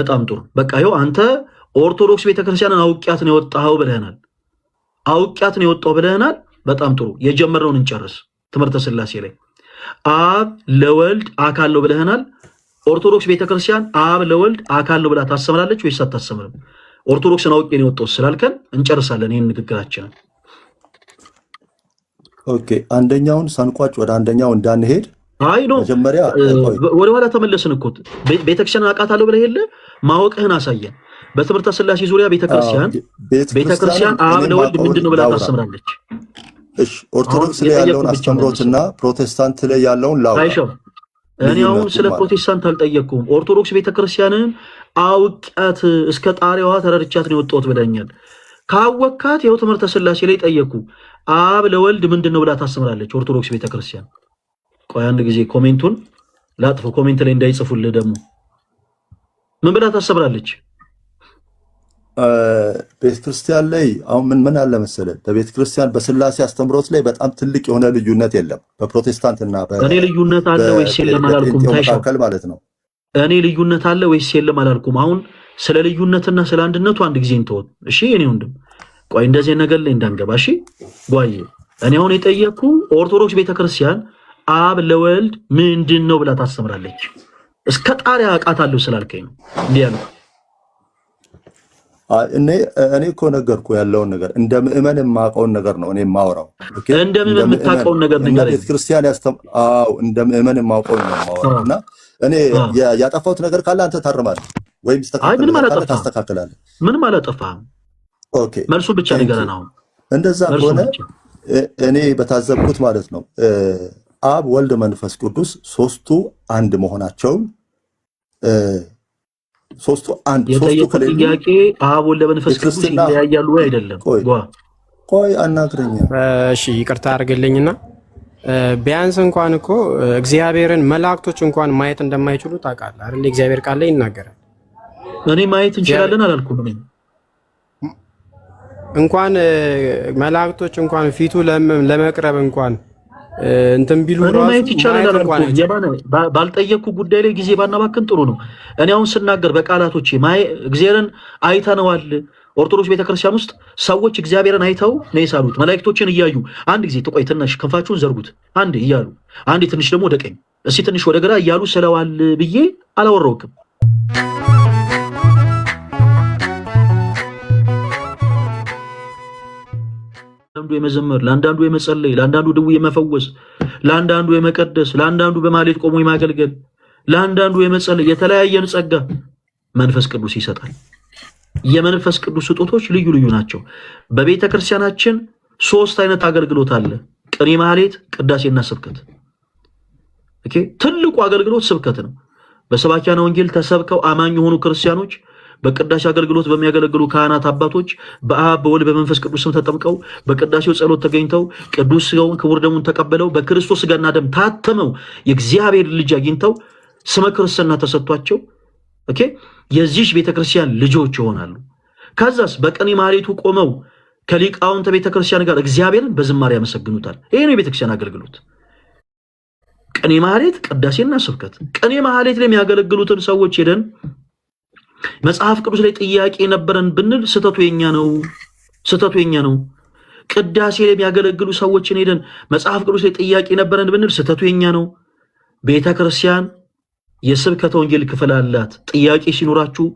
በጣም ጥሩ። በቃ ይኸው አንተ ኦርቶዶክስ ቤተክርስቲያንን አውቂያት ነው የወጣኸው ብለህናል። አውቂያት ነው የወጣው ብለህናል። በጣም ጥሩ። የጀመርነውን እንጨርስ። ትምህርተ ሥላሴ ላይ አብ ለወልድ አካል ነው ብለህናል። ኦርቶዶክስ ቤተክርስቲያን አብ ለወልድ አካል ነው ብላ ታስተምራለች ወይስ አታስተምርም? ኦርቶዶክስን አውቄ ነው የወጣው ስላልከን እንጨርሳለን ይህን ንግግራችንን። ኦኬ፣ አንደኛውን ሳንቋጭ ወደ አንደኛው እንዳንሄድ አይ ነው መጀመሪያ ወደ ኋላ ተመለስን እኮ ቤተክርስቲያን አውቃታለሁ ብለህ የለ ማወቅህን አሳየን። በትምህርተ ሥላሴ ዙሪያ ቤተክርስቲያን አብ ለወልድ ምንድነው ብላ ታስተምራለች? እሺ፣ ኦርቶዶክስ ላይ ያለውን አስተምሮትና ፕሮቴስታንት ላይ ያለውን ላውራ። እኔ አሁን ስለ ፕሮቴስታንት አልጠየቅኩም። ኦርቶዶክስ ቤተክርስቲያንን አውቃት እስከ ጣሪያዋ ተረድቻት ነው የወጣሁት ብለኛል። ካወካት ይኸው ትምህርተ ሥላሴ ላይ ጠየቅኩ። አብ ለወልድ ምንድነው ብላ ታስተምራለች ኦርቶዶክስ ቤተክርስቲያን? ቆይ አንድ ጊዜ ኮሜንቱን ላጥፈው፣ ኮሜንት ላይ እንዳይጽፉልህ ደግሞ። ምን ብላ ታስተምራለች? ቤተክርስቲያን ላይ አሁን ምን አለ መሰለህ፣ በቤተክርስቲያን በሥላሴ አስተምሮት ላይ በጣም ትልቅ የሆነ ልዩነት የለም በፕሮቴስታንትና እኔ ልዩነት አለ ወይስ የለም አላልኩም። ታይሻል ማለት ነው። እኔ ልዩነት አለ ወይስ የለም አላልኩም። አሁን ስለ ልዩነትና ስለ አንድነቱ አንድ ጊዜ እንተወው እሺ። እኔ ወንድም ቆይ እንደዚህ ነገር ላይ እንዳንገባ እሺ። ጓዬ እኔ አሁን የጠየቅኩ ኦርቶዶክስ ቤተክርስቲያን አብ ለወልድ ምንድነው ብላ ታስተምራለች እስከ ጣሪያ አውቃታለሁ ስላልከኝ ነው እንዴ ያለው። እኔ እኮ ነገርኩ ያለውን ነገር እንደ ምእመን የማውቀውን ነገር ነው እኔ የማወራው። እንደ ምእመን የምታውቀውን ነገር ነገር ቤተክርስቲያን እንደ ምእመን የማውቀውን ነው የማወራው። እና እኔ ያጠፋሁት ነገር ካለ አንተ ታርማለህ ወይም ታስተካክላለህ። ምንም አላጠፋህም። ኦኬ፣ መልሱ ብቻ ንገረን። አሁን እንደዛ ከሆነ እኔ በታዘብኩት ማለት ነው አብ ወልድ መንፈስ ቅዱስ ሶስቱ አንድ መሆናቸውን ሶስቱ አንድ ጥያቄ አብ ወልድ መንፈስ ቅዱስ ይለያያሉ ወይ አይደለም? ቆይ አናግረኛ። እሺ ይቅርታ አድርግልኝና ቢያንስ እንኳን እኮ እግዚአብሔርን መላእክቶች እንኳን ማየት እንደማይችሉ ታውቃለህ አይደል? እግዚአብሔር ቃል ላይ ይናገራል። እኔ ማየት እንችላለን አላልኩም። እኔ እንኳን መላእክቶች እንኳን ፊቱ ለመቅረብ እንኳን እንትን ቢሉ ማየት ይቻላል አላልኩም። ባልጠየቅኩ ጉዳይ ላይ ጊዜ ባናባክን ጥሩ ነው። እኔ አሁን ስናገር በቃላቶቼ እግዚአብሔርን አይተነዋል። ኦርቶዶክስ ቤተክርስቲያን ውስጥ ሰዎች እግዚአብሔርን አይተው ነው የሳሉት። መላእክቶችን እያዩ አንድ ጊዜ ተቆይ ትንሽ ክንፋችሁን ዘርጉት አንድ እያሉ አንድ ትንሽ ደግሞ ወደ ቀኝ እስቲ ትንሽ ወደ ግራ እያሉ ስለዋል ብዬ አላወራውክም። ለአንዳንዱ የመዘመር፣ ለአንዳንዱ የመጸለይ፣ ለአንዳንዱ ድው የመፈወስ፣ ለአንዳንዱ የመቀደስ፣ ለአንዳንዱ በማሌት ቆሞ የማገልገል፣ ለአንዳንዱ የመጸለይ የተለያየን ጸጋ መንፈስ ቅዱስ ይሰጣል። የመንፈስ ቅዱስ ስጦቶች ልዩ ልዩ ናቸው። በቤተ ክርስቲያናችን 3 አይነት አገልግሎት አለ። ቅኔ፣ ማህሌት፣ ቅዳሴና ስብከት። ኦኬ፣ ትልቁ አገልግሎት ስብከት ነው። በሰባኪያነ ወንጌል ተሰብከው አማኝ የሆኑ ክርስቲያኖች በቅዳሴ አገልግሎት በሚያገለግሉ ካህናት አባቶች በአብ በወልድ በመንፈስ ቅዱስ ስም ተጠምቀው በቅዳሴው ጸሎት ተገኝተው ቅዱስ ሥጋውን ክቡር ደሙን ተቀበለው በክርስቶስ ሥጋና ደም ታተመው የእግዚአብሔር ልጅ አግኝተው ስመ ክርስትና ተሰጥቷቸው ኦኬ የዚህ ቤተክርስቲያን ልጆች ይሆናሉ። ከዛስ በቅኔ ማህሌቱ ቆመው ከሊቃውንተ ቤተክርስቲያን ጋር እግዚአብሔርን በዝማሬ ያመሰግኑታል። ይሄ ነው የቤተክርስቲያን አገልግሎት። ቅኔ ማህሌት፣ ቅዳሴና ስብከት። ቅኔ ማህሌት ላይ የሚያገለግሉትን ሰዎች ሄደን መጽሐፍ ቅዱስ ላይ ጥያቄ ነበረን ብንል ስተቱ የኛ ነው። ቅዳሴ ላይ የሚያገለግሉ ሰዎችን ሄደን መጽሐፍ ቅዱስ ላይ ጥያቄ ነበረን ብንል ስተቱ የኛ ነው። ቤተክርስቲያን የስብከተ ወንጌል ክፍል አላት። ጥያቄ ሲኖራችሁ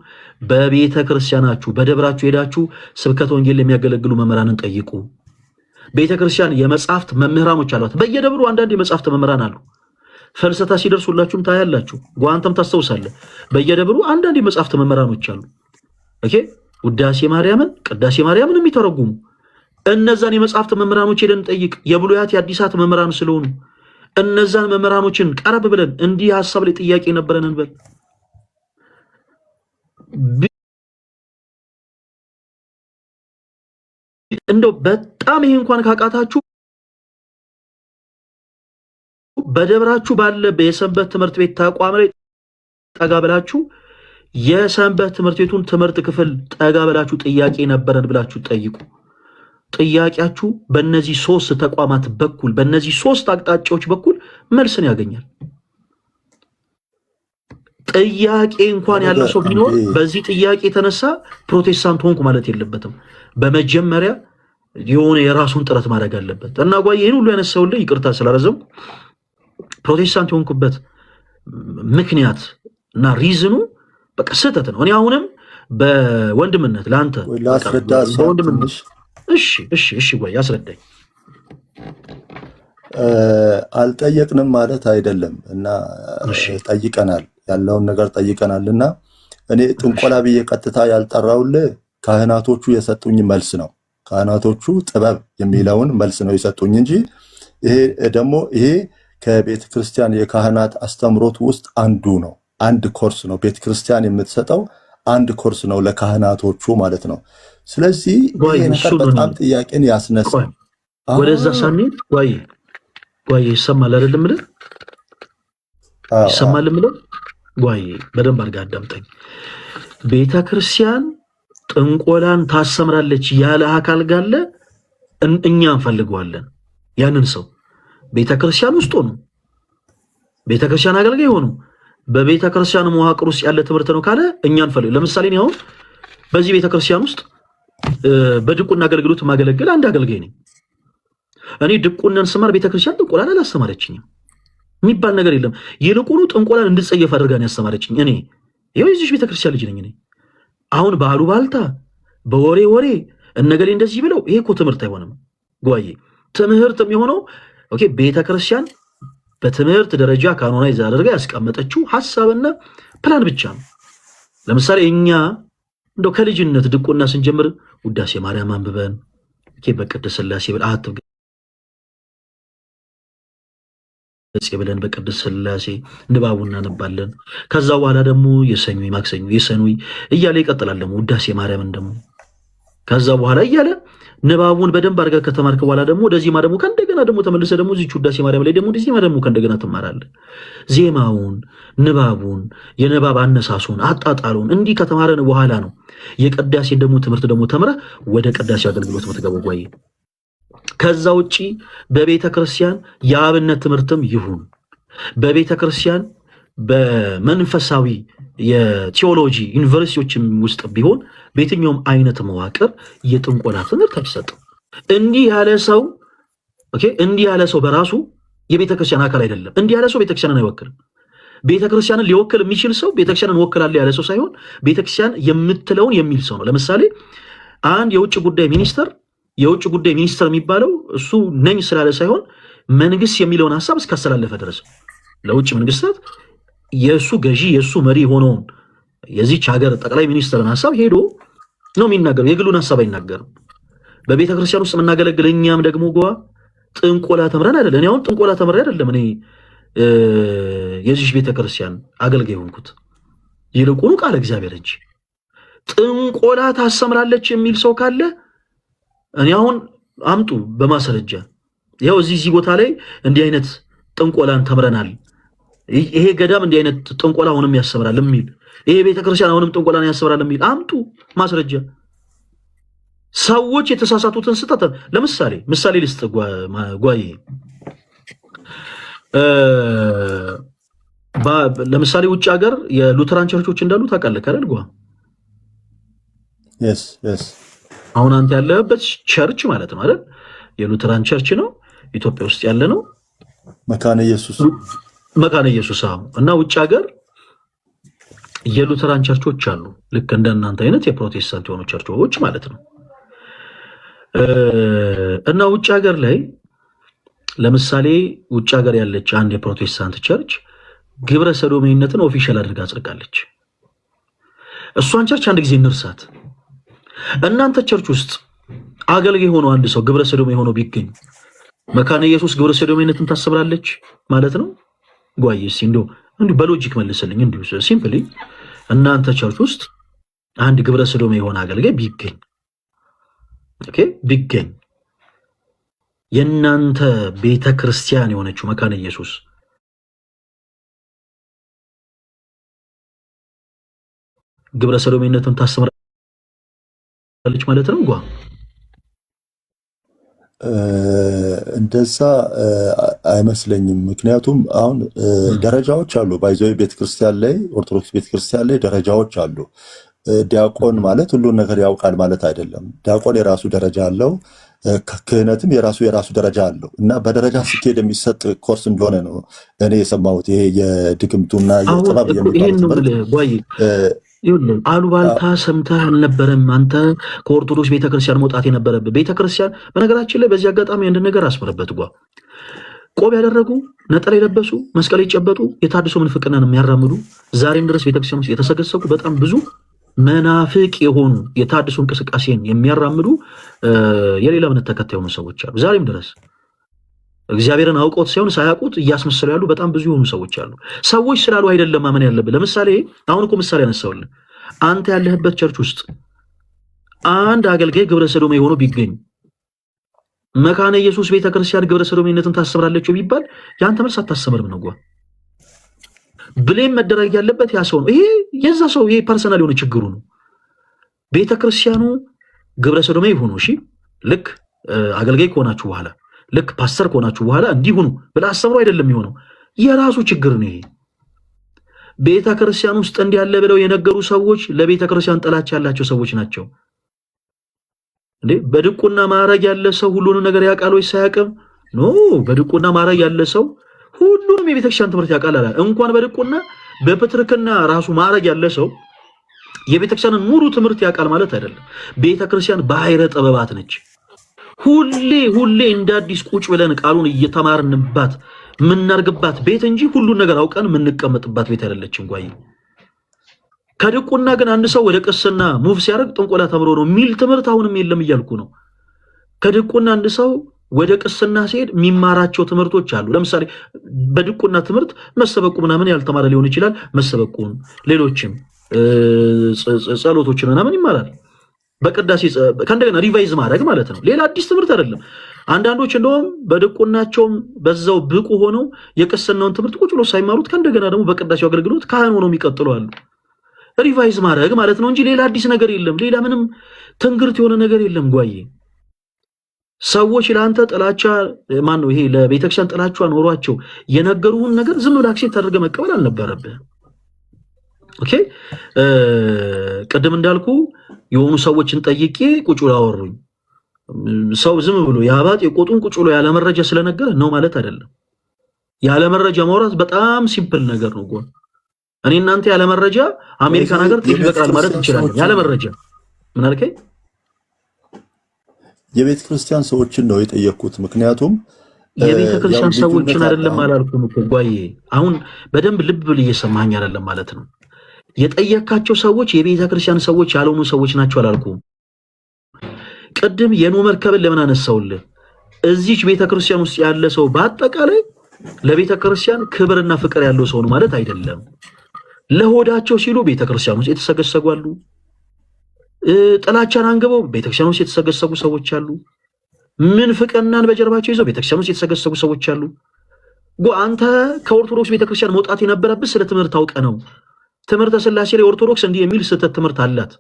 በቤተክርስቲያናችሁ በደብራችሁ ሄዳችሁ ስብከተ ወንጌል የሚያገለግሉ መምህራንን ጠይቁ። ቤተክርስቲያን የመጽሐፍት መምህራኖች አሏት። በየደብሩ አንዳንድ የመጽሐፍት መምህራን አሉ። ፍልሰታ ሲደርሱላችሁም ታያላችሁ። ጓንተም ታስተውሳለህ። በየደብሩ አንዳንድ የመጽሐፍት መምህራኖች አሉ። ኦኬ ውዳሴ ማርያምን፣ ቅዳሴ ማርያምን የሚተረጉሙ እነዛን የመጽሐፍት መምህራኖች ሄደን ጠይቅ። የብሉያት የአዲሳት መምህራን ስለሆኑ እነዛን መምህራኖችን ቀረብ ብለን እንዲህ ሐሳብ ላይ ጥያቄ ነበረን እንበል። እንደው በጣም ይሄ እንኳን ካቃታችሁ በደብራችሁ ባለ የሰንበት ትምህርት ቤት ተቋም ላይ ጠጋ ብላችሁ የሰንበት ትምህርት ቤቱን ትምህርት ክፍል ጠጋ ብላችሁ ጥያቄ ነበረን ብላችሁ ጠይቁ። ጥያቄያችሁ በእነዚህ 3 ተቋማት በኩል በእነዚህ 3 አቅጣጫዎች በኩል መልስን ያገኛል። ጥያቄ እንኳን ያለው ሰው ቢኖር በዚህ ጥያቄ የተነሳ ፕሮቴስታንት ሆንኩ ማለት የለበትም። በመጀመሪያ የሆነ የራሱን ጥረት ማድረግ አለበት እና ጓይ ይሄን ሁሉ ያነሳውልህ ይቅርታ ስላረዘም ፕሮቴስታንት የሆንኩበት ምክንያት እና ሪዝኑ በቃ ስህተት ነው። እኔ አሁንም በወንድምነት ለአንተ በወንድምነት እሺ ጓይ ያስረዳኝ። አልጠየቅንም ማለት አይደለም እና ጠይቀናል፣ ያለውን ነገር ጠይቀናል እና እኔ ጥንቆላ ብዬ ቀጥታ ያልጠራውልህ ካህናቶቹ የሰጡኝ መልስ ነው። ካህናቶቹ ጥበብ የሚለውን መልስ ነው የሰጡኝ እንጂ ይሄ ከቤተ ክርስቲያን የካህናት አስተምሮት ውስጥ አንዱ ነው። አንድ ኮርስ ነው ቤተ ክርስቲያን የምትሰጠው፣ አንድ ኮርስ ነው ለካህናቶቹ ማለት ነው። ስለዚህ ይሄ ነገር በጣም ጥያቄን ያስነሳል። ወደዛ ሳንሄድ ጓይ ይሰማል አይደለም ምለ ይሰማል ምለ ጓይ በደንብ አድርጋ አዳምጠኝ። ቤተ ክርስቲያን ጥንቆላን ታሰምራለች ያለ አካል ጋለ እኛ እንፈልገዋለን። ያንን ሰው ቤተ ክርስቲያን ውስጥ ሆኖ ቤተ ክርስቲያን አገልጋይ ሆኖ በቤተ ክርስቲያን መዋቅር ውስጥ ያለ ትምህርት ነው ካለ እኛ እንፈልግ። ለምሳሌ ነው አሁን በዚህ ቤተ ክርስቲያን ውስጥ በድቁና አገልግሎት ማገለግል አንድ አገልጋይ ነኝ። እኔ ድቁናን ስማር ቤተ ክርስቲያን ጥንቆላን አላስተማረችኝም የሚባል ነገር የለም። ይልቁኑ ጥንቆላን እንድጸየፍ አድርጋን ያስተማረችኝ እኔ ይሄው እዚህ ቤተ ክርስቲያን ልጅ ነኝ እኔ። አሁን ባሉባልታ በወሬ እነገሌ እንደዚህ ብለው ይሄ እኮ ትምህርት አይሆንም ጓዬ። ትምህርት የሚሆነው ኦኬ ቤተ ክርስቲያን በትምህርት ደረጃ ካኖናይዝ አድርጋ ያስቀመጠችው ሐሳብና ፕላን ብቻ ነው። ለምሳሌ እኛ እንደው ከልጅነት ድቁና ስንጀምር ውዳሴ ማርያም አንብበን ኦኬ በቅድስት ሥላሴ ብልአት ብለን በቅድስት ሥላሴ ንባቡን እናነባለን። ከዛ በኋላ ደግሞ የሰኞ ማክሰኞ የሰኑይ እያለ ይቀጥላል። ደግሞ ውዳሴ ማርያምን ደግሞ ከዛ በኋላ እያለ ንባቡን በደንብ አድርጋ ከተማርክ በኋላ ደግሞ ወደዚህ ደግሞ ከእንደገና ደግሞ ተመልሰ ደግሞ እዚህ ውዳሴ ማርያም ላይ ደግሞ እንደዚህ ደግሞ ከእንደገና ትማራለህ። ዜማውን፣ ንባቡን፣ የንባብ አነሳሱን፣ አጣጣሉን እንዲህ ከተማረን በኋላ ነው የቅዳሴ ደግሞ ትምህርት ደግሞ ተምረ ወደ ቅዳሴ አገልግሎት የምትገባው ጓይ። ከዛ ውጪ በቤተ ክርስቲያን የአብነት ትምህርትም ይሁን በቤተ ክርስቲያን በመንፈሳዊ የቴዎሎጂ ዩኒቨርሲቲዎችም ውስጥ ቢሆን በየትኛውም አይነት መዋቅር የጥንቆላ ትምህርት አይሰጥም። እንዲህ ያለ ሰው በራሱ የቤተ ክርስቲያን አካል አይደለም። እንዲህ ያለ ሰው ቤተክርስቲያንን አይወክልም። ቤተክርስቲያንን ሊወክል የሚችል ሰው ቤተክርስቲያንን ወክላለሁ ያለ ሰው ሳይሆን ቤተክርስቲያን የምትለውን የሚል ሰው ነው። ለምሳሌ አንድ የውጭ ጉዳይ ሚኒስተር የሚባለው እሱ ነኝ ስላለ ሳይሆን መንግስት የሚለውን ሐሳብ እስካስተላለፈ ድረስ ለውጭ መንግስታት የእሱ ገዢ የእሱ መሪ ሆነውን የዚች ሀገር ጠቅላይ ሚኒስትርን ሐሳብ ሄዶ ነው የሚናገረው። የግሉን ሐሳብ አይናገርም። በቤተ ክርስቲያን ውስጥ የምናገለግል እኛም ደግሞ ጥንቆላ ተምረን አይደለም። እኔ አሁን ጥንቆላ ተምሬ አይደለም እኔ የዚች ቤተ ክርስቲያን አገልጋይ ሆንኩት። ይልቁኑ ቃል እግዚአብሔር እንጂ ጥንቆላ ታሰምራለች የሚል ሰው ካለ እኔ አሁን አምጡ በማስረጃ ያው እዚህ ቦታ ላይ እንዲህ አይነት ጥንቆላን ተምረናል፣ ይሄ ገዳም እንዲህ አይነት ጥንቆላ አሁንም ያስተምራል የሚል ይሄ ቤተክርስቲያን አሁንም ጥንቆላን ያስተምራል የሚል አምጡ ማስረጃ። ሰዎች የተሳሳቱትን ስህተት ምሳሌ ልስጥ ጓዬ። ለምሳሌ ውጭ ሀገር የሉተራን ቸርቾች እንዳሉ ታውቃለህ አይደል? አሁን አንተ ያለበት ቸርች ማለት ነው አይደል? የሉተራን ቸርች ነው፣ ኢትዮጵያ ውስጥ ያለ ነው መካነ ኢየሱስ እና ውጭ ሀገር የሉተራን ቸርቾች አሉ። ልክ እንደናንተ አይነት የፕሮቴስታንት የሆኑ ቸርቾች ማለት ነው። እና ውጭ ሀገር ላይ ለምሳሌ ውጭ ሀገር ያለች አንድ የፕሮቴስታንት ቸርች ግብረ ሰዶሜነትን ኦፊሻል አድርጋ አጽድቃለች። እሷን ቸርች አንድ ጊዜ እንርሳት። እናንተ ቸርች ውስጥ አገልጋይ ሆኖ አንድ ሰው ግብረ ሰዶሜ ሆኖ ቢገኝ መካነ ኢየሱስ ግብረ ሰዶሜነትን ታስብራለች ማለት ነው? ጓይስ እንዲሁ በሎጂክ መልስልኝ። እንዲሁ ሲምፕሊ እናንተ ቸርች ውስጥ አንድ ግብረ ሰዶሜ የሆነ አገልጋይ ቢገኝ የእናንተ ቤተ ክርስቲያን የሆነችው መካነ ኢየሱስ ግብረ ሰዶሜነትን ታስምራለች ማለት ነው? እንደዛ አይመስለኝም። ምክንያቱም አሁን ደረጃዎች አሉ። ባይዘው ቤተክርስቲያን ላይ ኦርቶዶክስ ቤተክርስቲያን ላይ ደረጃዎች አሉ። ዲያቆን ማለት ሁሉን ነገር ያውቃል ማለት አይደለም። ዲያቆን የራሱ ደረጃ አለው። ክህነትም የራሱ ደረጃ አለው እና በደረጃ ስኬድ የሚሰጥ ኮርስ እንደሆነ ነው እኔ የሰማሁት። ይሄ የድግምቱና የጥበብ አሉባልታ ሰምተህ አልነበረም አንተ ከኦርቶዶክስ ቤተክርስቲያን መውጣት የነበረብህ። ቤተክርስቲያን በነገራችን ላይ በዚህ አጋጣሚ አንድ ነገር አስመረበት። ቆብ ያደረጉ ነጠላ የለበሱ መስቀል የጨበጡ የታድሶ ምንፍቅናን የሚያራምዱ ዛሬም ድረስ ቤተክርስቲያን ውስጥ የተሰገሰጉ በጣም ብዙ መናፍቅ የሆኑ የታድሶ እንቅስቃሴን የሚያራምዱ የሌላ እምነት ተከታይ የሆኑ ሰዎች አሉ። ዛሬም ድረስ እግዚአብሔርን አውቀውት ሳይሆን ሳያውቁት እያስመሰሉ ያሉ በጣም ብዙ የሆኑ ሰዎች አሉ። ሰዎች ስላሉ አይደለም ማመን ያለብን። ለምሳሌ አሁን እኮ ምሳሌ ያነሳውልን፣ አንተ ያለህበት ቸርች ውስጥ አንድ አገልጋይ ግብረ ሰዶሜ የሆነው ቢገኝ መካነ ኢየሱስ ቤተክርስቲያን ግብረ ሰዶሜነትን ታስተምራለች ቢባል ያንተ መልስ አታስተምርም ነው። ብሌም መደረግ ያለበት ያ ሰው ነው። ይሄ የዛ ሰው ይሄ ፐርሰናል የሆነ ችግሩ ነው። ቤተክርስቲያኑ ግብረ ሰዶሜ ይሁኑ፣ እሺ ልክ አገልጋይ ከሆናችሁ በኋላ ልክ ፓስተር ከሆናችሁ በኋላ እንዲሁኑ ብላ አስተምሮ አይደለም የሆነው፣ የራሱ ችግር ነው ይሄ። ቤተክርስቲያን ውስጥ እንዲህ ያለ ብለው የነገሩ ሰዎች ለቤተክርስቲያን ጥላቻ ያላቸው ሰዎች ናቸው። እንዴ በድቁና ማዕረግ ያለ ሰው ሁሉንም ነገር ያውቃል ወይስ አያውቅም? ኖ በድቁና ማዕረግ ያለ ሰው ሁሉንም የቤተክርስቲያን ትምህርት ያውቃል አለ። እንኳን በድቁና በፕትርክና ራሱ ማዕረግ ያለ ሰው የቤተክርስቲያንን ሙሉ ትምህርት ያውቃል ማለት አይደለም። ቤተክርስቲያን ባሕረ ጥበባት ነች። ሁሌ እንደ አዲስ ቁጭ ብለን ቃሉን እየተማርንባት የምናርግባት ቤት እንጂ ሁሉን ነገር አውቀን የምንቀመጥባት ቤት አይደለችም። ጓይ ከድቁና ግን አንድ ሰው ወደ ቅስና ሙቭ ሲያደርግ ጥንቆላ ተምሮ ነው የሚል ትምህርት አሁንም የለም እያልኩ ነው። ከድቁና አንድ ሰው ወደ ቅስና ሲሄድ የሚማራቸው ትምህርቶች አሉ። ለምሳሌ በድቁና ትምህርት መሰበቁ ምናምን ያልተማረ ሊሆን ይችላል። መሰበቁን ሌሎችም ጸሎቶችን ምናምን ይማራል። በቅዳሴ ከእንደገና ሪቫይዝ ማድረግ ማለት ነው። ሌላ አዲስ ትምህርት አይደለም። አንዳንዶች እንደውም በድቁናቸውም በዛው ብቁ ሆነው የቅስናውን ትምህርት ቁጭ ብሎ ሳይማሩት ከእንደገና ደግሞ በቅዳሴው አገልግሎት ካህን ሆነው የሚቀጥሉ አሉ። ሪቫይዝ ማድረግ ማለት ነው እንጂ ሌላ አዲስ ነገር የለም። ሌላ ምንም ትንግርት የሆነ ነገር የለም። ጓዬ ሰዎች ለአንተ ጥላቻ ማን ነው ይሄ ለቤተክርስቲያን ጥላቻ ኖሯቸው የነገሩህን ነገር ዝም ብለህ አክሴፕት አድርገህ መቀበል አልነበረብህ። ኦኬ ቅድም እንዳልኩ የሆኑ ሰዎችን ጠይቄ ቁጭ ብለው አወሩኝ። ሰው ዝም ብሎ ያባጥ የቆጡን ቁጭ ብሎ ያለ መረጃ ስለነገረ ነው ማለት አይደለም። ያለ መረጃ ማውራት በጣም ሲምፕል ነገር ነው። ጎን እኔ እናንተ ያለ መረጃ አሜሪካን ሀገር ይበቃል ማለት እንችላለን። ያለ መረጃ ምን አልከኝ? የቤተ ክርስቲያን ሰዎችን ነው የጠየቅኩት። ምክንያቱም የቤተ ክርስቲያን ሰዎችን አይደለም አላልኩም እኮ ጓዬ። አሁን በደንብ ልብ ብል እየሰማኝ አይደለም ማለት ነው። የጠየካቸው ሰዎች የቤተ ክርስቲያን ሰዎች ያልሆኑ ሰዎች ናቸው አላልኩም። ቅድም የኖህ መርከብን ለምን አነሳውልህ? እዚች ቤተ ክርስቲያን ውስጥ ያለ ሰው በአጠቃላይ ለቤተ ክርስቲያን ክብርና ፍቅር ያለው ሰው ነው ማለት አይደለም። ለሆዳቸው ሲሉ ቤተ ክርስቲያን ውስጥ የተሰገሰጉ አሉ። ጥላቻን አንግበው ቤተክርስቲያን ውስጥ የተሰገሰጉ ሰዎች አሉ። ምንፍቅናን በጀርባቸው ይዘው ቤተክርስቲያን ውስጥ የተሰገሰጉ ሰዎች አሉ። አንተ ከኦርቶዶክስ ቤተክርስቲያን መውጣት የነበረብህ ስለ ትምህርት አውቀ ነው። ትምህርተ ሥላሴ ላይ ኦርቶዶክስ እንዲህ የሚል ስህተት ትምህርት አላት።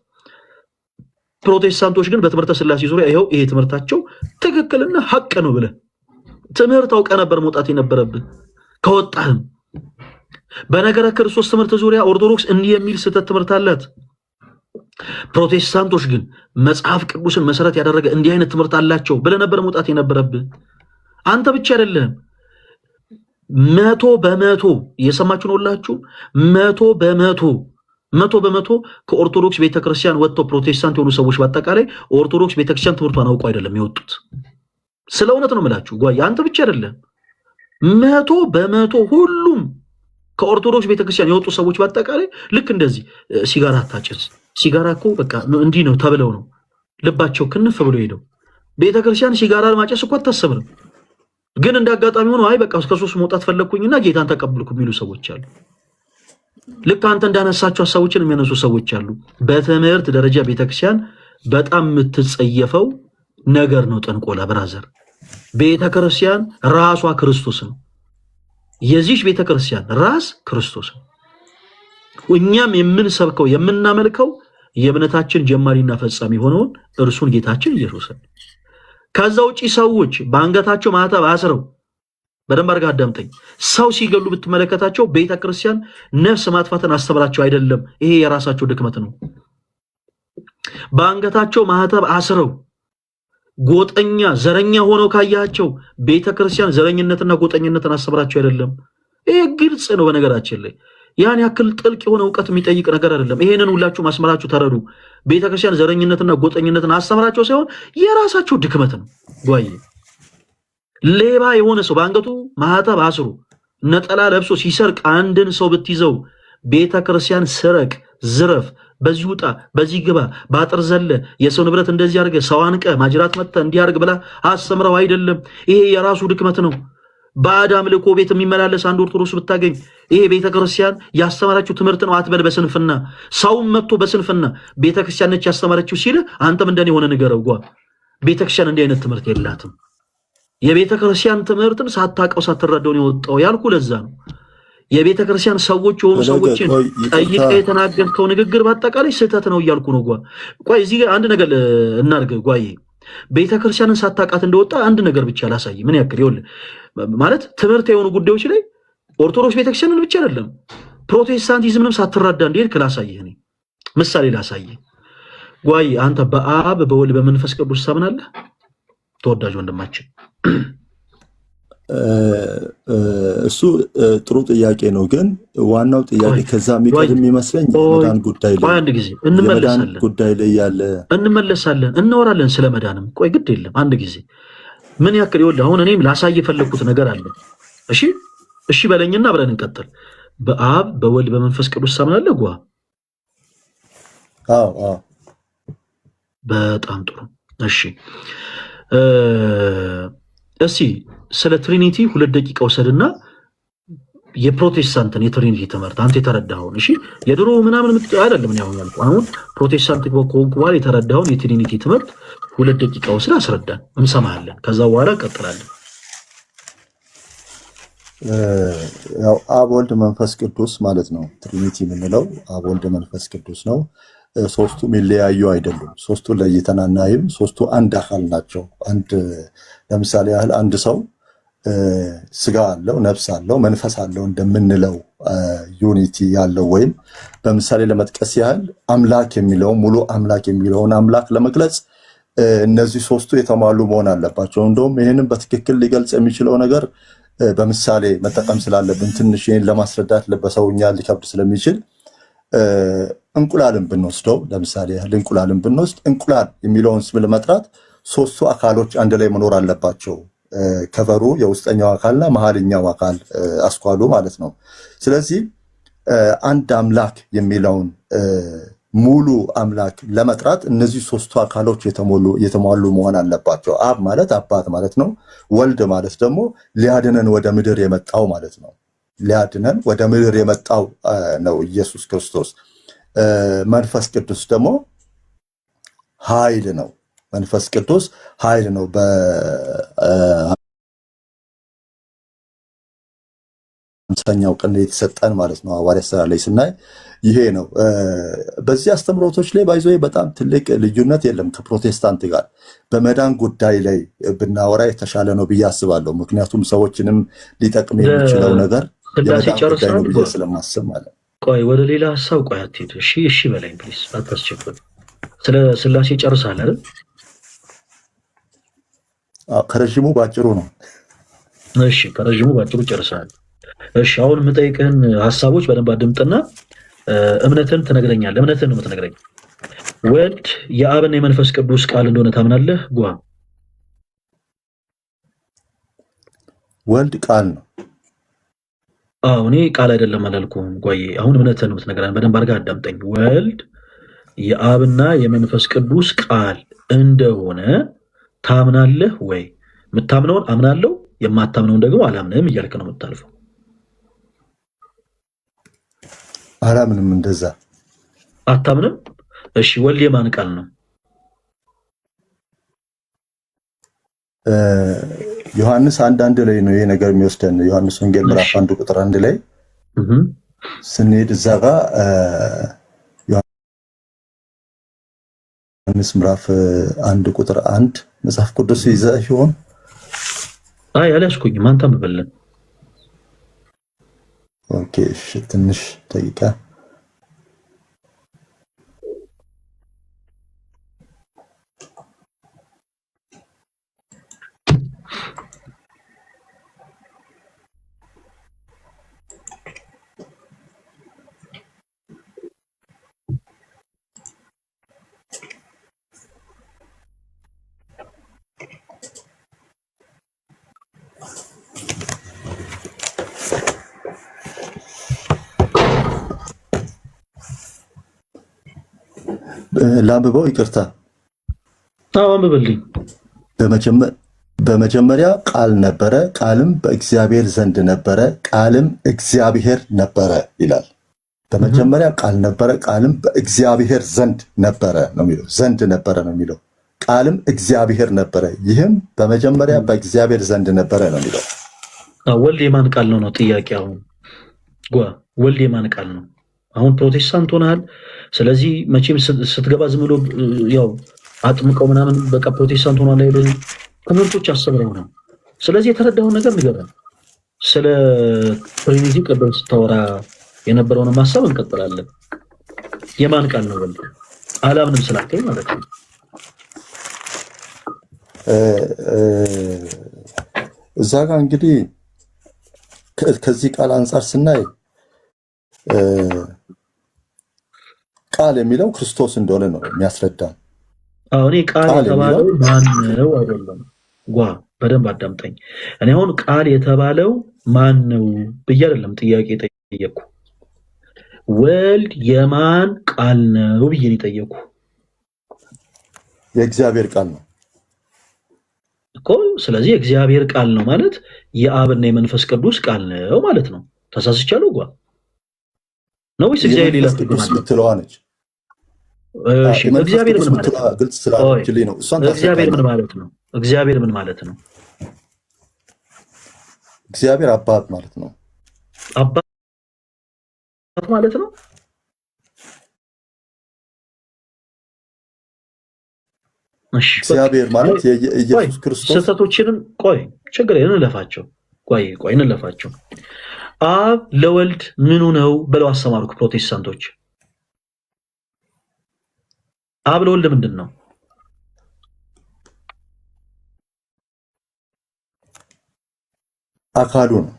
ፕሮቴስታንቶች ግን በትምህርተ ሥላሴ ዙሪያ ይኸው ይሄ ትምህርታቸው ትክክልና ሐቅ ነው ብለህ ትምህርት አውቀ ነበር መውጣት የነበረብህ። ከወጣህም በነገረ ክርስቶስ ትምህርት ዙሪያ ኦርቶዶክስ እንዲህ የሚል ስህተት ትምህርት አላት። ፕሮቴስታንቶች ግን መጽሐፍ ቅዱስን መሰረት ያደረገ እንዲህ አይነት ትምህርት አላቸው ብለህ ነበር መውጣት የነበረብህ። አንተ ብቻ አይደለም 100% እየሰማችሁ ነው ሁላችሁ። 100% ከኦርቶዶክስ ቤተክርስቲያን ወጥተው ፕሮቴስታንት የሆኑ ሰዎች በአጠቃላይ ኦርቶዶክስ ቤተክርስቲያን ትምህርቷን አውቀው አይደለም የወጡት። ስለ እውነት ነው የምላችሁ ጓይ፣ አንተ ብቻ አይደለም 100% ሁሉም ከኦርቶዶክስ ቤተክርስቲያን የወጡ ሰዎች በአጠቃላይ ልክ እንደዚህ ሲጋራ አታጭስ፣ ሲጋራ እኮ በቃ እንዲህ ነው ተብለው ነው ልባቸው ክንፍ ብሎ ሄደው ቤተክርስቲያን ሲጋራ ማጨስ እኮ አታሰብም። ግን እንዳጋጣሚ ሆኖ አይ በቃ ከሶስት መውጣት ፈለኩኝና ጌታን ተቀበልኩ የሚሉ ሰዎች አሉ። ልክ አንተ እንዳነሳቸው ሐሳቦችን የሚያነሱ ሰዎች አሉ። በትምህርት ደረጃ ቤተክርስቲያን በጣም የምትጸየፈው ነገር ነው ጥንቆላ። ብራዘር ቤተክርስቲያን ራሷ ክርስቶስ ነው። የዚህ ቤተክርስቲያን ራስ ክርስቶስ ነው። እኛም የምንሰብከው የምናመልከው የእምነታችን ጀማሪና ፈጻሚ ሆነውን እርሱን ጌታችን ኢየሱስን። ከዛ ውጪ ሰዎች በአንገታቸው ማህተብ አስረው በደንብ አድርገህ አዳምጠኝ። ሰው ሲገሉ ብትመለከታቸው ቤተክርስቲያን ነፍስ ማጥፋትን አስተምራቸው አይደለም። ይሄ የራሳቸው ድክመት ነው። በአንገታቸው ማህተብ አስረው ጎጠኛ ዘረኛ ሆነው ካያቸው ቤተክርስቲያን ዘረኝነትና ጎጠኝነትን አስተምራቸው አይደለም። ይሄ ግልጽ ነው። በነገራችን ላይ ያን ያክል ጥልቅ የሆነ እውቀት የሚጠይቅ ነገር አይደለም። ይሄንን ሁላችሁ ማስመራችሁ ተረዱ። ቤተክርስቲያን ዘረኝነትና ጎጠኝነትን አስተምራቸው ሳይሆን የራሳቸው ድክመት ነው። ጓዬ ሌባ የሆነ ሰው በአንገቱ ማህተብ አስሮ ነጠላ ለብሶ ሲሰርቅ አንድን ሰው ብትይዘው ቤተክርስቲያን ስረቅ፣ ዝረፍ፣ በዚህ ውጣ፣ በዚህ ግባ፣ ባጥር ዘለ፣ የሰው ንብረት እንደዚህ አድርገ፣ ሰው አንቀ፣ ማጅራት መጥተ እንዲያርግ ብላ አስተምረው አይደለም። ይሄ የራሱ ድክመት ነው። በአዳም ልኮ ቤት የሚመላለስ አንድ ኦርቶዶክስ ብታገኝ ይሄ ቤተክርስቲያን ያስተማረችው ትምህርት ነው አትበል። በስንፍና ሰውም መጥቶ በስንፍና ቤተክርስቲያን ነች ያስተማረችው ሲል አንተም እንደኔ የሆነ ንገረው። ቤተክርስቲያን እንዲህ አይነት ትምህርት የላትም። የቤተክርስቲያን ትምህርትን ሳታውቀው ሳትረዳው ነው የወጣው ያልኩ ለዛ ነው። የቤተክርስቲያን ሰዎች የሆኑ ሰዎችን ጠይቀህ የተናገርከው ንግግር በአጠቃላይ ስህተት ነው እያልኩ ነው። ቆይ እዚህ ጋር አንድ ነገር እናድርግ። ጓዬ ቤተክርስቲያንን ሳታውቃት እንደወጣ አንድ ነገር ብቻ ላሳይ። ምን ያክል ይኸውልህ ማለት ትምህርት የሆኑ ጉዳዮች ላይ ኦርቶዶክስ ቤተክርስቲያንን ብቻ አይደለም ፕሮቴስታንቲዝምንም ሳትረዳ እንዴት ላሳይህ። እኔ ምሳሌ ላሳይህ። ጓዬ አንተ በአብ በወልድ በመንፈስ ቅዱስ ታምናለህ? ተወዳጅ ወንድማችን እሱ ጥሩ ጥያቄ ነው፣ ግን ዋናው ጥያቄ ከዛ የሚቀድም የሚመስለኝ የመዳን ጉዳይ ላይ አንድ ጊዜ እንመለሳለን። ጉዳይ ላይ ያለ እንመለሳለን፣ እናወራለን ስለ መዳንም። ቆይ ግድ የለም አንድ ጊዜ ምን ያክል ይኸውልህ፣ አሁን እኔም ላሳይ የፈለኩት ነገር አለ። እሺ እሺ በለኝና አብረን እንቀጥል። በአብ በወልድ በመንፈስ ቅዱስ ታምናለህ? አዎ። በጣም ጥሩ። እሺ እስቲ ስለ ትሪኒቲ 2 ደቂቃ ወሰድና የፕሮቴስታንትን የትሪኒቲ ትምህርት አንተ የተረዳኸውን፣ እሺ የድሮ ምናምን አይደለም እኔ አሁን ያልኩህ፣ አሁን ፕሮቴስታንት ከሆንኩ በኋላ የተረዳኸውን የትሪኒቲ ትምህርት 2 ደቂቃ ወስድ አስረዳን፣ እንሰማሃለን። ከዛ በኋላ እንቀጥላለን። ያው አብ ወልድ መንፈስ ቅዱስ ማለት ነው። ትሪኒቲ የምንለው አብ ወልድ መንፈስ ቅዱስ ነው። ሶስቱ የሚለያዩ አይደሉም። ሶስቱ ለይተን አናይም። ሶስቱ አንድ አካል ናቸው። ለምሳሌ ያህል አንድ ሰው ስጋ አለው፣ ነፍስ አለው፣ መንፈስ አለው እንደምንለው ዩኒቲ ያለው ወይም በምሳሌ ለመጥቀስ ያህል አምላክ የሚለው ሙሉ አምላክ የሚለውን አምላክ ለመግለጽ እነዚህ ሶስቱ የተሟሉ መሆን አለባቸው። እንደውም ይህንን በትክክል ሊገልጽ የሚችለው ነገር በምሳሌ መጠቀም ስላለብን ትንሽ ይህን ለማስረዳት በሰውኛ ሊከብድ ስለሚችል እንቁላልን ብንወስደው ለምሳሌ ያህል እንቁላልን ብንወስድ እንቁላል የሚለውን ስም ለመጥራት ሶስቱ አካሎች አንድ ላይ መኖር አለባቸው። ከቨሩ የውስጠኛው አካልና መሀልኛው አካል አስኳሉ ማለት ነው። ስለዚህ አንድ አምላክ የሚለውን ሙሉ አምላክ ለመጥራት እነዚህ ሶስቱ አካሎች የተሟሉ መሆን አለባቸው። አብ ማለት አባት ማለት ነው። ወልድ ማለት ደግሞ ሊያድነን ወደ ምድር የመጣው ማለት ነው። ሊያድነን ወደ ምድር የመጣው ነው ኢየሱስ ክርስቶስ። መንፈስ ቅዱስ ደግሞ ኃይል ነው። መንፈስ ቅዱስ ኃይል ነው። በ50ኛው ቀን የተሰጠን ማለት ነው። ሐዋርያት ሥራ ላይ ስናይ ይሄ ነው። በዚህ አስተምሮቶች ላይ ባይዞ በጣም ትልቅ ልዩነት የለም ከፕሮቴስታንት ጋር። በመዳን ጉዳይ ላይ ብናወራ የተሻለ ነው ብዬ አስባለሁ። ምክንያቱም ሰዎችንም ሊጠቅም የሚችለው ነገር የመዳን ጉዳይ ነው ብዬ ስለማስብ ማለት ነው። ቆይ ወደ ሌላ ሐሳብ ቆይ አትሄድ። እሺ በላይ ፕሊስ አታስቸግር። ስለ ስላሴ ጨርሳል አይደል? ከረጅሙ ባጭሩ ነው። እሺ ከረጅሙ ባጭሩ ጨርሳል። እሺ አሁን የምጠይቅህን ሐሳቦች በደንብ አድምጥና እምነትን ትነግረኛለህ። እምነትን ነው የምትነግረኝ። ወልድ የአብና የመንፈስ ቅዱስ ቃል እንደሆነ ታምናለህ? ወልድ ቃል ነው። እኔ ቃል አይደለም አላልኩም። ጓዬ አሁን እምነትን ነው የምትነግረኝ። በደንብ አድርገህ አዳምጠኝ። ወልድ የአብና የመንፈስ ቅዱስ ቃል እንደሆነ ታምናለህ ወይ? የምታምነውን አምናለሁ፣ የማታምነውን ደግሞ አላምንም እያልክ ነው የምታልፈው። አላምንም። እንደዛ አታምንም? እሺ ወልድ የማን ቃል ነው? ዮሐንስ 1:1 ላይ ነው ይሄ ነገር የሚወስደን። ዮሐንስ ወንጌል ምዕራፍ 1 ቁጥር 1 ላይ ስንሄድ እዛ ጋር ዮሐንስ ምዕራፍ 1 ቁጥር 1 መጽሐፍ ቅዱስ ይዘህ ይሆን? አይ አልያዝኩኝም። አንተ አንብበልን። ኦኬ እሺ፣ ትንሽ ደቂቃ ላንብበው። ይቅርታ። አዎ አንብበልኝ። በመጀመሪያ ቃል ነበረ፣ ቃልም በእግዚአብሔር ዘንድ ነበረ፣ ቃልም እግዚአብሔር ነበረ ይላል። በመጀመሪያ ቃል ነበረ፣ ቃልም በእግዚአብሔር ዘንድ ነበረ ነው የሚለው። ዘንድ ነበረ ነው የሚለው። ቃልም እግዚአብሔር ነበረ፣ ይህም በመጀመሪያ በእግዚአብሔር ዘንድ ነበረ ነው የሚለው። ወልድ የማን ቃል ነው ነው ጥያቄ። አሁን ወልድ የማን ቃል ነው? አሁን ፕሮቴስታንት ሆነሃል። ስለዚህ መቼም ስትገባ ዝም ብሎ ያው አጥምቀው ምናምን በቃ ፕሮቴስታንት ሆኗል አይደል? ትምህርቶች አስተምረው ነው። ስለዚህ የተረዳውን ነገር ንገረን። ስለ ትሪኒቲ ቀደም ስታወራ የነበረውን ማሳብ እንቀጥላለን። የማን ቃል ነው ወልድ? አላምንም ስላልከኝ ማለት ነው። እዛ ጋር እንግዲህ ከዚህ ቃል አንጻር ስናይ ቃል የሚለው ክርስቶስ እንደሆነ ነው የሚያስረዳን። እኔ ቃል የተባለው ማን ነው አይደለም። በደንብ አዳምጠኝ። እኔ አሁን ቃል የተባለው ማን ነው ብዬ አይደለም ጥያቄ ጠየቅኩ። ወልድ የማን ቃል ነው ብዬ ነው የጠየቅኩ። የእግዚአብሔር ቃል ነው እኮ። ስለዚህ የእግዚአብሔር ቃል ነው ማለት የአብና የመንፈስ ቅዱስ ቃል ነው ማለት ነው። ተሳስቻለሁ ነው ወይስ እግዚአብሔር ሌላ ቅዱስ ምትለዋ ነች? እግዚአብሔር ምን ማለት ነው? ግልጽ ስላልችልኝ ነው። እግዚአብሔር ምን ማለት ነው? እግዚአብሔር ምን ማለት ነው? እግዚአብሔር አባት ማለት ነው። አባት ማለት ነው። እግዚአብሔር ማለት የኢየሱስ ክርስቶስ ስህተቶችንን ችግር እንለፋቸው። እንለፋቸው። አብ ለወልድ ምኑ ነው ብለው አስተማሩክ ፕሮቴስታንቶች። አብ ለወልድ ምንድን ነው? አካሉ ነው።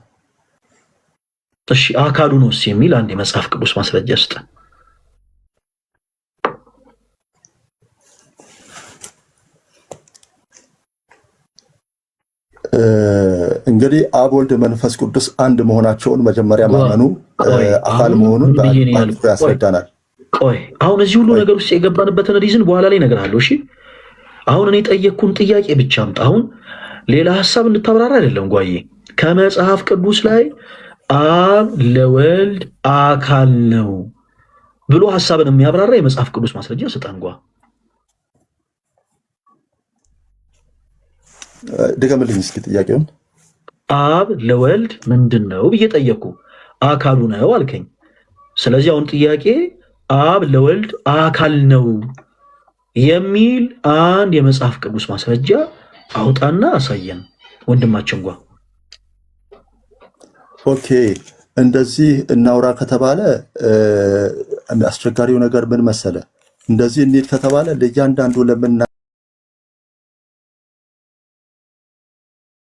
እሺ አካሉ ነው የሚል አንድ የመጽሐፍ ቅዱስ ማስረጃ ስጠ። እንግዲህ አብ ወልድ መንፈስ ቅዱስ አንድ መሆናቸውን መጀመሪያ ማመኑ አካል መሆኑን በአንዱ ያስረዳናል። አሁን እዚህ ሁሉ ነገር ውስጥ የገባንበትን ሪዝን በኋላ ላይ እነግርሃለሁ። እሺ አሁን እኔ ጠየቅኩን ጥያቄ ብቻ አምጣ። አሁን ሌላ ሀሳብ እንድታብራራ አይደለም ጓዬ። ከመጽሐፍ ቅዱስ ላይ አብ ለወልድ አካል ነው ብሎ ሀሳብን የሚያብራራ የመጽሐፍ ቅዱስ ማስረጃ ስጠን ጓ። ድገምልኝ እስኪ ጥያቄውን። አብ ለወልድ ምንድን ነው ብዬ ጠየቅኩ። አካሉ ነው አልከኝ። ስለዚህ አሁን ጥያቄ አብ ለወልድ አካል ነው የሚል አንድ የመጽሐፍ ቅዱስ ማስረጃ አውጣና አሳየን ወንድማችን ጓ። ኦኬ እንደዚህ እናውራ ከተባለ አስቸጋሪው ነገር ምን መሰለ? እንደዚህ እንሂድ ከተባለ ለእያንዳንዱ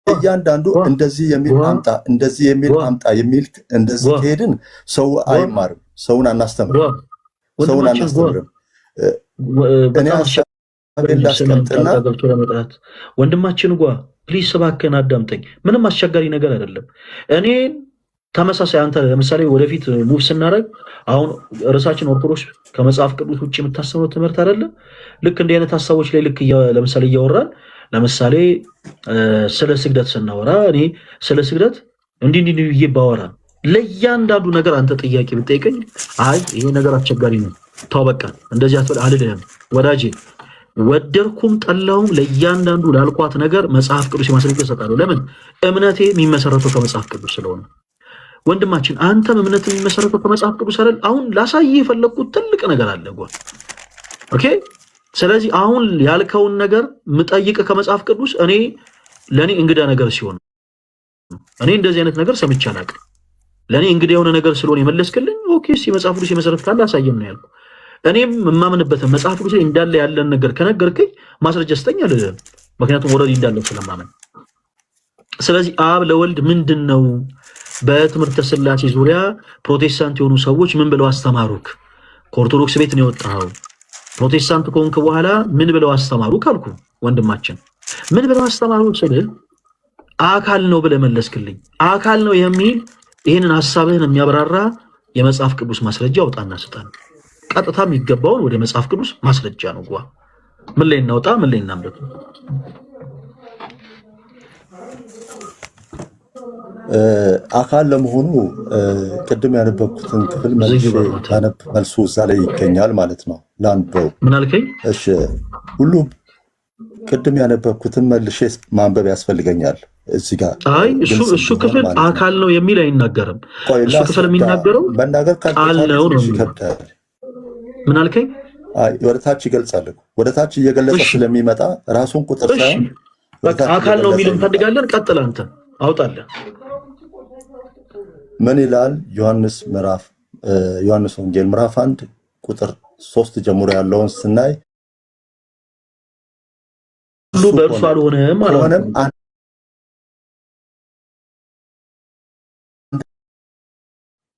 እያንዳንዱ እንደዚህ የሚል አምጣ እንደዚህ የሚል አምጣ የሚል እንደዚህ ከሄድን ሰው አይማርም። ሰውን አናስተምርም። እኔ ሀሳቤን ላስቀምጥና ወንድማችን ጓ ፕሊስ እባክህን አዳምጠኝ። ምንም አስቸጋሪ ነገር አይደለም። እኔ ተመሳሳይ አንተ ለምሳሌ ወደፊት ሙቭ ስናደርግ አሁን ርዕሳችን ኦርቶዶክስ ከመጽሐፍ ቅዱስ ውጭ የምታስተምረው ትምህርት አይደለም። ልክ እንዲህ አይነት ሀሳቦች ላይ ልክ ለምሳሌ እያወራን ለምሳሌ ስለ ስግደት ስናወራ እኔ ስለ ስግደት እንዲህ ብዬ ባወራ ለእያንዳንዱ ነገር አንተ ጥያቄ ብጠይቀኝ አይ ይሄ ነገር አስቸጋሪ ነው ተው በቃ እንደዚህ አልልህም ወዳጄ። ወደድኩም ጠላሁም ለእያንዳንዱ ላልኳት ነገር መጽሐፍ ቅዱስ ማስረጃ እሰጣለሁ። ለምን? እምነቴ የሚመሰረተው ከመጽሐፍ ቅዱስ ስለሆነ። ወንድማችን አንተም እምነት የሚመሰረተው ከመጽሐፍ ቅዱስ አይደል? አሁን ላሳይህ የፈለግኩት ትልቅ ነገር አለ ጓ። ኦኬ ስለዚህ አሁን ያልከውን ነገር ምጠይቅ ከመጽሐፍ ቅዱስ እኔ ለኔ እንግዳ ነገር ሲሆን እኔ እንደዚህ አይነት ነገር ሰምቼ አላውቅም። ለኔ እንግዳ የሆነ ነገር ስለሆነ የመለስክልኝ ኦኬ፣ እስኪ መጽሐፍ ቅዱስ የመሰረት ካለ አሳየም ነው ያልኩ። እኔም የማምንበትን መጽሐፍ ቅዱስ ላይ እንዳለ ያለን ነገር ከነገርከኝ ማስረጃ ስጠኝ አልልም፣ ምክንያቱም ኦልሬዲ እንዳለው ስለማመን። ስለዚህ አብ ለወልድ ምንድነው? በትምህርተ ሥላሴ ዙሪያ ፕሮቴስታንት የሆኑ ሰዎች ምን ብለው አስተማሩክ? ከኦርቶዶክስ ቤት ነው የወጣው። ፕሮቴስታንት ከሆንክ በኋላ ምን ብለው አስተማሩክ አልኩ። ወንድማችን ምን ብለው አስተማሩ ስልህ አካል ነው ብለህ መለስክልኝ። አካል ነው የሚል ይህንን ሐሳብህን የሚያብራራ የመጽሐፍ ቅዱስ ማስረጃ አውጣና ስጠን። ቀጥታ የሚገባውን ወደ መጽሐፍ ቅዱስ ማስረጃ ነው። ጓ ምን ላይ እናውጣ? ምን ላይ እናምጣ? አካል ለመሆኑ ቅድም ያነበብኩትን ክፍል መልሱ እዛ ላይ ይገኛል ማለት ነው። ላንብበው። ምን አልከኝ? እሺ፣ ሁሉ ቅድም ያነበብኩትን መልሼ ማንበብ ያስፈልገኛል። እዚህ ጋር አይ እሱ ክፍል አካል ነው የሚል አይናገርም። እሱ ክፍል የሚናገረው መናገር ቃል ነው ነው። ምን አልከኝ? አይ ወደ ታች ይገልጻል። ወደ ታች እየገለጸ ስለሚመጣ ራሱን ቁጥር ሳይሆን በቃ አካል ነው የሚል እንፈልጋለን። ቀጥል አንተ አውጣለን። ምን ይላል? ዮሐንስ ወንጌል ምዕራፍ 1 ቁጥር 3 ጀምሮ ያለውን ስናይ ሁሉ በእርሱ አልሆነም አልሆነም።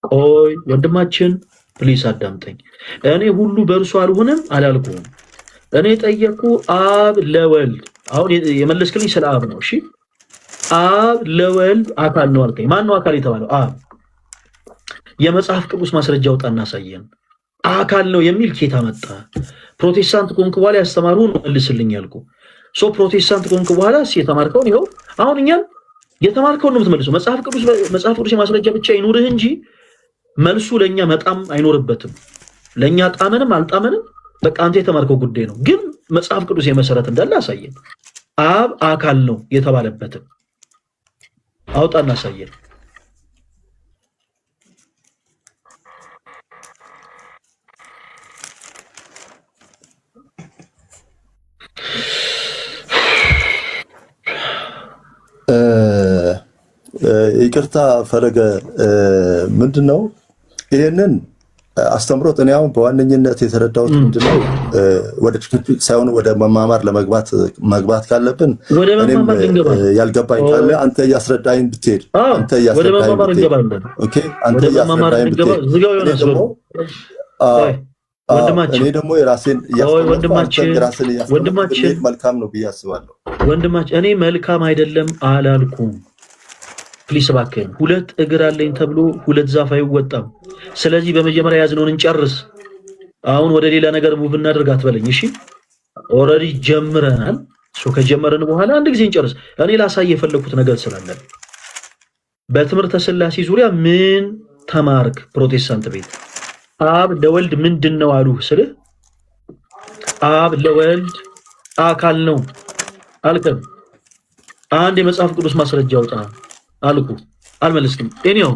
ቆይ ወንድማችን ፕሊስ አዳምጠኝ። እኔ ሁሉ በእርሱ አልሆነም አላልኩም። እኔ ጠየቅኩ አብ ለወልድ። አሁን የመለስክልኝ ስለ አብ ነው። እሺ አብ ለወልድ አካል ነው አልከኝ። ማን ነው አካል የተባለው? አብ። የመጽሐፍ ቅዱስ ማስረጃ አውጣና አሳየን። አካል ነው የሚል ኬታ መጣ? ፕሮቴስታንት ኮንክ በኋላ ያስተማሩን መልስልኝ ያልኩ። ፕሮቴስታንት ኮንክ በኋላ የተማርከውን ይኸው አሁን እኛን የተማርከውን ነው የምትመልሰው። መጽሐፍ ቅዱስ የማስረጃ ብቻ ይኑርህ እንጂ መልሱ ለእኛ መጣም አይኖርበትም። ለእኛ ጣመንም አልጣመንም በቃ አንተ የተማርከው ጉዳይ ነው። ግን መጽሐፍ ቅዱስ የመሰረት እንዳለ አሳየን። አብ አካል ነው የተባለበትን አውጣና አሳየን። ይቅርታ ፈለገ፣ ምንድነው ይሄንን አስተምሮት እኔ አሁን በዋነኝነት የተረዳሁት ምንድነው ወደ ትክክል ሳይሆን ወደ መማማር መግባት ካለብን እኔም ያልገባኝ ካለ አንተ እያስረዳኝ ብትሄድ እኔ ደግሞ የራሴን እያስረዳኝ መልካም ነው ብዬ አስባለሁ። ወንድማችን እኔ መልካም አይደለም አላልኩም። ፕሊስ እባክህን፣ ሁለት እግር አለኝ ተብሎ ሁለት ዛፍ አይወጣም። ስለዚህ በመጀመሪያ ያዝነውን እንጨርስ። አሁን ወደ ሌላ ነገር ሙቭ እናድርግ አትበለኝ። እሺ ኦልሬዲ ጀምረናል። ከጀመረን በኋላ አንድ ጊዜ እንጨርስ። እኔ ላሳይ የፈለኩት ነገር ስላለ በትምህርተ ሥላሴ ዙሪያ ምን ተማርክ? ፕሮቴስታንት ቤት አብ ለወልድ ምንድን ነው አሉ ስልህ አብ ለወልድ አካል ነው አልከም። አንድ የመጽሐፍ ቅዱስ ማስረጃ አውጣ አልኩ፣ አልመለስክም። እኔው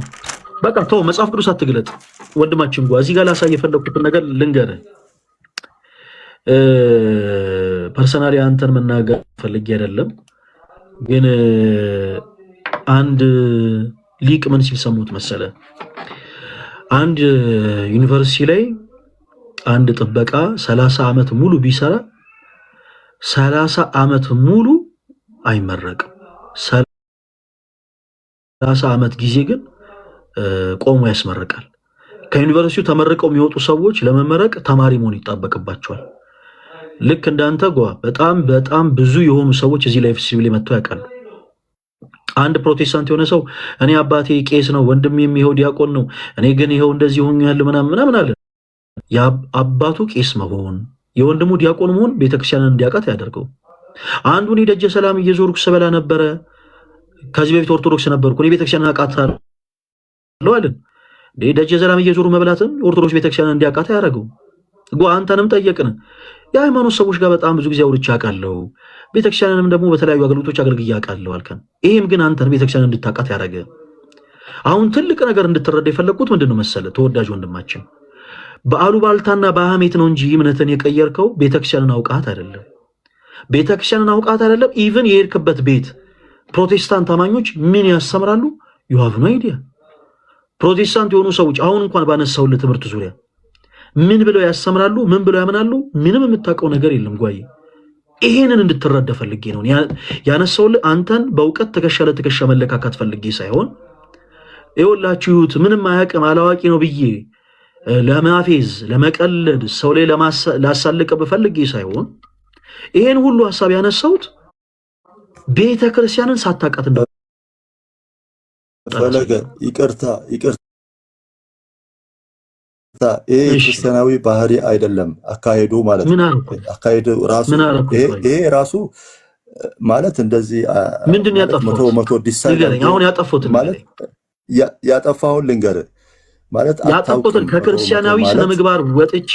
በቃ ተው፣ መጽሐፍ ቅዱስ አትግለጥ ወንድማችን። እዚህ ጋር ላሳይ የፈለኩትን ነገር ልንገርህ። ፐርሰናሊ አንተን መናገር ፈልጌ አይደለም፣ ግን አንድ ሊቅ ምን ሲል ሰሙት መሰለ? አንድ ዩኒቨርሲቲ ላይ አንድ ጥበቃ 30 ዓመት ሙሉ ቢሰራ 30 ዓመት ሙሉ አይመረቅም። 30 ዓመት ጊዜ ግን ቆሞ ያስመርቃል። ከዩኒቨርሲቲው ተመርቀው የሚወጡ ሰዎች ለመመረቅ ተማሪ መሆን ይጣበቅባቸዋል። ልክ እንዳንተ በጣም ብዙ የሆኑ ሰዎች እዚህ ላይ ሲቪል መጥተው ያውቃሉ። አንድ ፕሮቴስታንት የሆነ ሰው እኔ አባቴ ቄስ ነው፣ ወንድሜም ይሄው ዲያቆን ነው፣ እኔ ግን ይሄው እንደዚህ ሆኛለሁ ምናምን አለ። የአባቱ ቄስ መሆን የወንድሙ ዲያቆን መሆን ቤተክርስቲያንን እንዲያውቃት ያደርገው። አንዱን ደጀ ሰላም እየዞርኩ ስበላ ነበረ፣ ከዚህ በፊት ኦርቶዶክስ ነበርኩ፣ እኔ ቤተክርስቲያንን አውቃታለሁ አለን። ደጀ ሰላም እየዞሩ መብላትም ኦርቶዶክስ ቤተክርስቲያንን እንዲያውቃት ያደርገው። አንተንም ጠየቅን። የሃይማኖት ሰዎች ጋር በጣም ብዙ ጊዜ አውርቼ አውቃለሁ፣ ቤተክርስቲያንንም ደግሞ በተለያዩ አገልግሎቶች አገልግዬ አውቃለሁ አልከን። ይሄም ግን አንተን ቤተክርስቲያንን እንድታውቃት ያደረገ። አሁን ትልቅ ነገር እንድትረዳ የፈለግኩት ምንድነው መሰለ ተወዳጅ ወንድማችን፣ በአሉባልታና በሐሜት ነው እንጂ እምነትን የቀየርከው ቤተክርስቲያንን አውቃት አይደለም። ቤተክርስቲያንን አውቃት አይደለም። ኢቭን የሄድክበት ቤት ፕሮቴስታንት አማኞች ምን ያስተምራሉ? you have no idea። ፕሮቴስታንት የሆኑ ሰዎች አሁን እንኳን ባነሳውልህ ትምህርት ዙሪያ ምን ብለው ያስተምራሉ? ምን ብለው ያምናሉ? ምንም የምታውቀው ነገር የለም ጓይ። ይሄንን እንድትረዳ ፈልጌ ነው ያነሳውልህ። አንተን በእውቀት ትከሻ ለትከሻ መለካካት ፈልጌ ሳይሆን ይኸውላችሁት ምንም አያውቅም አላዋቂ ነው ብዬ ለማፌዝ ለመቀለድ ሰው ላይ ላሳልቅ በፈልጌ ሳይሆን ይሄን ሁሉ ሐሳብ ያነሳውት ቤተክርስቲያንን ሳታውቃት እንደው ፈለገ ይቅርታ ይሄ ክርስቲያናዊ ባህሪ አይደለም አካሄዱ ማለት ነው። አካሄዱ ራሱ ይሄ ራሱ ማለት እንደዚህ ምንድን ያጠፋው መቶ ዲሳይድ አሁን ያጠፋሁት ማለት ያጠፋውን ልንገር ማለት ያጠፋሁትን ከክርስቲያናዊ ስነ ምግባር ወጥቼ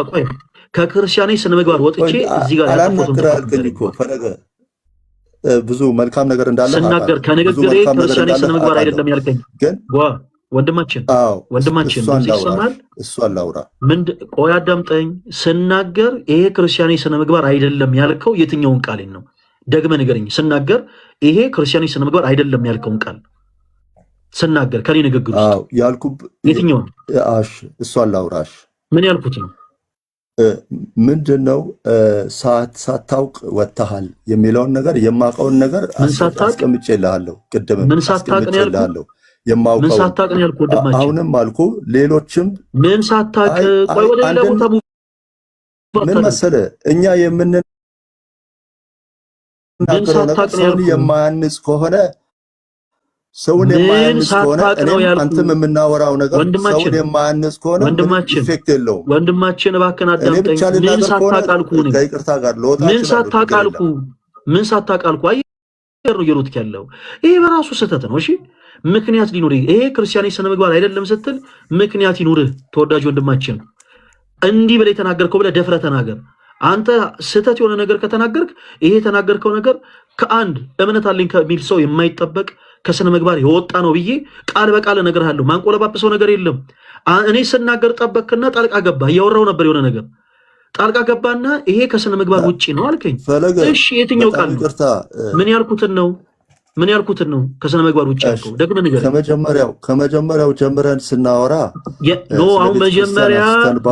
ቆይ ከክርስቲያናዊ ስነ ምግባር ወጥቼ እዚህ ጋር ያጠፋሁትን ፈለገ ብዙ መልካም ነገር እንዳለ ስናገር ከንግግሬ ክርስቲያናዊ ስነ ምግባር አይደለም ያልከኝ ግን ወንድማችን ይሰማል። እሱ አላውራ ቆይ አዳምጠኝ። ስናገር ይሄ ክርስቲያናዊ ስነ ምግባር አይደለም ያልከው የትኛውን ቃልን ነው? ደግመህ ንገረኝ። ስናገር ይሄ ክርስቲያናዊ ስነ ምግባር አይደለም ያልከውን ቃል ስናገር ከኔ ንግግር ውስጥ ያልኩብ የትኛውን? እሱ አላውራሽ ምን ያልኩት ነው? ምንድነው ሳታውቅ ወጥተሃል የሚለውን ነገር የማውቀውን ነገር አስቀምጬልሃለሁ። ቅድም አስቀምጬልሃለሁ የማውቀው ምን ሳታውቅ ነው ያልኩት? ወንድማችን አሁንም አልኩ ሌሎችም ምን ሳታውቅ ቆይ ወደ ሌላ ቦታ ምን መሰለህ እኛ የምንናገረው ነገር ሰውን የማያንጽ ከሆነ ሰውን የማያንጽ ከሆነ አንተም የምናወራው ነገር ሰውን የማያንጽ ከሆነ ኢፌክት የለውም። ወንድማችን እባክህን አዳምጠኝ። ምን ሳታውቅ አልኩ? ከይቅርታ ጋር ለወጣ ምን ሳታውቅ አልኩ? አየር ነው እየሮጥክ ያለው። ይሄ በራሱ ስህተት ነው። እሺ ምክንያት ሊኖርህ ይሄ ክርስቲያናዊ ስነ ምግባር አይደለም ስትል ምክንያት ይኖርህ። ተወዳጅ ወንድማችን እንዲህ ብለህ የተናገርከው ብለህ ደፍረህ ተናገር። አንተ ስህተት የሆነ ነገር ከተናገርክ ይሄ የተናገርከው ነገር ከአንድ እምነት አለኝ ከሚል ሰው የማይጠበቅ ከስነ ምግባር የወጣ ነው ብዬ ቃል በቃል እነግርሃለሁ። ማንቆለባበሰው ነገር የለም። እኔ ስናገር ጠበቅክና ጣልቃ ገባ። እያወራው ነበር የሆነ ነገር ጣልቃ ገባና ይሄ ከስነ ምግባር ውጪ ነው አልከኝ። እሺ የትኛው ቃል ነው? ምን ያልኩትን ነው ከስነ ምግባር ውጪ ያልከው? ደግመህ ንገረኝ። ከመጀመሪያው ጀምረን ስናወራ አሁን መጀመሪያ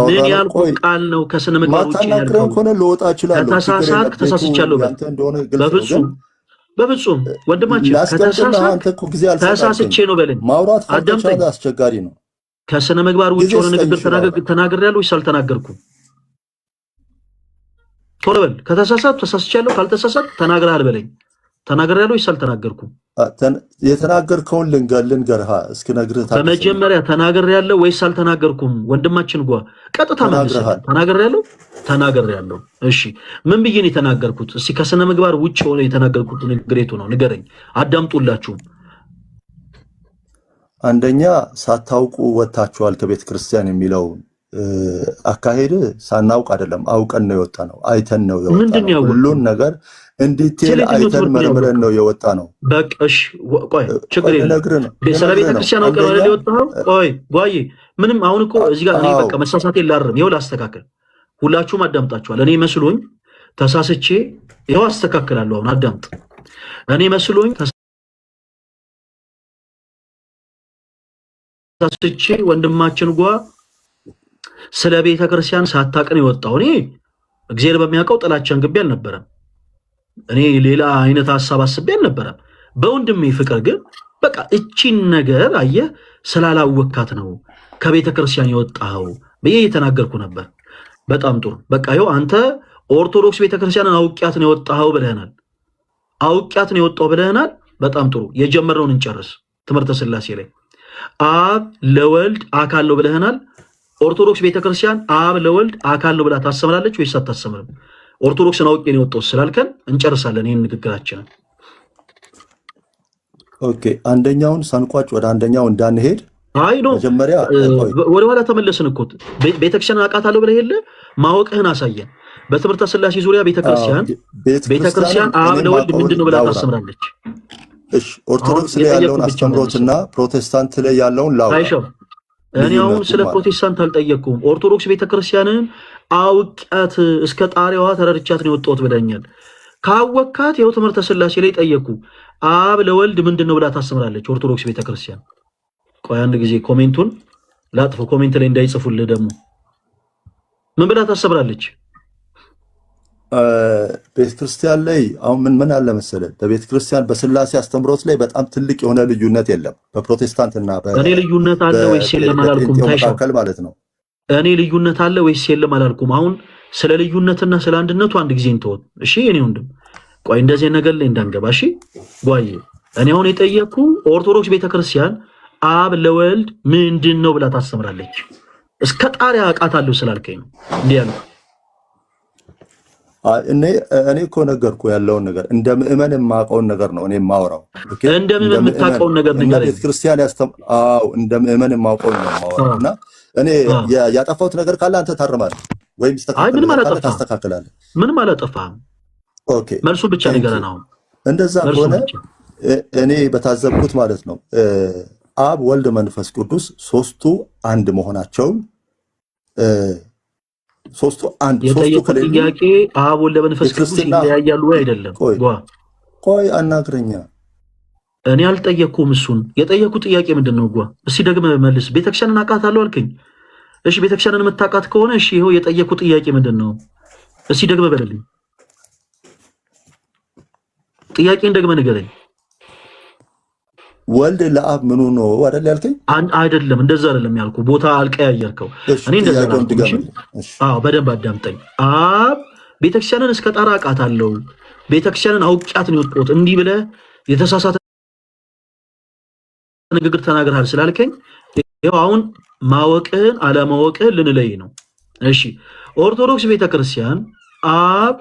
ምን ያልኩት ቃል ነው ከስነ ምግባር ውጪ ያልከው? ከተሳሳትክ ተሳስቻለሁ በል። በፍጹም ወንድማችን ተሳስቼ ነው በለኝ። ማውራት አስቸጋሪ ነው። ከስነ ምግባር ውጪ የሆነ ንግግር ተናግሬያለሁ ወይስ አልተናገርኩም? ቶሎ በል። ከተሳሳትኩ ተሳስቻለሁ፣ ካልተሳሳትኩ ተናግረሃል በለኝ። ተናግሬያለሁ ወይስ አልተናገርኩም? የተናገርከውን ልንገርህ እስክነግርህ በመጀመሪያ ተናግሬያለሁ ወይስ አልተናገርኩም? ወንድማችን ቀጥታ መልሰህ ተናግሬያለሁ። እሺ ምን ብዬ ነው የተናገርኩት? እስኪ ከስነ ምግባር ውጭ ሆነ የተናገርኩት ንግሬቱ ነው ንገረኝ። አዳምጡላችሁም። አንደኛ ሳታውቁ ወጥታችኋል ከቤተ ክርስቲያን የሚለው አካሄድ ሳናውቅ አይደለም፣ አውቀን ነው የወጣ ነው። አይተን ነው የወጣ ነው። ሁሉን ነገር እንዲቴል አይተን መርምረን ነው የወጣ ነው። በቃ እሺ ቆይ ችግር የለም። ስለ ቤተ ክርስቲያን አውቀን ነው የወጣው። ቆይ ጓዬ ምንም አሁን እኮ እዚህ ጋር እኔ በቃ መሳሳት የላርም። ይኸው ላስተካከል። ሁላችሁም አዳምጣችኋል። እኔ መስሎኝ ተሳስቼ ይኸው አስተካክላለሁ። አሁን አዳምጥ። እኔ መስሎኝ ተሳስቼ ወንድማችን ስለ ቤተ ክርስቲያን ሳታውቅን የወጣው እኔ እግዚአብሔር በሚያውቀው ጥላቻን ግቤ አልነበረም። እኔ ሌላ አይነት ሐሳብ አስቤ አልነበረም። በወንድሜ ፍቅር ግን በቃ እቺን ነገር አየህ ስላላወካት ነው ከቤተ ክርስቲያን የወጣው ብዬ እየተናገርኩ ነበር። በጣም ጥሩ። በቃ ይኸው አንተ ኦርቶዶክስ ቤተ ክርስቲያንን አውቂያት ነው የወጣው ብለህናል። አውቂያት ነው የወጣው ብለህናል። በጣም ጥሩ። የጀመረውን እንጨርስ። ትምህርተ ሥላሴ ላይ አብ ለወልድ አካል ነው ብለህናል። ኦርቶዶክስ ቤተክርስቲያን አብ ለወልድ አካል ነው ብላ ታስተምራለች ወይስ አታስተምርም? ኦርቶዶክስን አውቄ ነው የወጣው ስላልከን እንጨርሳለን ይሄን ንግግራችንን። ኦኬ አንደኛውን ሳንቋጭ ወደ አንደኛው እንዳንሄድ አይ ነው መጀመሪያ ወደ ኋላ ተመለስን እኮ ቤተክርስቲያን አውቃታለሁ ብለህ የለ ማወቅህን አሳየን። በትምህርተ ሥላሴ ዙሪያ ቤተክርስቲያን አብ ለወልድ ምንድነው ብላ ታስተምራለች? እሺ ኦርቶዶክስ ላይ ያለውን አስተምሮትና ፕሮቴስታንት ላይ ያለውን ላው እኔ አሁን ስለ ፕሮቴስታንት አልጠየቅኩም። ኦርቶዶክስ ቤተክርስቲያንን አውቃት እስከ ጣሪያዋ ተረድቻት ነው የወጣሁት ብለኛል። ካወካት ይኸው ትምህርተ ሥላሴ ላይ ጠየቅኩ። አብ ለወልድ ምንድን ነው ብላ ታስተምራለች ኦርቶዶክስ ቤተክርስቲያን። ቆይ አንድ ጊዜ ኮሜንቱን ላጥፈው፣ ኮሜንት ላይ እንዳይጽፉልህ ደግሞ። ምን ብላ ታስተምራለች? ቤተክርስቲያን ላይ አሁን ምን አለ መሰለህ፣ በቤተክርስቲያን በሥላሴ አስተምሮት ላይ በጣም ትልቅ የሆነ ልዩነት የለም በፕሮቴስታንትና እኔ ልዩነት አለ ወይስ የለም አላልኩም። መካከል ማለት ነው። እኔ ልዩነት አለ ወይስ የለም አላልኩም። አሁን ስለ ልዩነትና ስለ አንድነቱ አንድ ጊዜ እንተወው እሺ። እኔ ወንድም ቆይ እንደዚህ ነገር ላይ እንዳንገባ እሺ። ጓዬ እኔ አሁን የጠየቅኩ ኦርቶዶክስ ቤተክርስቲያን አብ ለወልድ ምንድን ነው ብላ ታስተምራለች እስከ ጣሪያ አውቃታለሁ ስላልከኝ ነው እንዲህ ያለው። እኔ እኮ ነገርኩ ያለውን ነገር እንደ ምእመን የማውቀውን ነገር ነው እኔ የማወራው። እንደ ምእመን የምታውቀውን ነገር ንገረኝ። ቤተክርስቲያን እንደ ምእመን የማውቀውን ነው የማወራው እና እኔ ያጠፋሁት ነገር ካለ አንተ ታርማለህ ወይም ታስተካክላለህ። ምንም አላጠፋህም። ኦኬ መልሱን ብቻ ንገረን። አሁን እንደዛ ከሆነ እኔ በታዘብኩት ማለት ነው አብ ወልድ መንፈስ ቅዱስ ሶስቱ አንድ መሆናቸውን ሶስቱ አንድ የጠየቁት ጥያቄ አብ ወልድ መንፈስ ቅዱስ ይለያያሉ ወይ አይደለም? ቆይ አናግረኛ። እኔ አልጠየቅኩም እሱን። የጠየቁት ጥያቄ ምንድን ነው? እስቲ ደግመህ መልስ። ቤተክርስቲያንን አውቃታለሁ አልከኝ። እሺ ቤተክርስቲያንን የምታውቃት ከሆነ እሺ ይኸው የጠየቁት ጥያቄ ምንድን ነው? እስቲ ደግመህ በልልኝ። ጥያቄን ደግመህ ንገረኝ። ወልድ ለአብ ምኑ ነው አይደል ያልከኝ? አይደለም እንደዛ አይደለም ያልኩ። ቦታ አልቀያየርከው። እኔ እንደዛ ነው። አዎ በደንብ አዳምጠኝ። አብ ቤተክርስቲያንን እስከ ጣራ አውቃታለሁ፣ ቤተክርስቲያንን አውቂያት ነው የወጣሁት እንዲህ ብለህ የተሳሳተ ንግግር ተናግረሃል ስላልከኝ ይኸው አሁን ማወቅህን አለማወቅህን ልንለይ ነው። እሺ ኦርቶዶክስ ቤተክርስቲያን አብ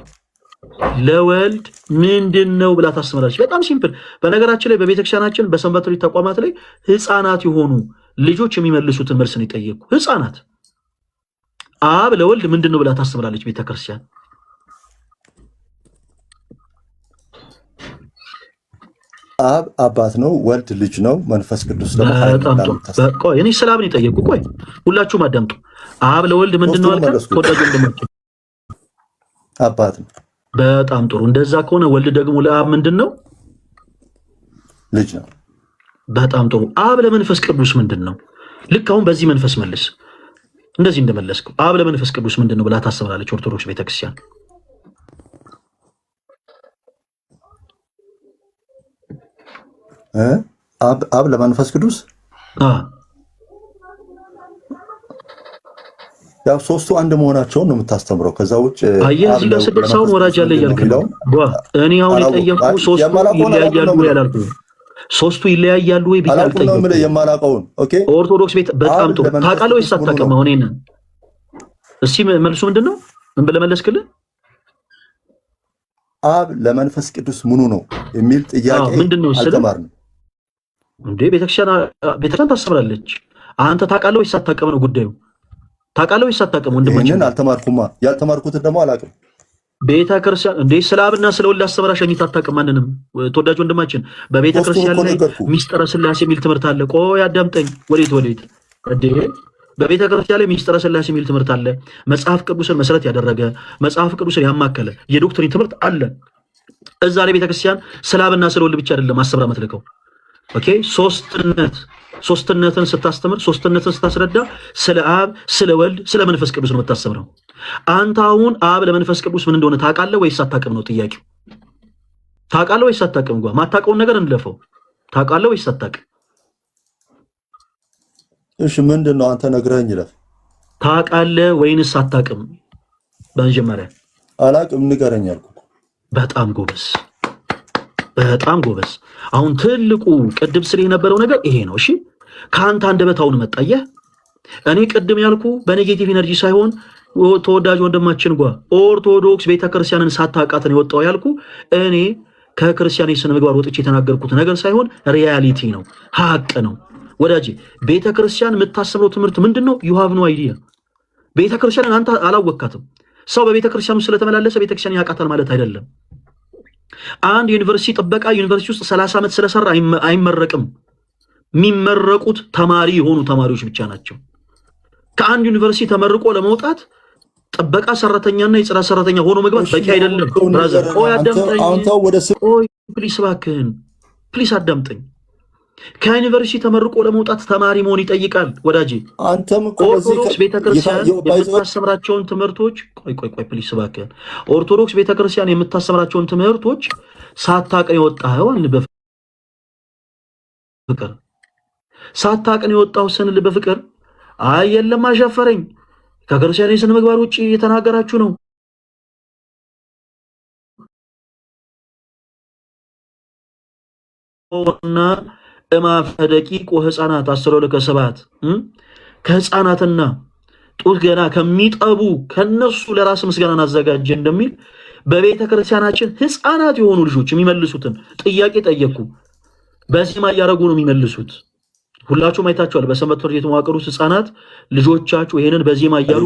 ለወልድ ምንድን ነው ብላ ታስተምራለች። በጣም ሲምፕል። በነገራችን ላይ በቤተክርስቲያናችን በሰንበት ትምህርት ተቋማት ላይ ህፃናት የሆኑ ልጆች የሚመልሱትን መልስ ነው የጠየቁ። ህፃናት አብ ለወልድ ምንድን ነው ብላ ታስተምራለች ቤተክርስቲያን። አብ አባት ነው፣ ወልድ ልጅ ነው፣ መንፈስ ቅዱስ ደግሞ ቆይ እኔ ስለ አብ ነው የጠየቁ። ቆይ ሁላችሁም አዳምጡ። አብ ለወልድ ምንድን ነው አልከ? ተወዳጅ ወንድማችን አባት ነው። በጣም ጥሩ። እንደዛ ከሆነ ወልድ ደግሞ ለአብ ምንድን ነው? ልጅ ነው። በጣም ጥሩ። አብ ለመንፈስ ቅዱስ ምንድን ነው? ልክ አሁን በዚህ መንፈስ መልስ። እንደዚህ እንደመለስከው አብ ለመንፈስ ቅዱስ ምንድን ነው ብላ ታስተምራለች ኦርቶዶክስ ቤተክርስቲያን። አብ ለመንፈስ ቅዱስ ያው ሶስቱ አንድ መሆናቸውን ነው የምታስተምረው። ከዛ ውጭ አየህ እዚህ ጋር ስድስት ሰውን ወራጅ አለ እያልክ ነው። እኔ አሁን የጠየቅኩህ ሶስቱ ይለያያሉ ወይ አላልኩህም? ሶስቱ ይለያያሉ ወይ ብዬ አልጠየቅኩም። የማላውቀውን ኦርቶዶክስ ቤት በጣም ጥሩ። ታውቃለህ ወይስ አታውቅም? አሁን ይሄንን እስኪ መልሱ ምንድን ነው? ምን ብለህ መለስክልህ? አብ ለመንፈስ ቅዱስ ምኑ ነው የሚል ጥያቄ አልተማርንም እንዴ? ቤተክርስቲያን ታስተምራለች። አንተ ታውቃለህ ወይስ አታውቅም ነው ጉዳዩ። ታውቃለህ ወይስ አታውቅም? ወንድማችን ይሄንን አልተማርኩማ። ያልተማርኩትን ደግሞ አላውቅም። ቤተክርስቲያን እንዴ ስለ አብና ስለ ወልድ አስተምራሽ ሸኝት አታውቅም ማንንም። ተወዳጅ ወንድማችን በቤተክርስቲያን ላይ ሚስጥረ ሥላሴ የሚል ትምህርት አለ። ቆይ አዳምጠኝ። ወዴት እንዴ? በቤተክርስቲያን ላይ ሚስጥረ ሥላሴ የሚል ትምህርት አለ። መጽሐፍ ቅዱስን መሰረት ያደረገ መጽሐፍ ቅዱስን ያማከለ የዶክትሪን ትምህርት አለ። እዛ ላይ ቤተክርስቲያን ስለ አብና ስለ ወልድ ብቻ አይደለም አስተምራ የምትልከው። ኦኬ ሶስትነትን ስታስተምር ሶስትነትን ስታስረዳ ስለ አብ ስለ ወልድ ስለ መንፈስ ቅዱስ ነው የምታስተምረው። አንተ አሁን አብ ለመንፈስ ቅዱስ ምን እንደሆነ ታውቃለህ ወይስ አታውቅም ነው ጥያቄው። ታውቃለህ ወይስ አታውቅም? ማታውቀውን ነገር እንለፈው። ታውቃለህ ወይስ አታውቅም? እሺ ምንድን ነው አንተ ነግረኸኝ ይለፍ። ታውቃለህ ወይንስ አታውቅም? በመጀመሪያ አላውቅም ንገረኝ አልኩ። በጣም ጎበዝ። አሁን ትልቁ ቅድም ስለ የነበረው ነገር ይሄ ነው። እሺ ከአንተ አንደበት አሁን መጣየህ። እኔ ቅድም ያልኩ በኔጌቲቭ ኢነርጂ ሳይሆን ተወዳጅ ወንድማችን ኦርቶዶክስ ቤተክርስቲያንን ሳታውቃት ነው የወጣው ያልኩ። እኔ ከክርስቲያን የሥነ ምግባር ወጥቼ የተናገርኩት ነገር ሳይሆን ሪያሊቲ ነው፣ ሀቅ ነው ወዳጄ። ቤተክርስቲያን የምታስተምረው ትምህርት ምንድን ነው? ዩ ሃቭ ኖ አይዲያ። ቤተክርስቲያንን አንተ አላወካትም። ሰው በቤተክርስቲያን ውስጥ ስለተመላለሰ ቤተክርስቲያን ያውቃታል ማለት አይደለም። አንድ ዩኒቨርሲቲ ጥበቃ ዩኒቨርሲቲ ውስጥ 30 ዓመት ስለሰራ አይመረቅም። የሚመረቁት ተማሪ የሆኑ ተማሪዎች ብቻ ናቸው። ከአንድ ዩኒቨርሲቲ ተመርቆ ለመውጣት ጥበቃ ሰራተኛና የጽዳት ሰራተኛ ሆኖ መግባት በቂ አይደለም። ብራዘር ቆይ አዳምጠኝ። ቆይ ፕሊስ እባክህን ፕሊስ አዳምጠኝ። ከዩኒቨርሲቲ ተመርቆ ለመውጣት ተማሪ መሆን ይጠይቃል ወዳጄ። አንተም ኦርቶዶክስ ቤተክርስቲያን የምታስተምራቸውን ትምህርቶች ቆይ ፕሊስ እባክህን። ኦርቶዶክስ ቤተክርስቲያን የምታስተምራቸውን ትምህርቶች ሳታውቅ የወጣኸው አንል በፍቅር ሳታውቅ የወጣው ስንል በፍቅር አይ የለም አሻፈረኝ ከክርስቲያን የስነ ምግባር ውጪ እየተናገራችሁ ነው እና እማፈደቂቆ ህፃናት 12 ከህፃናትና ጡት ገና ከሚጠቡ ከነሱ ለራስ ምስጋናን አዘጋጀ እንደሚል በቤተ ክርስቲያናችን ህፃናት የሆኑ ልጆች የሚመልሱትን ጥያቄ ጠየቁ። በዚህማ እያደረጉ ነው የሚመልሱት። ሁላችሁም አይታችኋል። በሰንበት ትምህርት ቤት መዋቅር ውስጥ ህፃናት ልጆቻችሁ ይሄንን በዚህማ እያሉ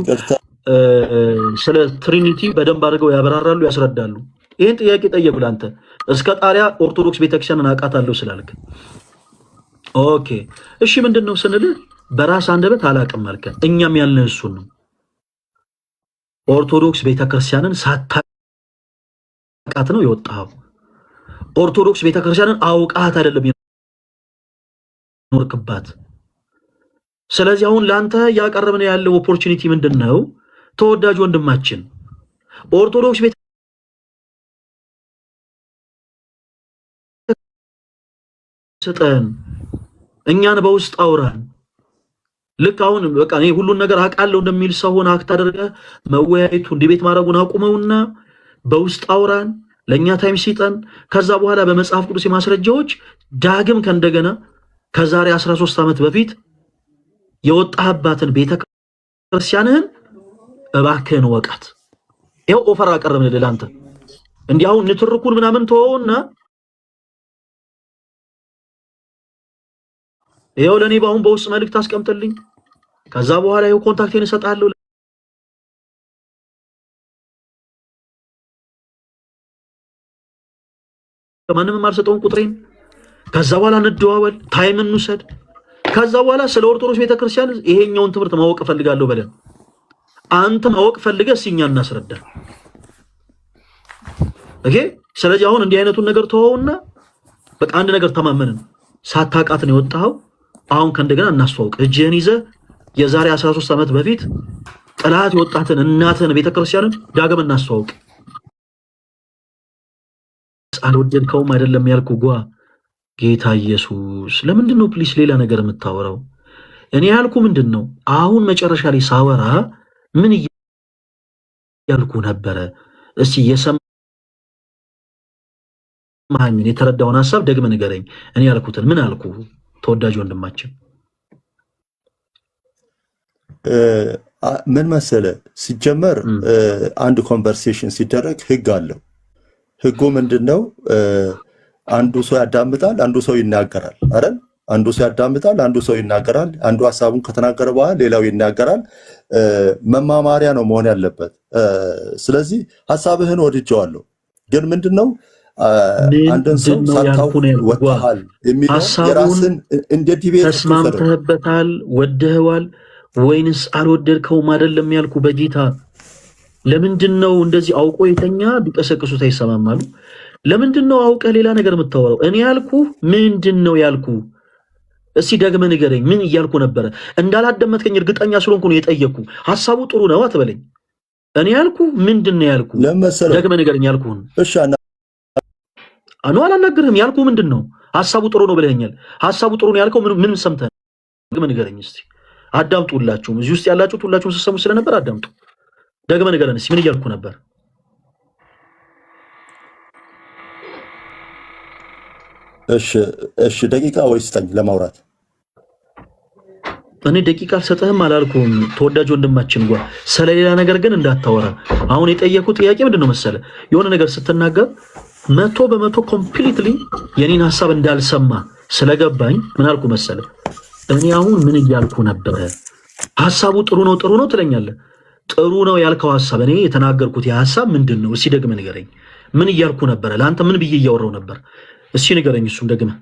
ስለ ትሪኒቲ በደንብ አድርገው ያበራራሉ፣ ያስረዳሉ። ይሄን ጥያቄ ጠየቁ። ለአንተ እስከ ጣሪያ ኦርቶዶክስ ቤተክርስቲያንን አውቃታለሁ ስላልክ ኦኬ እሺ ምንድነው ስንል በራስ አንደበት አላውቅም አልከን። እኛም ያልነህ እሱን ነው። ኦርቶዶክስ ቤተክርስቲያንን ሳታውቃት ነው የወጣኸው። ኦርቶዶክስ ቤተክርስቲያንን አውቃት አይደለም ኖርክባት። ስለዚህ አሁን ላንተ ያቀረብን ያለው ኦፖርቹኒቲ ምንድነው? ተወዳጅ ወንድማችን ኦርቶዶክስ ቤተክርስቲያን እኛን በውስጥ አውራን። ልክ አሁን በቃ እኔ ሁሉን ነገር አውቃለሁ እንደሚል ሰው ሆነ አክት አድርገህ መወያየቱ ዲቤት ማድረጉን አቁመውና በውስጥ አውራን፣ ለኛ ታይም ሲጠን። ከዛ በኋላ በመጽሐፍ ቅዱስ የማስረጃዎች ዳግም ከእንደገና ከዛሬ 13 ዓመት በፊት የወጣህባትን ቤተክርስቲያንህን እባክህን ወቃት። ይሄው ኦፈር አቀረብንልህ አንተ። እንዲህ አሁን ንትርኩን ምናምን ተወውና ይሄው ለኔ ባሁን በውስጥ መልእክት አስቀምጥልኝ። ከዛ በኋላ ይሄው ኮንታክቴን እሰጣለሁ። ከማንም ማልሰጠውን ቁጥሬን ከዛ በኋላ እንደዋወል ታይም እንውሰድ። ከዛ በኋላ ስለ ኦርቶዶክስ ቤተክርስቲያን ይሄኛውን ትምህርት ማወቅ ፈልጋለሁ በለን። አንተ ማወቅ ፈልገህ ሲኛ እናስረዳ። ኦኬ። ስለዚህ አሁን እንዲህ አይነቱን ነገር ተወውና በቃ አንድ ነገር ተማመንን። ሳታውቃት ነው የወጣኸው። አሁን ከእንደገና እናስተዋውቅ። እጅህን ይዘህ የዛሬ 13 ዓመት በፊት ጥላት የወጣትን እናትህን ቤተክርስቲያንን ዳግም እናስተዋውቅ። አልወደድከውም አይደለም ያልኩ ጓ ጌታ ኢየሱስ ለምንድን ነው ፕሊስ ሌላ ነገር የምታወራው? እኔ ያልኩ ምንድን ነው? አሁን መጨረሻ ላይ ሳወራ ምን ያልኩ ነበረ? እስቲ የሰማኸኝን የተረዳውን ሐሳብ ደግመህ ንገረኝ። እኔ ያልኩትን ምን አልኩ? ተወዳጅ ወንድማችን ምን መሰለ፣ ሲጀመር አንድ ኮንቨርሴሽን ሲደረግ ህግ አለው። ህጉ ምንድነው? አንዱ ሰው ያዳምጣል፣ አንዱ ሰው ይናገራል አይደል? አንዱ ሰው ያዳምጣል፣ አንዱ ሰው ይናገራል። አንዱ ሐሳቡን ከተናገረ በኋላ ሌላው ይናገራል። መማማሪያ ነው መሆን ያለበት። ስለዚህ ሐሳብህን ወድጀዋለሁ፣ ግን ምንድነው አንድን ሰው ሳታውቅ ወጣሃል የሚለው የራስን እንደ ዲቤት ተስማምተህበታል፣ ወደኸዋል ወይንስ አልወደድከውም አይደለም ያልኩ በጌታ። ለምንድን ነው እንደዚህ አውቆ የተኛ ቢቀሰቅሱት አይሰማማሉ? ለምንድን ነው አውቀህ ሌላ ነገር የምታወራው? እኔ ያልኩ ምንድን ነው ያልኩ? እስቲ ደግመህ ንገረኝ። ምን እያልኩ ነበረ? እንዳላደመጥከኝ እርግጠኛ ስለሆንኩ ነው የጠየቅኩ። ሐሳቡ ጥሩ ነው አትበለኝ። እኔ ያልኩ ምንድን ነው ያልኩ? ደግመህ ንገረኝ ያልኩህን። እሺ አኑ አላናግርህም። ያልኩ ምንድን ነው? ሐሳቡ ጥሩ ነው ብለኸኛል። ሐሳቡ ጥሩ ነው ያልከው ምን ሰምተህ? ደግመህ ንገረኝ እስቲ። አዳምጡ ሁላችሁም፣ እዚህ ውስጥ ያላችሁት ሁላችሁም ስትሰሙ ስለነበር አዳምጡ። ደግመህ ንገረን እስቲ ምን እያልኩ ነበር? እሺ ደቂቃ ወይስ ስጠኝ ለማውራት? እኔ ደቂቃ አልሰጥህም አላልኩም ተወዳጅ ወንድማችን ጓ። ስለሌላ ነገር ግን እንዳታወራ። አሁን የጠየኩት ጥያቄ ምንድነው መሰለ? የሆነ ነገር ስትናገር 100% ኮምፕሊትሊ የኔን ሐሳብ እንዳልሰማ ስለገባኝ ምን አልኩ መሰለ? እኔ አሁን ምን እያልኩ ነበረ? ሐሳቡ ጥሩ ነው ትለኛለህ። ጥሩ ነው ያልከው ሐሳብ እኔ የተናገርኩት የሐሳብ ምንድነው? እስቲ ደግመህ ንገረኝ። ምን እያልኩ ነበረ? ለአንተ ምን ብዬ እያወራው ነበር? እስቲ ንገረኝ። እሱም ደግመህ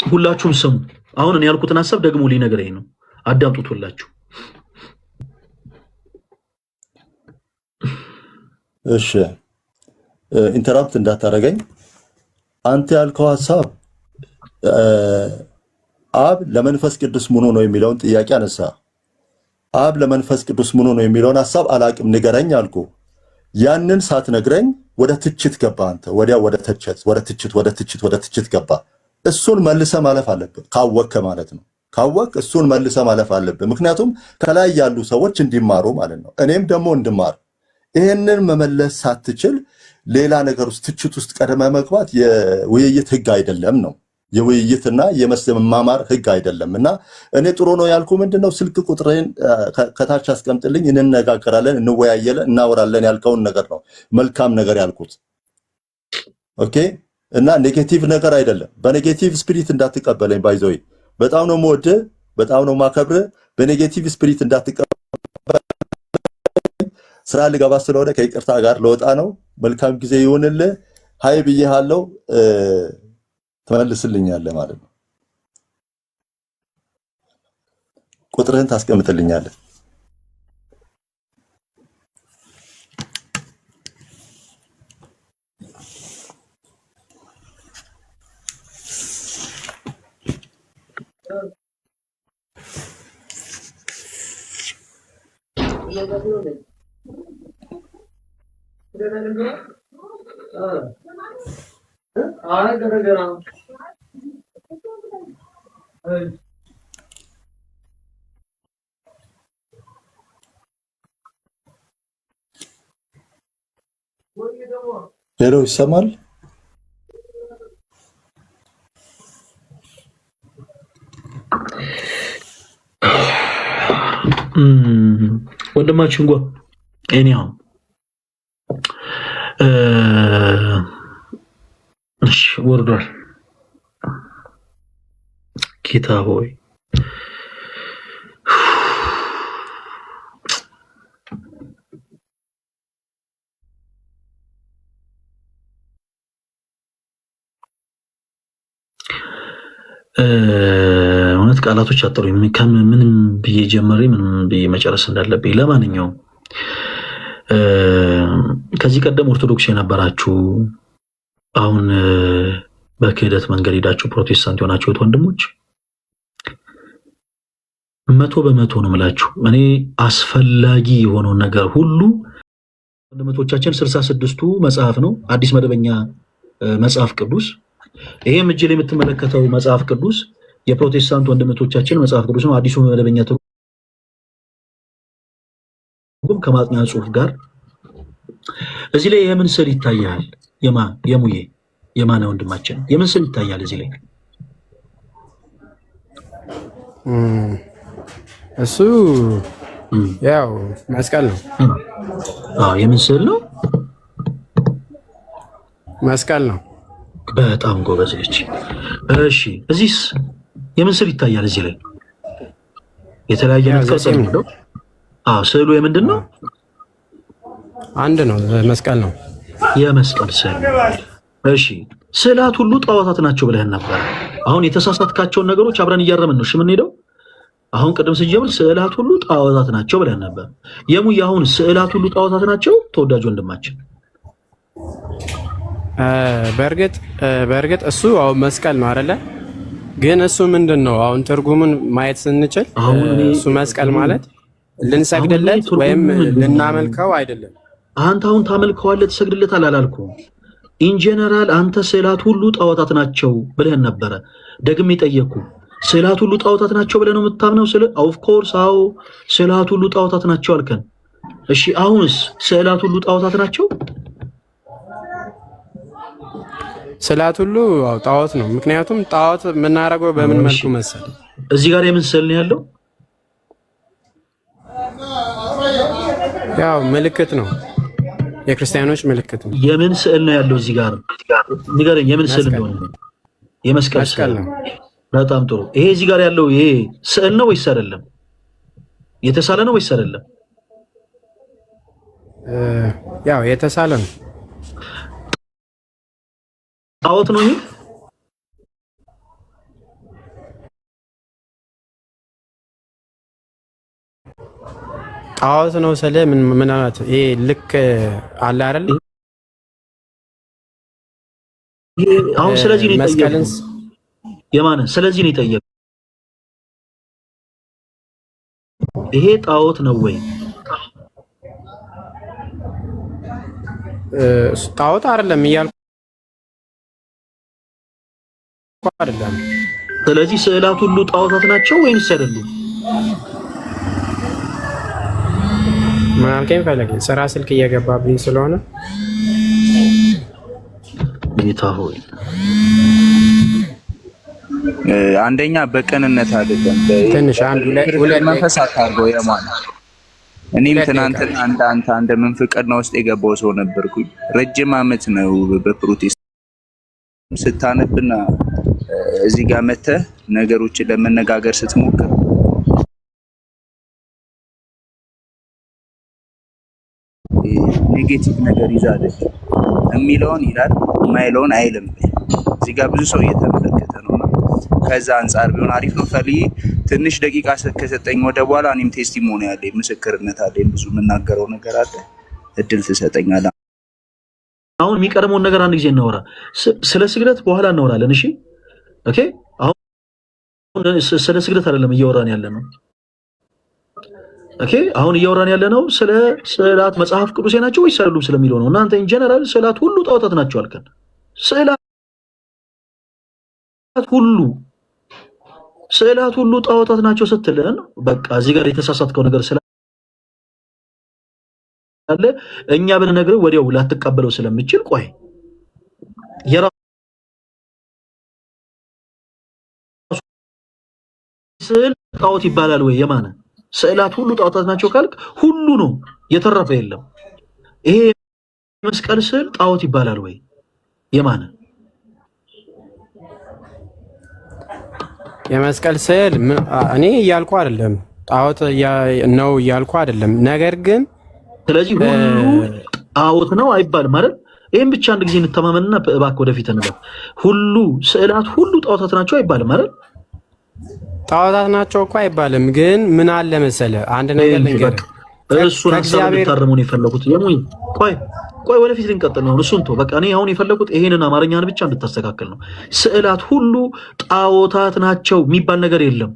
ሁላችሁም ስሙ። አሁን እኔ ያልኩትን ሐሳብ ደግሞ ሊነግረኝ ነው። አዳምጡት ሁላችሁ። እሺ ኢንተራፕት እንዳታረገኝ። አንተ ያልከው ሐሳብ አብ ለመንፈስ ቅዱስ ምኑ ነው የሚለውን ጥያቄ አነሳ። አብ ለመንፈስ ቅዱስ ምኑ ነው የሚለውን ሐሳብ አላቅም ንገረኝ አልኩ። ያንን ሳትነግረኝ ወደ ትችት ገባ። አንተ ወዲያ ወደ ትችት ገባ። እሱን መልሰ ማለፍ አለብህ። ካወቅከ ማለት ነው። ካወቅ እሱን መልሰ ማለፍ አለብህ። ምክንያቱም ከላይ ያሉ ሰዎች እንዲማሩ ማለት ነው። እኔም ደግሞ እንድማር። ይሄንን መመለስ ሳትችል ሌላ ነገር ውስጥ ትችት ውስጥ ቀደመ መግባት የውይይት ህግ አይደለም ነው። የውይይትና የመማማር ህግ አይደለም። እና እኔ ጥሩ ነው ያልኩ ምንድነው ስልክ ቁጥሬን ከታች አስቀምጥልኝ፣ እንነጋገራለን፣ እንወያየለን፣ እናወራለን ያልከውን ነገር ነው መልካም ነገር ያልኩት። ኦኬ። እና ኔጌቲቭ ነገር አይደለም። በኔጌቲቭ ስፒሪት እንዳትቀበለኝ። ባይዘይ በጣም ነው የምወድህ፣ በጣም ነው የማከብርህ። በኔጌቲቭ ስፒሪት እንዳትቀበለኝ። ስራ ልገባ ስለሆነ ከይቅርታ ጋር ለወጣ ነው። መልካም ጊዜ ይሁንልህ። ሃይ ብዬሃለሁ። ተመልስልኛለህ ማለት ነው። ቁጥርህን ታስቀምጥልኛለህ። ሄሎ ይሰማል? ወንድማችን ጓ ኤኒሃው እሺ ወርዷል። ጌታ ሆይ እውነት ቃላቶች አጠሩኝ። ምንም ብዬ ጀመሬ ምንም ብዬ መጨረስ እንዳለብኝ። ለማንኛውም ከዚህ ቀደም ኦርቶዶክስ የነበራችሁ አሁን በክህደት መንገድ ሄዳችሁ ፕሮቴስታንት የሆናችሁት ወንድሞች 100% ነው የምላችሁ። እኔ አስፈላጊ የሆነውን ነገር ሁሉ ወንድሞቻችን 66ቱ መጽሐፍ ነው አዲስ መደበኛ መጽሐፍ ቅዱስ። ይሄም እጅ ላይ የምትመለከተው መጽሐፍ ቅዱስ የፕሮቴስታንት ወንድሞቻችን መጽሐፍ ቅዱስ ነው። አዲሱ መደበኛ ትርጉም ከማጥኛ ጽሑፍ ጋር እዚህ ላይ የምን ስዕል ይታያል? የሙዬ የማነ ወንድማችን የምን ስዕል ይታያል እዚህ ላይ? እሱ ያው መስቀል ነው። የምን ስዕል ነው? መስቀል ነው። በጣም ጎበዝ ነች። እሺ እዚህስ የምን ስዕል ይታያል? እዚህ ላይ የተለያየ ቅርጽ ነው። ስዕሉ የምንድን ነው? አንድ ነው፣ መስቀል ነው። የመስቀል ስዕል። እሺ ስዕላት ሁሉ ጣዖታት ናቸው ብለህን ነበር። አሁን የተሳሳትካቸውን ነገሮች አብረን እያረምን ነው የምንሄደው። አሁን ቅድም ስጀምር ስዕላት ሁሉ ጣዖታት ናቸው ብለህን ነበር። የሙያ አሁን ስዕላት ሁሉ ጣዖታት ናቸው? ተወዳጅ ወንድማችን በእርግጥ እሱ አሁን መስቀል ነው አይደለ? ግን እሱ ምንድን ነው አሁን ትርጉሙን ማየት ስንችል እሱ መስቀል ማለት ልንሰግድለት ወይም ልናመልከው አይደለም። አንተ አሁን ታመልከዋለህ፣ ትሰግድለታል አላልኩም። ኢንጀነራል አንተ ስዕላት ሁሉ ጣዖታት ናቸው ብለህን ነበረ። ደግሜ ጠየቅኩ። ስዕላት ሁሉ ጣዖታት ናቸው ብለህ ነው የምታምነው? ኦፍ ኮርስ አዎ ስዕላት ሁሉ ጣዖታት ናቸው አልከን። እሺ አሁንስ ስዕላት ሁሉ ጣዖታት ናቸው? ስዕላት ሁሉ ጣዖት ነው። ምክንያቱም ጣዖት የምናደርገው በምን መልኩ መሰለህ? እዚህ ጋር የምን ስዕል ነው ያለው? ያው ምልክት ነው፣ የክርስቲያኖች ምልክት ነው። የምን ስዕል ነው ያለው እዚህ ጋር? ንገረኝ፣ የምን ስዕል እንደሆነ። የመስቀል ስዕል ነው። በጣም ጥሩ። ይሄ እዚህ ጋር ያለው ይሄ ስዕል ነው ወይስ አይደለም? የተሳለ ነው ወይስ አይደለም? ያው የተሳለ ነው። ጣዖት ነው ይሄ? ጣዖት ነው ስለ ምን ማለት ይሄ ልክ አለ አይደል? አሁን ስለዚህ ነው የጠየቀው የማነ ስለዚህ ነው የጠየቀው። ይሄ ጣዖት ነው ወይ? ጣዖት አይደለም እያልኩ አይደለም። ስለዚህ ስዕላት ሁሉ ጣዖታት ናቸው ወይንስ አይደሉም? ማለቴን ፈለገ ስራ ስልክ እየገባብኝ ስለሆነ ጌታ ሆይ አንደኛ በቅንነት አይደለም ትንሽ ሁለት መንፈስ አታርገው የማን እኔም ትናንትና አንድ መንፈቅና ውስጥ የገባው ሰው ነበርኩኝ። ረጅም ዓመት ነው በፕሮቴስት ስታነብና እዚህ ጋር መተህ ነገሮችን ለመነጋገር ስትሞክር ኔጌቲቭ ነገር ይዛለች የሚለውን ይላል የማይለውን አይልም። እዚህ ጋር ብዙ ሰው እየተመለከተ ነውና ከዛ አንፃር ቢሆን አሪፍ ነው። ፈልይ ትንሽ ደቂቃ ከሰጠኝ ወደ በኋላ እኔም ቴስቲሞኒ አለኝ፣ ምስክርነት አለኝ፣ ብዙ የምናገረው ነገር አለ። እድል ትሰጠኛለህ? አሁን የሚቀርመውን ነገር አንድ ጊዜ እናወራ። ስለ ስግደት በኋላ እናወራለን። እሺ ኦኬ። አሁን ስለ ስግደት አይደለም እያወራን ያለ ነው። ኦኬ አሁን እያወራን ያለ ነው ስለ ስዕላት መጽሐፍ ቅዱሴ ናቸው ወይስ አይደሉም ስለሚለው ነው። እናንተ ኢን ጀነራል ስዕላት ሁሉ ጣዖታት ናቸው አልከን። ስዕላት ሁሉ ጣዖታት ናቸው ስትለን በቃ እዚህ ጋር የተሳሳትከው ነገር ስላለ እኛ ብንነግርህ ወዲያው ላትቀበለው ስለምችል ቆይ ስዕል ጣዖት ይባላል ወይ? የማነ ስዕላት ሁሉ ጣዖታት ናቸው ካልክ ሁሉ ነው፣ የተረፈ የለም። ይሄ መስቀል ስዕል ጣዖት ይባላል ወይ? የማነ የመስቀል ስዕል እኔ እያልኩ አይደለም፣ ጣዖት ነው እያልኩ አይደለም። ነገር ግን ስለዚህ ሁሉ ጣዖት ነው አይባልም ማለት ይሄን ብቻ አንድ ጊዜ እንተማመንና እባክህ ወደፊት እንበል። ሁሉ ስዕላት ሁሉ ጣዖታት ናቸው አይባልም ማለት ጣዖታት ናቸው እኮ አይባልም። ግን ምን አለ መሰለህ አንድ ነገር ልንገርህ፣ እሱን ሐሳብ እንድታረሙ ነው የፈለኩት። ቆይ ወደፊት ልንቀጥል ነው። እሱን ተው በቃ። እኔ አሁን የፈለኩት ይሄንን አማርኛን ብቻ እንድታስተካክል ነው። ስዕላት ሁሉ ጣዖታት ናቸው የሚባል ነገር የለም።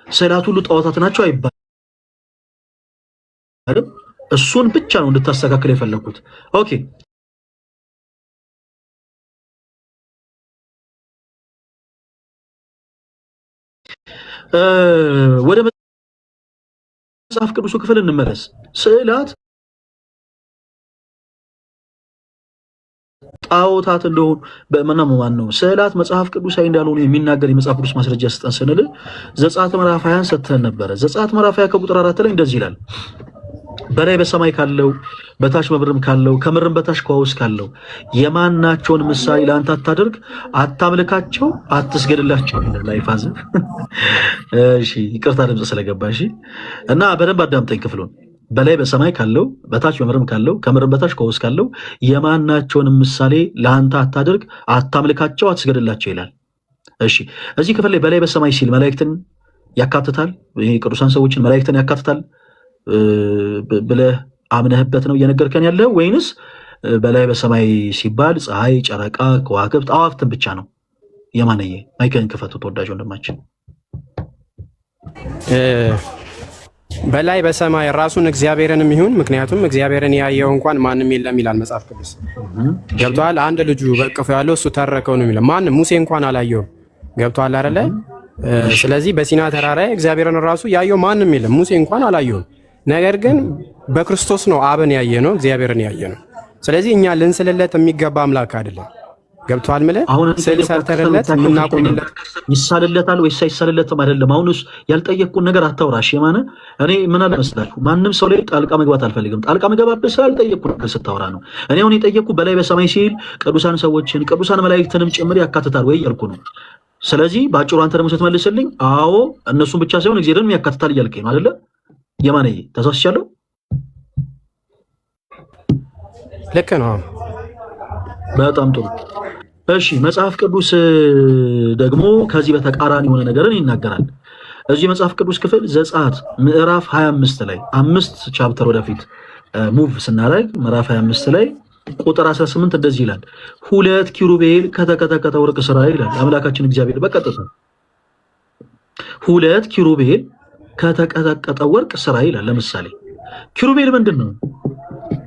ስዕላት ሁሉ ጣዖታት ናቸው አይባልም። እሱን ብቻ ነው እንድታስተካክል የፈለኩት። ኦኬ ወደ መጽሐፍ ቅዱሱ ክፍል እንመለስ። ስዕላት ጣዖታት እንደሆኑ ማን ነው ስዕላት መጽሐፍ ቅዱሳዊ እንዳልሆኑ የሚናገር የመጽሐፍ ቅዱስ ማስረጃ ስጠን ስንል ዘጸአት ምዕራፍ 20 ሰጥተን ነበረ። ዘጸአት ምዕራፍ 20 ከቁጥር 4 ላይ እንደዚህ ይላል፣ በላይ በሰማይ ካለው በታች በምድርም ካለው ከምድርም በታች ከውሃ ውስጥ ካለው የማናቸውን ምሳሌ ለአንተ አታድርግ፣ አታምልካቸው፣ አትስገድላቸው ይላል። ላይፋዝ እሺ፣ ይቅርታ ድምጽ ስለገባ እሺ። እና በደንብ አዳምጠኝ ክፍሉን። በላይ በሰማይ ካለው በታች በምድርም ካለው ከምድርም በታች ከውሃ ውስጥ ካለው የማናቸውን ምሳሌ ለአንተ አታድርግ፣ አታምልካቸው፣ አትስገድላቸው ይላል። እሺ፣ እዚህ ክፍል ላይ በላይ በሰማይ ሲል መላእክትን ያካትታል? ይሄ ቅዱሳን ሰዎችን መላእክትን ያካትታል ብለህ አምነህበት ነው እየነገርከን ያለው ወይንስ በላይ በሰማይ ሲባል ፀሐይ፣ ጨረቃ፣ ከዋክብት፣ አዋፍትን ብቻ ነው? የማነየ ማይከን ክፈቱ ተወዳጅ ወንድማችን። በላይ በሰማይ ራሱን እግዚአብሔርንም ይሁን፣ ምክንያቱም እግዚአብሔርን ያየው እንኳን ማንም የለም ይላል መጽሐፍ ቅዱስ። ገብቶሃል? አንድ ልጁ በቅፎ ያለው እሱ ተረከው ነው የሚለው። ማንም ሙሴ እንኳን አላየውም። ገብቶሃል አይደለ? ስለዚህ በሲና ተራራ እግዚአብሔርን ራሱ ያየው ማንም የለም። ሙሴ እንኳን አላየውም። ነገር ግን በክርስቶስ ነው አብን ያየ ነው፣ እግዚአብሔርን ያየ ነው። ስለዚህ እኛ ልንስልለት የሚገባ አምላክ አይደለም። ገብቶሃል? ማለት ስዕል ሰርተንለት የምናቆምለት ይሳልለታል ወይስ አይሳልለትም አይደለም። አሁንስ ያልጠየቅኩን ነገር አታውራሽ። የማነ እኔ ምን አለ መስላችሁ ማንም ሰው ላይ ጣልቃ መግባት አልፈልግም። ጣልቃ መግባት ስላልጠየቅኩ ነገር ስታወራ ነው። እኔ አሁን የጠየቅኩ በላይ በሰማይ ሲል ቅዱሳን ሰዎችን ቅዱሳን መላእክትንም ጭምር ያካትታል ወይ እያልኩ ነው። ስለዚህ በአጭሩ አንተ ደግሞ ስትመልስልኝ አዎ እነሱን ብቻ ሳይሆን እግዚአብሔርንም ያካትታል እያልከኝ ነው አይደለ? የማነዬ ተሳስቻለሁ? ልክ ነው። በጣም ጥሩ። እሺ መጽሐፍ ቅዱስ ደግሞ ከዚህ በተቃራኒ የሆነ ነገርን ይናገራል። እዚህ መጽሐፍ ቅዱስ ክፍል ዘጸአት ምዕራፍ 25 ላይ 5 ቻፕተር ወደፊት ሙቭ ስናደርግ ምዕራፍ 25 ላይ ቁጥር 18 እንደዚህ ይላል፣ 2 ኪሩቤል ከተቀጠቀጠ ወርቅ ስራ ይላል አምላካችን እግዚአብሔር በቀጥታ 2 ኪሩቤል ከተቀጠቀጠ ወርቅ ስራ ይላል። ለምሳሌ ኪሩቤል ምንድነው?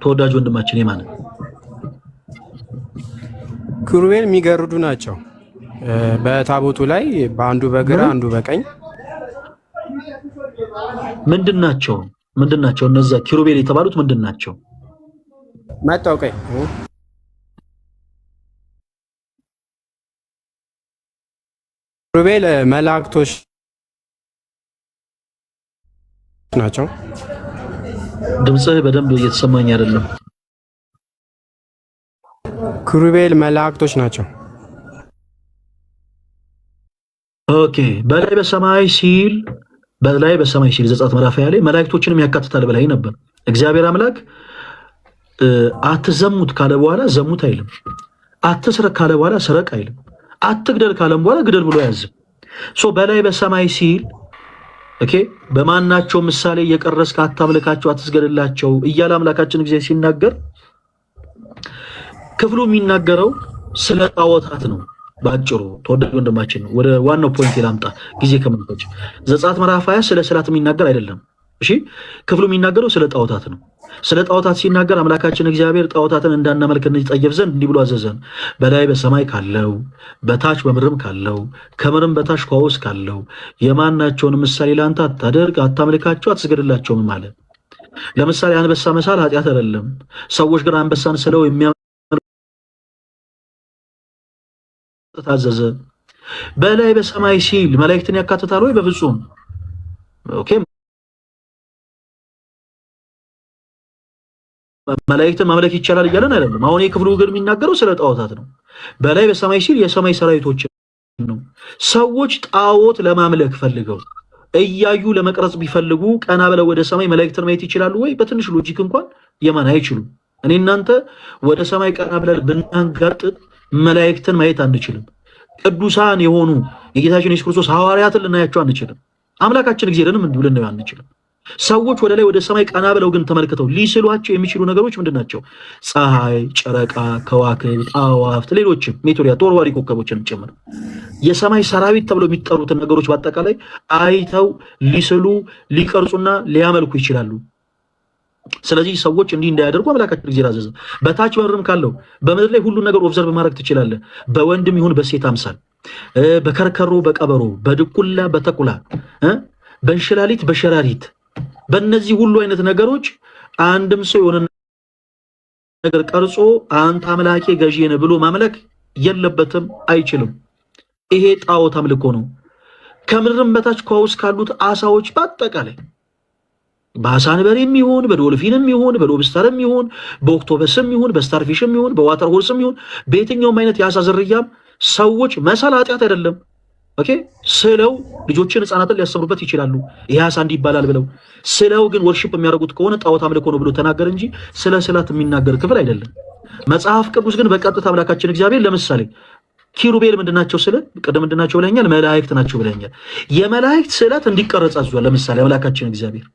ተወዳጅ ወንድማችን የማን ኪሩቤል የሚገርዱ ናቸው። በታቦቱ ላይ በአንዱ በግራ አንዱ በቀኝ ምንድናቸው? እነዛ ኪሩቤል የተባሉት ምንድናቸው? መጣው ቀኝ ኪሩቤል መላእክቶች ናቸው። ድምጽህ በደንብ እየተሰማኝ አይደለም። ኪሩቤል መላእክቶች ናቸው። ኦኬ በላይ በሰማይ ሲል ዘጸአት ምዕራፍ 20 ላይ መላእክቶችንም ያካትታል ብለህ ነበር። እግዚአብሔር አምላክ አትዘሙት ካለ በኋላ ዘሙት አይልም። አትስረቅ ካለ በኋላ ስረቅ አይልም። አትግደል ካለም በኋላ ግደል ብሎ ያዝም። ሶ በላይ በሰማይ ሲል ኦኬ በማናቸው ምሳሌ እየቀረስክ አታምልካቸው፣ አትስገድላቸው እያለ አምላካችን እግዚአብሔር ሲናገር ክፍሉ የሚናገረው ስለ ጣዖታት ነው። ባጭሩ ተወዳጅ ወንድማችን ነው። ወደ ዋናው ፖይንት ላምጣ ጊዜ ከመንፈጭ ዘጸአት ምዕራፍ 20 ስለ ስላት የሚናገር አይደለም። እሺ ክፍሉ የሚናገረው ስለ ጣዖታት ነው። ስለ ጣዖታት ሲናገር አምላካችን እግዚአብሔር ጣዖታትን እንዳናመልክ እንጠየፍ ዘንድ እንዲህ ብሎ አዘዘን። በላይ በሰማይ ካለው በታች በምድርም ካለው ከምድርም በታች ከውስጥ ካለው የማናቸውን ምሳሌ ለአንተ አታደርግ፣ አታምልካቸው፣ አትስገድላቸውም ማለት። ለምሳሌ አንበሳ መሳል ኃጢአት አይደለም። ሰዎች ግን አንበሳን ስለው ታዘዘ። በላይ በሰማይ ሲል መላእክትን ያካትታል ወይ? በፍጹም። ኦኬ መላእክትን ማምለክ ይቻላል እያለን አይደለም። አሁን የክፍሉ ግን የሚናገረው ስለ ጣዖታት ነው። በላይ በሰማይ ሲል የሰማይ ሰራዊቶች ነው። ሰዎች ጣዖት ለማምለክ ፈልገው እያዩ ለመቅረጽ ቢፈልጉ ቀና ብለው ወደ ሰማይ መላእክትን ማየት ይችላሉ ወይ? በትንሽ ሎጂክ እንኳን የማን አይችሉም። እኔ እናንተ ወደ ሰማይ ቀና ብለን ብናንጋጥጥ መላእክትን ማየት አንችልም። ቅዱሳን የሆኑ የጌታችን ኢየሱስ ክርስቶስ ሐዋርያትን ልናያቸው አንችልም። አምላካችን እግዚአብሔርንም እንዲሁ ልናየው አንችልም። ሰዎች ወደ ላይ ወደ ሰማይ ቀና ብለው ግን ተመልክተው ሊስሏቸው የሚችሉ ነገሮች ምንድናቸው? ፀሐይ፣ ጨረቃ፣ ከዋክብት፣ አዋፍት፣ ሌሎችም ሜቴዎሪያ ተወርዋሪ ኮከቦችን ጭምር የሰማይ ሰራዊት ተብለው የሚጠሩትን ነገሮች በአጠቃላይ አይተው ሊስሉ ሊቀርጹና ሊያመልኩ ይችላሉ። ስለዚህ ሰዎች እንዲህ እንዳያደርጉ አምላካችን እግዚአብሔር አዘዘ። በታች በምድርም ካለው በምድር ላይ ሁሉን ነገር ኦብዘርቭ ማድረግ ትችላለህ። በወንድም ይሁን በሴት አምሳል፣ በከርከሮ በቀበሮ፣ በድኩላ በተኩላ፣ በእንሽላሊት በሸራሪት፣ በእነዚህ ሁሉ አይነት ነገሮች አንድም ሰው የሆነ ነገር ቀርጾ አንተ አምላኬ ገዢ ነህ ብሎ ማምለክ የለበትም፣ አይችልም። ይሄ ጣዖት አምልኮ ነው። ከምድርም በታች ከውስጥ ካሉት አሳዎች በአጠቃላይ በአሳንበሪም ይሁን በዶልፊንም ይሁን በሎብስተርም ይሁን በኦክቶበስም ይሁን በስታርፊሽም ይሁን በዋተር ሆርስም ይሁን በየትኛውም አይነት የአሳ ዝርያም ሰዎች መሳል ኃጢአት አይደለም። ኦኬ ስለው ልጆችን ህፃናትን ሊያስተምሩበት ይችላሉ። ይሄ አሳ እንዲህ ይባላል ብለው ስለው ግን ወርሺፕ የሚያደርጉት ከሆነ ጣዖት አምልኮ ነው ብሎ ተናገር እንጂ ስለ ስላት የሚናገር ክፍል አይደለም። መጽሐፍ ቅዱስ ግን በቀጥታ አምላካችን እግዚአብሔር ለምሳሌ ኪሩቤል ምንድናቸው ስለ ቅድም ምንድናቸው ብለኛል? መላእክት ናቸው ብለኛል። የመላእክት ስዕላት እንዲቀረጽ አዟል። ለምሳሌ አምላካችን እግዚአብሔር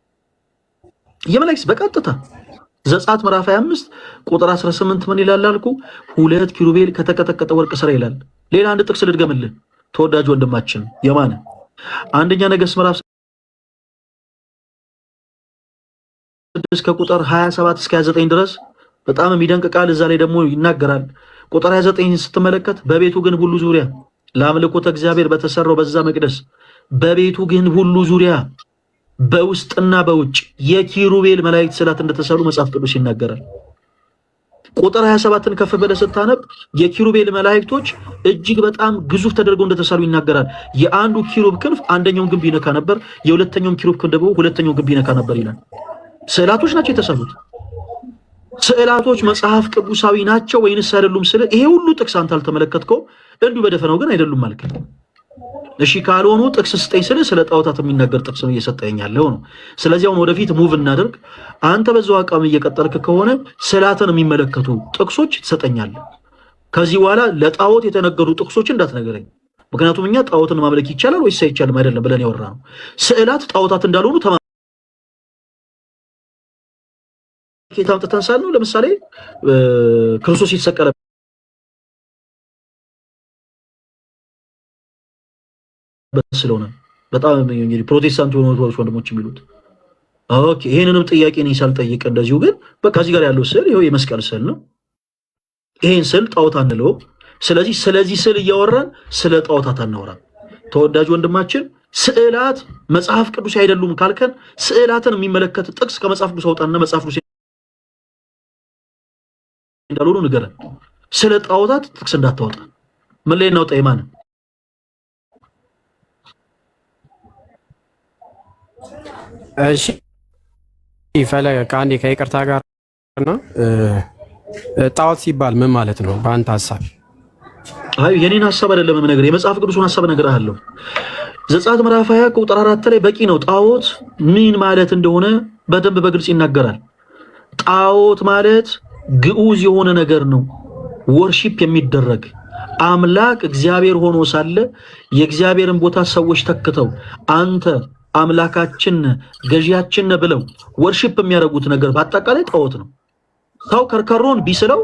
የመላእክት በቀጥታ ዘጸአት ምዕራፍ 25 ቁጥር 18 ምን ይላል አልኩ? 2 ኪሩቤል ከተቀጠቀጠ ወርቅ ስራ ይላል። ሌላ አንድ ጥቅስ ልድገምልህ ተወዳጅ ወንድማችን የማነ አንደኛ ነገሥት ምዕራፍ 6 ከቁጥር 27 እስከ 29 ድረስ በጣም የሚደንቅ ቃል እዛ ላይ ደግሞ ይናገራል። ቁጥር 29 ስትመለከት በቤቱ ግን ሁሉ ዙሪያ ለአምልኮተ እግዚአብሔር በተሰራው በዛ መቅደስ በቤቱ ግን ሁሉ ዙሪያ በውስጥና በውጭ የኪሩቤል መላእክት ስዕላት እንደተሰሩ መጽሐፍ ቅዱስ ይናገራል። ቁጥር 27ን ከፍ ብለህ ስታነብ የኪሩቤል መላእክቶች እጅግ በጣም ግዙፍ ተደርገው እንደተሰሩ ይናገራል። የአንዱ ኪሩብ ክንፍ አንደኛውን ግንብ ይነካ ነበር፣ የሁለተኛውም ኪሩብ ክንፍ ደግሞ ሁለተኛውን ግንብ ይነካ ነበር ይላል። ስዕላቶች ናቸው የተሰሩት። ስዕላቶች መጽሐፍ ቅዱሳዊ ናቸው ወይንስ አይደሉም? ስለ ይሄ ሁሉ ጥቅስ አንተ አልተመለከትከው፣ እንዲሁ በደፈናው ግን አይደሉም ማለት ነው። እሺ ካልሆኑ ጥቅስ ስጠኝ ስለ ጣዖታት የሚናገር ጥቅስ ነው እየሰጠኝ ያለው ነው። ስለዚህ አሁን ወደፊት ሙቭ እናደርግ። አንተ በዛው አቋም እየቀጠልክ ከሆነ ስዕላትን የሚመለከቱ ጥቅሶች ትሰጠኛለህ። ከዚህ በኋላ ለጣዖት የተነገሩ ጥቅሶች እንዳትነገረኝ። ምክንያቱም እኛ ጣዖትን ማምለክ ይቻላል ወይስ አይቻልም አይደለም ብለን ያወራ ነው። ስዕላት ጣዖታት እንዳልሆኑ ኬታ አምጥተን ሳል ነው። ለምሳሌ ክርስቶስ የተሰቀለ ስለሆነ በጣም እንግዲህ ፕሮቴስታንት የሆኑ ወንድሞች የሚሉት ኦኬ፣ ይሄንንም ጥያቄ ነው ሳልጠይቅ እንደዚሁ ግን በቃ እዚህ ጋር ያለው ስዕል ይሄው የመስቀል ስዕል ነው። ይሄን ስዕል ጣዖት አንለው። ስለዚህ ስዕል እያወራን ስለ ጣዖታት አናወራም። ተወዳጅ ወንድማችን ስዕላት መጽሐፍ ቅዱስ አይደሉም ካልከን ስዕላትን የሚመለከት ጥቅስ ከመጽሐፍ ቅዱስ አውጣና መጽሐፍ ቅዱስ እንዳልሆኑ ንገረን። ስለ ጣዖታት ጥቅስ እንዳታወጣ። ምን ላይ እናውጣ? የማንን እሺ ይፈለገ ከአንዴ ከይቅርታ ጋር እና ጣዖት ሲባል ምን ማለት ነው በአንተ ሐሳብ? አይ የኔን ሐሳብ አይደለም የምነግርህ፣ የመጽሐፍ ቅዱስን ሐሳብ እነግርሃለሁ። ዘጸአት ምዕራፍ 20 ቁጥር 4 ላይ በቂ ነው። ጣዖት ምን ማለት እንደሆነ በደንብ በግልጽ ይናገራል። ጣዖት ማለት ግዑዝ የሆነ ነገር ነው፣ ወርሺፕ የሚደረግ አምላክ እግዚአብሔር ሆኖ ሳለ የእግዚአብሔርን ቦታ ሰዎች ተክተው አንተ አምላካችን ገዢያችን ብለው ወርሺፕ የሚያደርጉት ነገር በአጠቃላይ ጣዖት ነው። ሰው ከርከሮን ቢስለው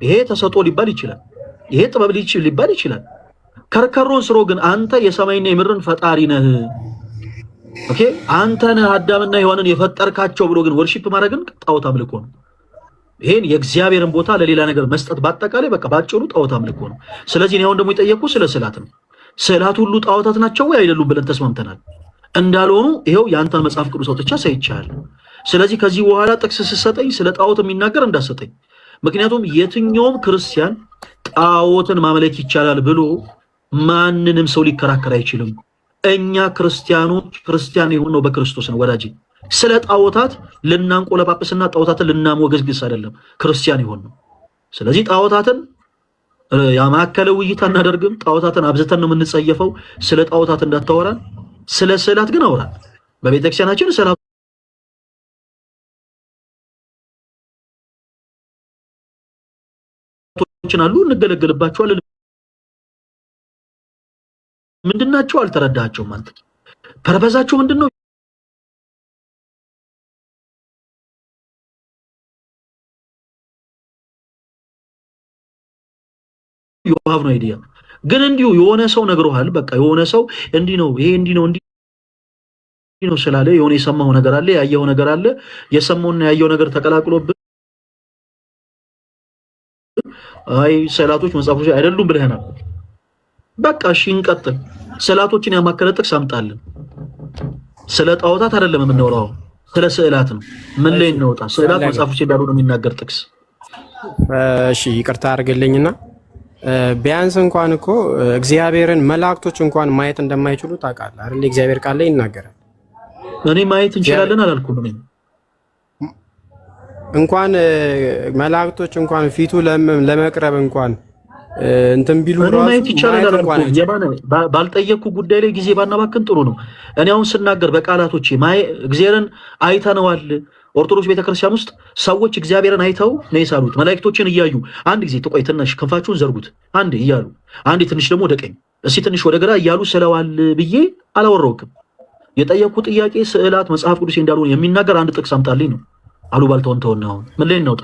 ይሄ ተሰጥኦ ሊባል ይችላል፣ ይሄ ጥበብ ሊባል ይችላል። ከርከሮን ስሮ ግን አንተ የሰማይና የምድርን ፈጣሪ ነህ፣ ኦኬ አንተ ነህ አዳምና ሔዋንን የፈጠርካቸው ብሎ ግን ወርሺፕ ማድረግን ጣዖት አምልኮ ነው። ይሄን የእግዚአብሔርን ቦታ ለሌላ ነገር መስጠት በአጠቃላይ በቃ ባጭሩ ጣዖት አምልኮ ነው። ስለዚህ ነው ደግሞ የጠየቁ ስለ ስዕላት ነው። ስዕላት ሁሉ ጣዖታት ናቸው ወይ አይደሉም ብለን ተስማምተናል። እንዳልሆኑ ይሄው ያንተን መጽሐፍ ቅዱስ አውጥቻ ሳይቻለሁ። ስለዚህ ከዚህ በኋላ ጥቅስ ስሰጠኝ ስለ ጣዖት የሚናገር እንዳሰጠኝ። ምክንያቱም የትኛውም ክርስቲያን ጣዖትን ማምለክ ይቻላል ብሎ ማንንም ሰው ሊከራከር አይችልም። እኛ ክርስቲያኖች ክርስቲያን የሆነው በክርስቶስ ነው ወዳጅ። ስለ ጣዖታት ልናንቆለጳጵስና ጣዖታትን ልናሞገስግስ አይደለም ክርስቲያን የሆነው። ስለዚህ ጣዖታትን ያማከለ ውይይት አናደርግም። ጣዖታትን አብዝተን ነው የምንጸየፈው። ስለ ጣዖታት እንዳታወራን። ስለ ስዕላት ግን አውራን። በቤተክርስቲያናችን ስዕላቶችን አሉ፣ እንገለገልባቸዋለን። ምንድናቸው? አልተረዳቸውም። አንተ ፐርፐዛቸው ምንድነው? የዋሃብ ነው አይዲያ ግን እንዲሁ የሆነ ሰው ነግሮሃል። በቃ የሆነ ሰው እንዲህ ነው ይሄ እንዲህ ነው ስላለ የሆነ የሰማው ነገር አለ፣ ያየው ነገር አለ። የሰማውና ያየው ነገር ተቀላቅሎብህ አይ ስዕላቶች መጽሐፍ ቅዱስ አይደሉም ብለህናል። በቃ እሺ እንቀጥል። ስዕላቶችን ያማከለ ጥቅስ አምጣልን። ስለ ጣዖታት አይደለም የምናወራው፣ ስለ ስዕላት ነው። ምን ላይ እናወጣ? ስዕላት መጽሐፍ ቅዱስ እንዳሉ ነው የሚናገር ጥቅስ። እሺ ይቅርታ አድርግልኝና ቢያንስ እንኳን እኮ እግዚአብሔርን መላእክቶች እንኳን ማየት እንደማይችሉ ታውቃለህ አይደል? እግዚአብሔር ቃል ላይ ይናገራል። እኔ ማየት እንችላለን አላልኩም። እኔ እንኳን መላእክቶች እንኳን ፊቱ ለመቅረብ እንኳን እንትን ቢሉ ራሱ ማየት ይቻላል አላልኩም። ባልጠየቅኩ ጉዳይ ላይ ጊዜ ባናባክን ጥሩ ነው። እኔ አሁን ስናገር በቃላቶቼ እግዚአብሔርን አይተነዋል። ኦርቶዶክስ ቤተክርስቲያን ውስጥ ሰዎች እግዚአብሔርን አይተው ነው የሳሉት። መላእክቶችን እያዩ አንድ ጊዜ ተቆይ ትንሽ ክንፋችሁን ዘርጉት አንዴ እያሉ አንዴ ትንሽ ደግሞ ወደ ቀኝ እስቲ ትንሽ ወደ ግራ እያሉ ስለዋል ብዬ አላወራውክም። የጠየቅኩ ጥያቄ ስዕላት መጽሐፍ ቅዱስ እንዳልሆነ የሚናገር አንድ ጥቅስ አምጣልኝ ነው። አሉባልታውን ተውና አሁን ምን ላይ እናውጣ?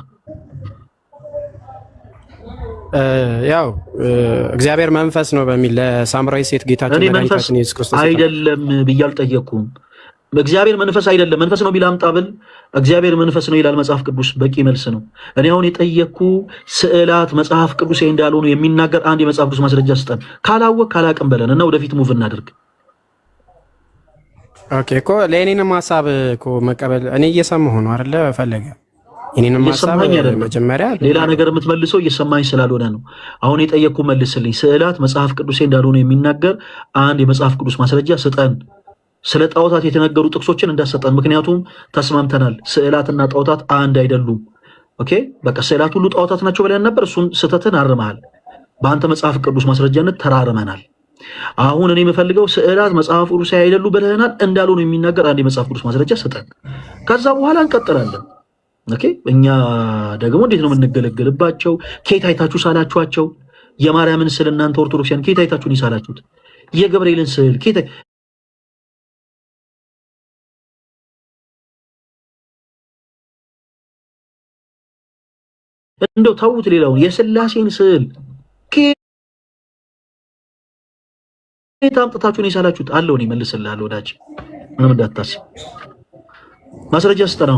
ያው እግዚአብሔር መንፈስ ነው በሚል ለሳምራዊ ሴት ጌታችን መድኃኒታችን ኢየሱስ ክርስቶስ አይደለም ብዬ አልጠየቅኩም። እግዚአብሔር መንፈስ አይደለም መንፈስ ነው ቢል አምጣ ብል እግዚአብሔር መንፈስ ነው ይላል መጽሐፍ ቅዱስ። በቂ መልስ ነው። እኔ አሁን የጠየቅኩ ስዕላት መጽሐፍ ቅዱስ እንዳልሆኑ የሚናገር አንድ የመጽሐፍ ቅዱስ ማስረጃ ስጠን። ካላወቅ ካላቅም በለን እና ወደፊት ሙቭ እናድርግ። ኦኬ እኮ ለእኔንም ሐሳብ እኮ መቀበል እኔ እየሰማሁ ነው አይደለ? ፈለገ እኔንም ሐሳብ መጀመሪያ ሌላ ነገር የምትመልሰው እየሰማኝ ስላልሆነ ነው። አሁን የጠየቅኩ መልስልኝ። ስዕላት መጽሐፍ ቅዱስ እንዳልሆኑ የሚናገር አንድ የመጽሐፍ ቅዱስ ማስረጃ ስጠን። ስለ ጣዖታት የተነገሩ ጥቅሶችን እንዳሰጠን። ምክንያቱም ተስማምተናል፣ ስዕላትና ጣዖታት አንድ አይደሉም። ኦኬ በቃ ስዕላት ሁሉ ጣዖታት ናቸው ብለን ነበር። እሱን ስህተትን አርመሃል። በአንተ መጽሐፍ ቅዱስ ማስረጃነት ተራርመናል። አሁን እኔ የምፈልገው ስዕላት መጽሐፍ ቅዱስ አይደሉ ብለህናል፣ እንዳልሆኑ የሚናገር አንድ የመጽሐፍ ቅዱስ ማስረጃ ስጠን። ከዛ በኋላ እንቀጥላለን። ኦኬ እኛ ደግሞ እንዴት ነው የምንገለገልባቸው? ከየት አይታችሁ ሳላችኋቸው? የማርያምን ስዕል እናንተ ኦርቶዶክሲያን ከየት አይታችሁን ይሳላችሁት? የገብርኤልን ስዕል ኬተ እንደው ተውት፣ ሌላውን የሥላሴን ስዕል ከየት አምጥታችሁን የሳላችሁት? አለው እኔ መልስልሃለሁ ወዳጅ፣ ምንም እንዳታስብ። ማስረጃ ስጠና።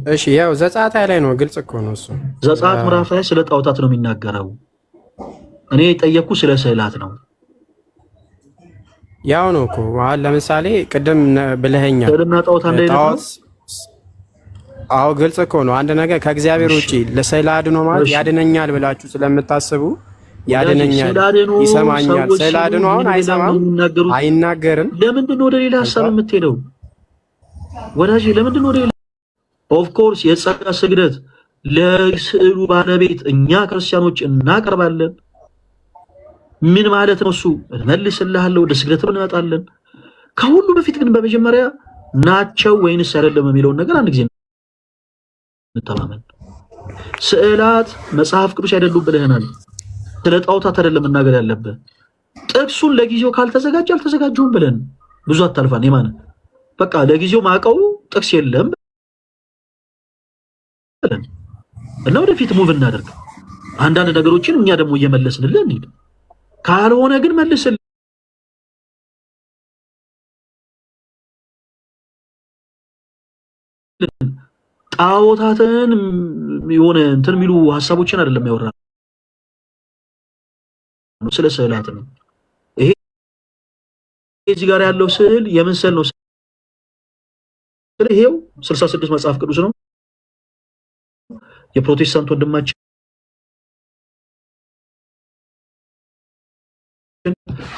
እሺ ያው ዘጸአት ላይ ነው፣ ግልጽ እኮ ነው እሱ። ዘጸአት ምዕራፍ ላይ ስለ ጣዖታት ነው የሚናገረው። እኔ የጠየቅኩ ስለ ስዕላት ነው። ያው ነው እኮ ለምሳሌ ቅድም ብለኸኛል ስዕልና ጣዖት አንድ አይነት ነው። አዎ ግልጽ እኮ ነው። አንድ ነገር ከእግዚአብሔር ውጪ ለስዕል አድኖ ማለት ያድነኛል ብላችሁ ስለምታስቡ ያድነኛል፣ ይሰማኛል፣ ስዕል አድኖ አሁን አይሰማም አይናገርም። ለምንድን ነው ወደ ሌላ ሐሳብ የምትሄደው ወዳጅ? ለምንድን ነው ወደ ሌላ? ኦፍ ኮርስ የጸጋ ስግደት ለስዕሉ ባለቤት እኛ ክርስቲያኖች እናቀርባለን። ምን ማለት ነው እሱ? እመልስልሃለሁ፣ ወደ ስግደት እንመጣለን። ከሁሉ በፊት ግን በመጀመሪያ ናቸው ወይንስ አይደለም የሚለውን ነገር አንድ ጊዜ እንተማመን። ስዕላት መጽሐፍ ቅዱስ አይደሉም ብለህናል። ስለ ጣዖታት አይደለም መናገር ያለብህ። ጥቅሱን ለጊዜው ካልተዘጋጀ አልተዘጋጀውም ብለን ብዙ አታልፋን። የማን በቃ ለጊዜው ማቀው ጥቅስ የለም ብለን እና ወደፊት ሙቭ እናደርግ። አንዳንድ ነገሮችን እኛ ደግሞ እየመለስንልህ እንሂድ። ካልሆነ ግን መልስልህ። ጣዖታትን የሆነ እንትን የሚሉ ሐሳቦችን አይደለም ያወራነው፣ ስለ ስዕላት ነው። ይሄ እዚህ ጋር ያለው ስዕል የምን ስዕል ነው? ስለ ይሄው 66 መጽሐፍ ቅዱስ ነው። የፕሮቴስታንት ወንድማችን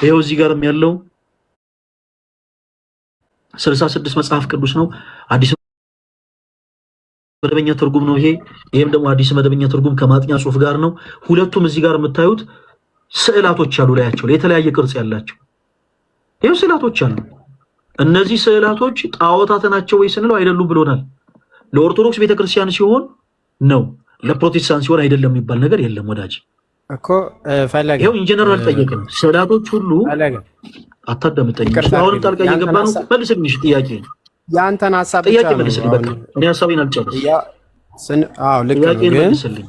ይሄው እዚህ ጋርም ያለው 66 መጽሐፍ ቅዱስ ነው። አዲስ መደበኛ ትርጉም ነው ይሄ። ይሄም ደግሞ አዲስ መደበኛ ትርጉም ከማጥኛ ጽሑፍ ጋር ነው። ሁለቱም እዚህ ጋር የምታዩት ስዕላቶች አሉ፣ ላያቸው የተለያየ ቅርጽ ያላቸው ይሄው ስዕላቶች አሉ። እነዚህ ስዕላቶች ጣዖታት ናቸው ወይ ስንለው አይደሉም ብሎናል። ለኦርቶዶክስ ቤተክርስቲያን ሲሆን ነው፣ ለፕሮቴስታንት ሲሆን አይደለም የሚባል ነገር የለም ወዳጅ እኮ ፈለገ። ይሄው ኢንጂነራል ጠየቅን። ስዕላቶች ሁሉ አታዳምጠኝ። አሁንም ጣልቃ እየገባ ነው። መልስልኝ ጥያቄ ያንተን ሐሳብ ጥያቄ መልስልኝ። በቃ እኔ ሐሳቤን አልጨረስም። አዎ ልክ ነው። ግን መልስልኝ።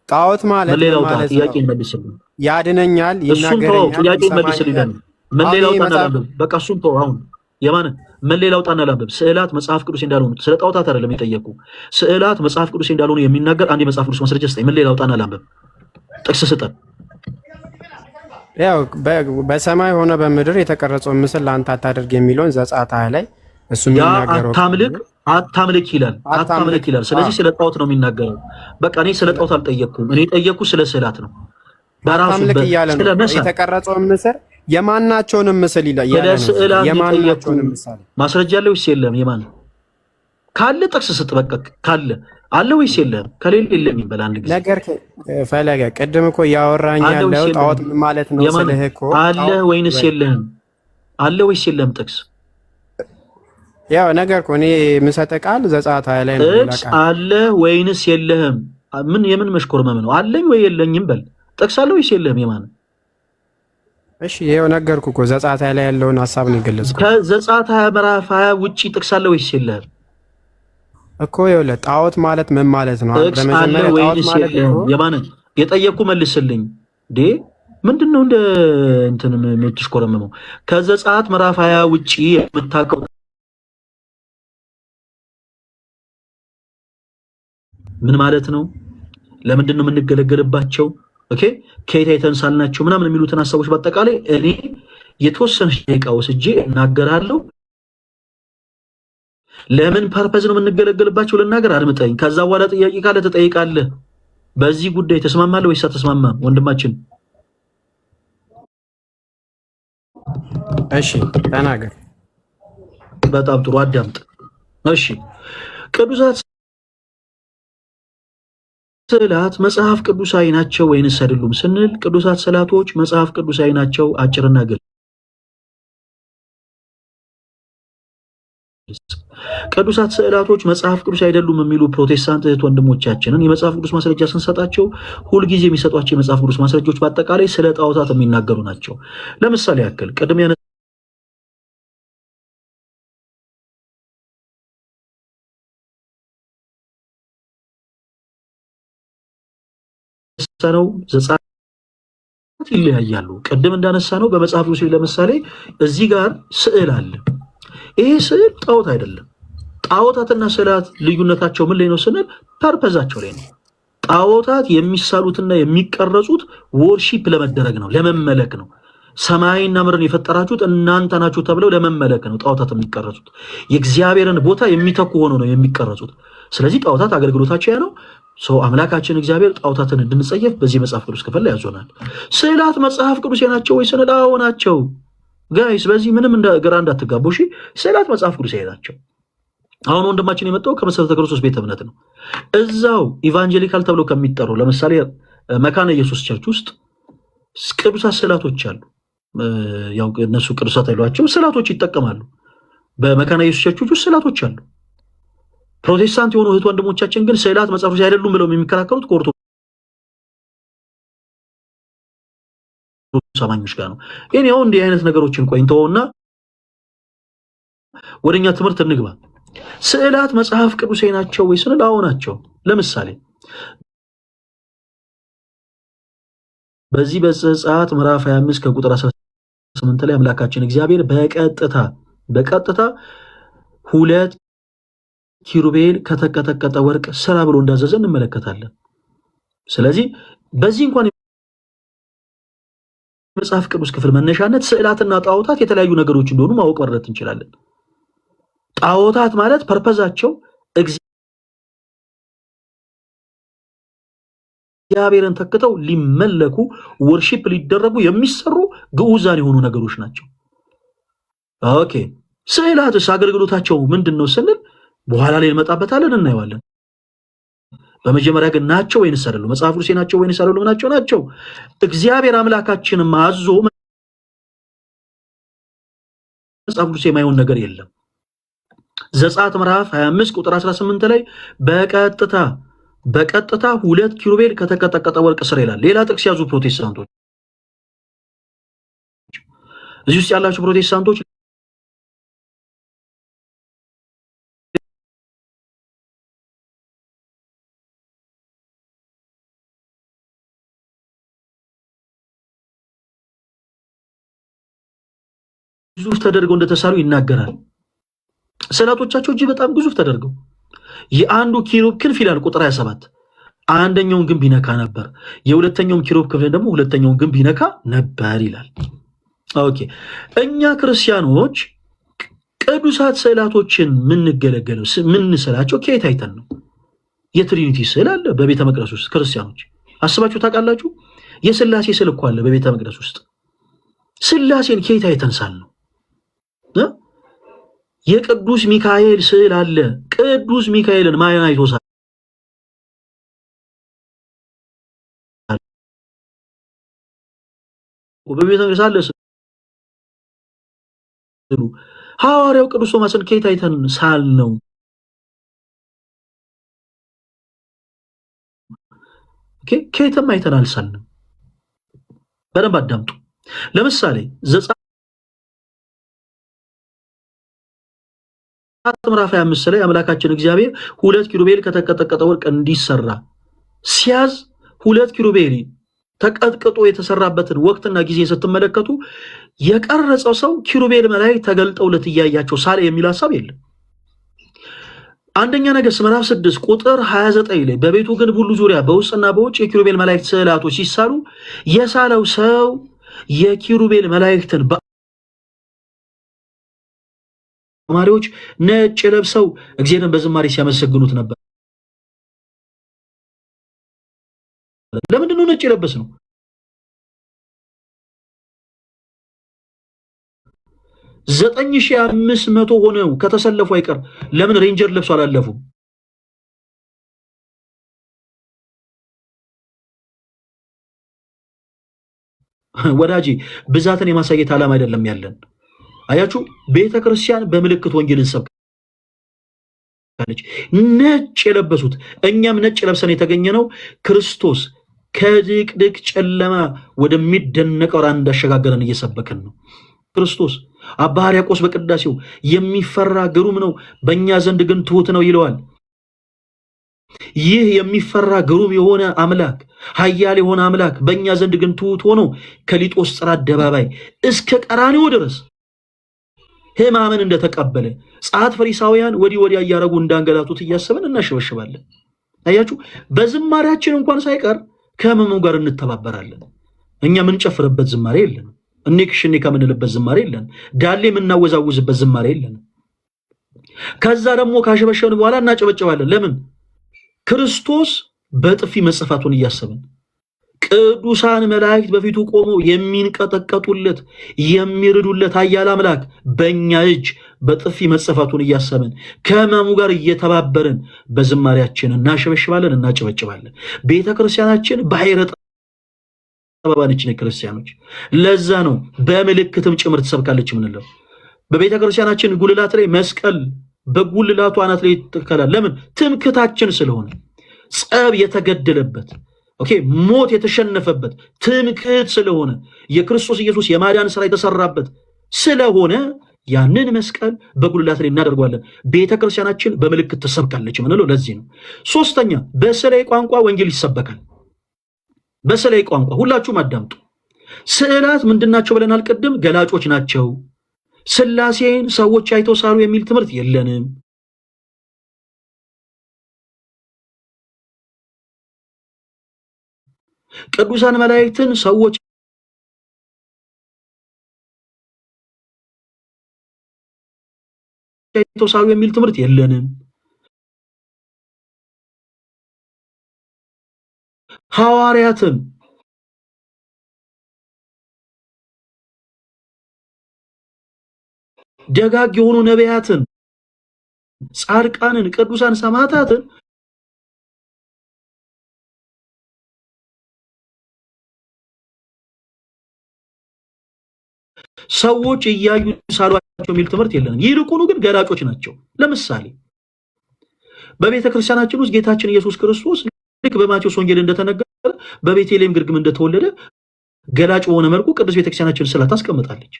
ጣዖት ማለት ማለት ጥያቄ መልስልኝ። ያድነኛል፣ ይናገረኛል፣ ጥያቄ መልስልኝ። ምን ሌላው ታናላምብ? በቃ እሱን ተው። አሁን የማን ምን ሌላው ታናላምብ? ስዕላት መጽሐፍ ቅዱስ እንዳልሆኑ ስለ ጣዖታት አይደለም የጠየቁ። ስዕላት መጽሐፍ ቅዱስ እንዳልሆኑ የሚናገር አንድ የመጽሐፍ ቅዱስ ማስረጃ ስጠኝ። ምን ሌላው ታናላምብ? ጥቅስ ስጠን። ያው በሰማይ ሆነ በምድር የተቀረጸውን ምስል ለአንተ አታድርግ የሚለውን ዘጸአት ላይ እሱ የሚናገረው አታምልክ ይላል። አታምልክ ይላል። ስለዚህ ስለ ጣዖት ነው የሚናገረው። በቃ እኔ ስለ ጣዖት አልጠየቅኩም። እኔ ጠየቅኩ ስለ ስዕላት ነው። አታምልክ እያለ ነው። የተቀረጸውን ምስል የማናቸውንም ምስል ይላል። የማናቸውንም ምስል ማስረጃ አለ ወይስ የለም? የማን ካለ ጥቅስ ስጥ። በቃ ካለ አለ ወይስ የለም? ከሌለ የለም ይበል። አንድ ጊዜ ነገር ፈለገ ቅድም እኮ ያወራኝ ያለው ጣዖት ማለት ነው ስለህ እኮ አለ ወይንስ የለም? አለ ወይስ የለም ጥቅስ? ያው ነገር እኮ እኔ የምሰጠህ ቃል ዘጸአት ላይ ነው። ጥቅስ አለ ወይንስ የለህም? ምን የምን መሽኮርመም ነው? አለኝ ወይ የለኝም በል። ጥቅስ አለ ወይስ የለህም? የማን እሺ ይሄው ነገርኩህ እኮ ዘጸአት ላይ ያለውን ሐሳብ ነው የገለጽኩት። ከዘጸአት 20 ምዕራፍ 20 ውጪ ጥቅስ አለ ወይስ የለህም እኮ? ይኸውልህ ጣዖት ማለት ምን ማለት ነው? በመጀመሪያ ጣዖት ማለት ነው የማን የጠየቅኩ መልስልኝ። ምንድነው እንደ እንትን የምትሽኮረመመው? ከዘጸአት ምዕራፍ 20 ውጪ የምታውቀው ምን ማለት ነው? ለምንድን ነው የምንገለገልባቸው? ኦኬ ከየት የተንሳልናቸው ምናምን የሚሉትን ሐሳቦች በአጠቃላይ እኔ የተወሰነ ደቂቃ ወስጄ እናገራለሁ። ለምን ፐርፐዝ ነው የምንገለገልባቸው ልናገር። አድምጠኝ። ከዛ በኋላ ጥያቄ ካለ ትጠይቃለህ። በዚህ ጉዳይ ተስማማለህ ወይስ አትስማማም ወንድማችን? እሺ ተናገር። በጣም ጥሩ አዳምጥ። እሺ ቅዱሳት ስዕላት መጽሐፍ ቅዱሳዊ ናቸው ወይንስ አይደሉም ስንል ቅዱሳት ስዕላቶች መጽሐፍ ቅዱሳዊ ናቸው። አጭርና ግልጽ ቅዱሳት ስዕላቶች መጽሐፍ ቅዱስ አይደሉም የሚሉ ፕሮቴስታንት እህት ወንድሞቻችንን የመጽሐፍ ቅዱስ ማስረጃ ስንሰጣቸው ሁልጊዜ የሚሰጧቸው የመጽሐፍ ቅዱስ ማስረጃዎች በአጠቃላይ ስለ ጣዖታት የሚናገሩ ናቸው። ለምሳሌ ያክል ቅድም ያነሳነው ዘጸአት ይለያያሉ። ቅድም እንዳነሳ ነው በመጽሐፍ ቅዱስ ለምሳሌ እዚህ ጋር ስዕል አለ። ይሄ ስዕል ጣዖት አይደለም። ጣዖታትና ስዕላት ልዩነታቸው ምን ላይ ነው ስንል ፐርፐዛቸው ላይ ነው። ጣዖታት የሚሳሉትና የሚቀረጹት ወርሺፕ ለመደረግ ነው፣ ለመመለክ ነው። ሰማይና ምድርን የፈጠራችሁት እናንተ ናችሁ ተብለው ለመመለክ ነው ጣዖታት የሚቀረጹት። የእግዚአብሔርን ቦታ የሚተኩ ሆኖ ነው የሚቀረጹት። ስለዚህ ጣዖታት አገልግሎታቸው ያ ነው። ሰው አምላካችን እግዚአብሔር ጣዖታትን እንድንጸየፍ በዚህ መጽሐፍ ቅዱስ ክፍል ላይ ያዞናል። ስዕላት መጽሐፍ ቅዱስ ናቸው ወይ ስንል አዎ ናቸው። ጋይስ በዚህ ምንም ግራ እንዳትጋቡ እሺ። ስዕላት መጽሐፍ ቅዱስ ናቸው። አሁን ወንድማችን የመጣው ከመሰረተ ክርስቶስ ቤተ እምነት ነው። እዛው ኢቫንጀሊካል ተብሎ ከሚጠሩ ለምሳሌ መካነ ኢየሱስ ቸርች ውስጥ ቅዱሳት ስዕላቶች አሉ። ያው እነሱ ቅዱሳት አይሏቸው ስዕላቶች ይጠቀማሉ። በመካነ ኢየሱስ ቸርቾች ውስጥ ስዕላቶች አሉ። ፕሮቴስታንት የሆኑ እህት ወንድሞቻችን ግን ስዕላት መጽሐፍ ቅዱስ አይደሉም ብለው የሚከራከሩት ከኦርቶዶክስ አማኞች ጋር ነው። ያው እንዲህ አይነት ነገሮችን ቆይተውና ወደኛ ትምህርት እንግባ። ስዕላት መጽሐፍ ቅዱሳዊ ናቸው ወይ ስንል አዎ ናቸው። ለምሳሌ በዚህ በዘጸአት ምዕራፍ 25 ከቁጥር 18 ላይ አምላካችን እግዚአብሔር በቀጥታ 2 ኪሩቤል ከተቀጠቀጠ ወርቅ ስራ ብሎ እንዳዘዘ እንመለከታለን። ስለዚህ በዚህ እንኳን የመጽሐፍ ቅዱስ ክፍል መነሻነት ስዕላትና ጣዖታት የተለያዩ ነገሮች እንደሆኑ ማወቅ መረዳት እንችላለን። ጣዖታት ማለት ፐርፐዛቸው እግዚአብሔርን ተክተው ሊመለኩ ወርሺፕ ሊደረጉ የሚሰሩ ግዑዛን የሆኑ ነገሮች ናቸው። ኦኬ ስዕላትስ አገልግሎታቸው ምንድነው ስንል በኋላ ላይ እንመጣበታለን፣ እናየዋለን። በመጀመሪያ ግን ናቸው ወይንስ አይደሉም? መጽሐፍ ቅዱስ ናቸው ወይንስ አይደሉም? ናቸው። እግዚአብሔር አምላካችንም አዞ መጽሐፍ ቅዱስ የማይሆን ነገር የለም። ዘጸአት ምዕራፍ 25 ቁጥር 18 ላይ በቀጥታ 2 ኪሩቤል ከተቀጠቀጠ ወርቅ ስር ይላል። ሌላ ጥቅስ ያዙ ፕሮቴስታንቶች፣ እዚህ ውስጥ ያላችሁ ፕሮቴስታንቶች ግዙፍ ተደርገው እንደተሳሉ ይናገራል። ስዕላቶቻቸው እጅግ በጣም ግዙፍ ተደርገው የአንዱ ኪሩብ ክንፍ ይላል ቁጥር 27 አንደኛውን ግንብ ይነካ ነበር፣ የሁለተኛውም ኪሩብ ክንፍ ደግሞ ሁለተኛውን ግንብ ይነካ ነበር ይላል። ኦኬ እኛ ክርስቲያኖች ቅዱሳት ስዕላቶችን የምንገለገለው የምንስላቸው ከየት አይተን ነው? የትሪኒቲ ስዕል አለ በቤተ መቅደስ ውስጥ። ክርስቲያኖች አስባችሁ ታውቃላችሁ? የስላሴ ስዕል እኮ አለ በቤተ መቅደስ ውስጥ። ስላሴን ከየት አይተን ሳል ነው? የቅዱስ ሚካኤል ስዕል አለ። ቅዱስ ሚካኤልን ማን አይቶ ሳለ? በቤተ መቅደስ አለ ስዕሉ። ሐዋርያው ቅዱስ ቶማስን ከየት አይተን ሳል ነው? ከየትም አይተን አልሳልንም። በደንብ አዳምጡ። ለምሳሌ ዘጸአት ምዕራፍ 25 ላይ አምላካችን እግዚአብሔር 2 ኪሩቤል ከተቀጠቀጠ ወርቅ እንዲሰራ ሲያዝ 2 ኪሩቤል ተቀጥቅጦ የተሰራበትን ወቅትና ጊዜ ስትመለከቱ የቀረጸው ሰው ኪሩቤል መላእክት ተገልጠውለት እያያቸው ሳለ የሚል ሐሳብ የለም። አንደኛ ነገሥት ምዕራፍ 6 ቁጥር 29 ላይ በቤቱ ግንብ ሁሉ ዙሪያ በውስጥና በውጭ የኪሩቤል መላእክት ስዕላቶች ሲሳሉ የሳለው ሰው የኪሩቤል መላእክትን ተማሪዎች ነጭ ለብሰው እግዚአብሔርን በዝማሬ ሲያመሰግኑት ነበር። ለምንድን ነው ነጭ የለበስ ነው? 9500 ሆነው ከተሰለፉ አይቀር ለምን ሬንጀር ለብሰው አላለፉም? ወዳጂ ብዛትን የማሳየት ዓላማ አይደለም ያለን። አያችሁ ቤተክርስቲያን በምልክት ወንጌልን ሰብክ ትሰብካለች። ነጭ የለበሱት እኛም ነጭ ለብሰን የተገኘነው ክርስቶስ ከድቅድቅ ጨለማ ወደሚደነቀው ብርሃን እንዳሸጋገረን እየሰበከን ነው። ክርስቶስ አባ ሕርያቆስ በቅዳሴው የሚፈራ ግሩም ነው፣ በእኛ ዘንድ ግን ትሑት ነው ይለዋል። ይህ የሚፈራ ግሩም የሆነ አምላክ ኃያል የሆነ አምላክ በእኛ ዘንድ ግን ትሑት ሆኖ ከሊጦስጥራ አደባባይ እስከ ቀራንዮ ድረስ ሕማምን እንደተቀበለ ጸሐፍት ፈሪሳውያን ወዲህ ወዲያ እያረጉ እንዳንገላቱት እያሰብን እናሸበሽባለን። አያችሁ፣ በዝማሬያችን እንኳን ሳይቀር ከሕመሙ ጋር እንተባበራለን። እኛ የምንጨፍርበት ዝማሬ የለን፣ እኔክሽኔ ከምንልበት ዝማሬ የለን፣ ዳሌ የምናወዛውዝበት ዝማሬ የለን። ከዛ ደግሞ ካሸበሸብን በኋላ እናጨበጭባለን። ለምን? ክርስቶስ በጥፊ መጸፋቱን እያሰብን ቅዱሳን መላእክት በፊቱ ቆመው የሚንቀጠቀጡለት የሚርዱለት ኃያል አምላክ በእኛ እጅ በጥፊ መጸፋቱን እያሰብን ከሕመሙ ጋር እየተባበርን በዝማሬያችን እናሸበሽባለን፣ እናጨበጭባለን። ቤተ ክርስቲያናችን ባሕረ ጥበብ ነች ክርስቲያኖች። ለዛ ነው በምልክትም ጭምር ትሰብካለች የምንለው። በቤተ ክርስቲያናችን ጉልላት ላይ መስቀል በጉልላቱ አናት ላይ ይተከላል። ለምን? ትምክታችን ስለሆነ ጸብ የተገደለበት ሞት የተሸነፈበት ትምክህት ስለሆነ የክርስቶስ ኢየሱስ የማዳን ስራ የተሰራበት ስለሆነ ያንን መስቀል በጉልላት ላይ እናደርጓለን። ቤተ ክርስቲያናችን በምልክት ትሰብካለች የምንለው ለዚህ ነው። ሶስተኛ፣ በስዕላዊ ቋንቋ ወንጌል ይሰበካል። በስዕላዊ ቋንቋ ሁላችሁም አዳምጡ። ስዕላት ምንድናቸው ብለናል ቅድም? ገላጮች ናቸው። ሥላሴን ሰዎች አይተው ሳሉ የሚል ትምህርት የለንም። ቅዱሳን መላእክትን ሰዎች አይተው ሳሉ የሚል ትምህርት የለንም። ሐዋርያትን ደጋግ የሆኑ ነቢያትን፣ ጻድቃንን፣ ቅዱሳን ሰማዕታትን ሰዎች እያዩ ሳሏቸው የሚል ትምህርት የለንም። ይልቁኑ ግን ገላጮች ናቸው። ለምሳሌ በቤተ ክርስቲያናችን ውስጥ ጌታችን ኢየሱስ ክርስቶስ ልክ በማቴዎስ ወንጌል እንደተነገረ በቤተልሔም ግርግም እንደተወለደ ገላጭ በሆነ መልኩ ቅዱስ ቤተክርስቲያናችን ስዕላት ታስቀምጣለች።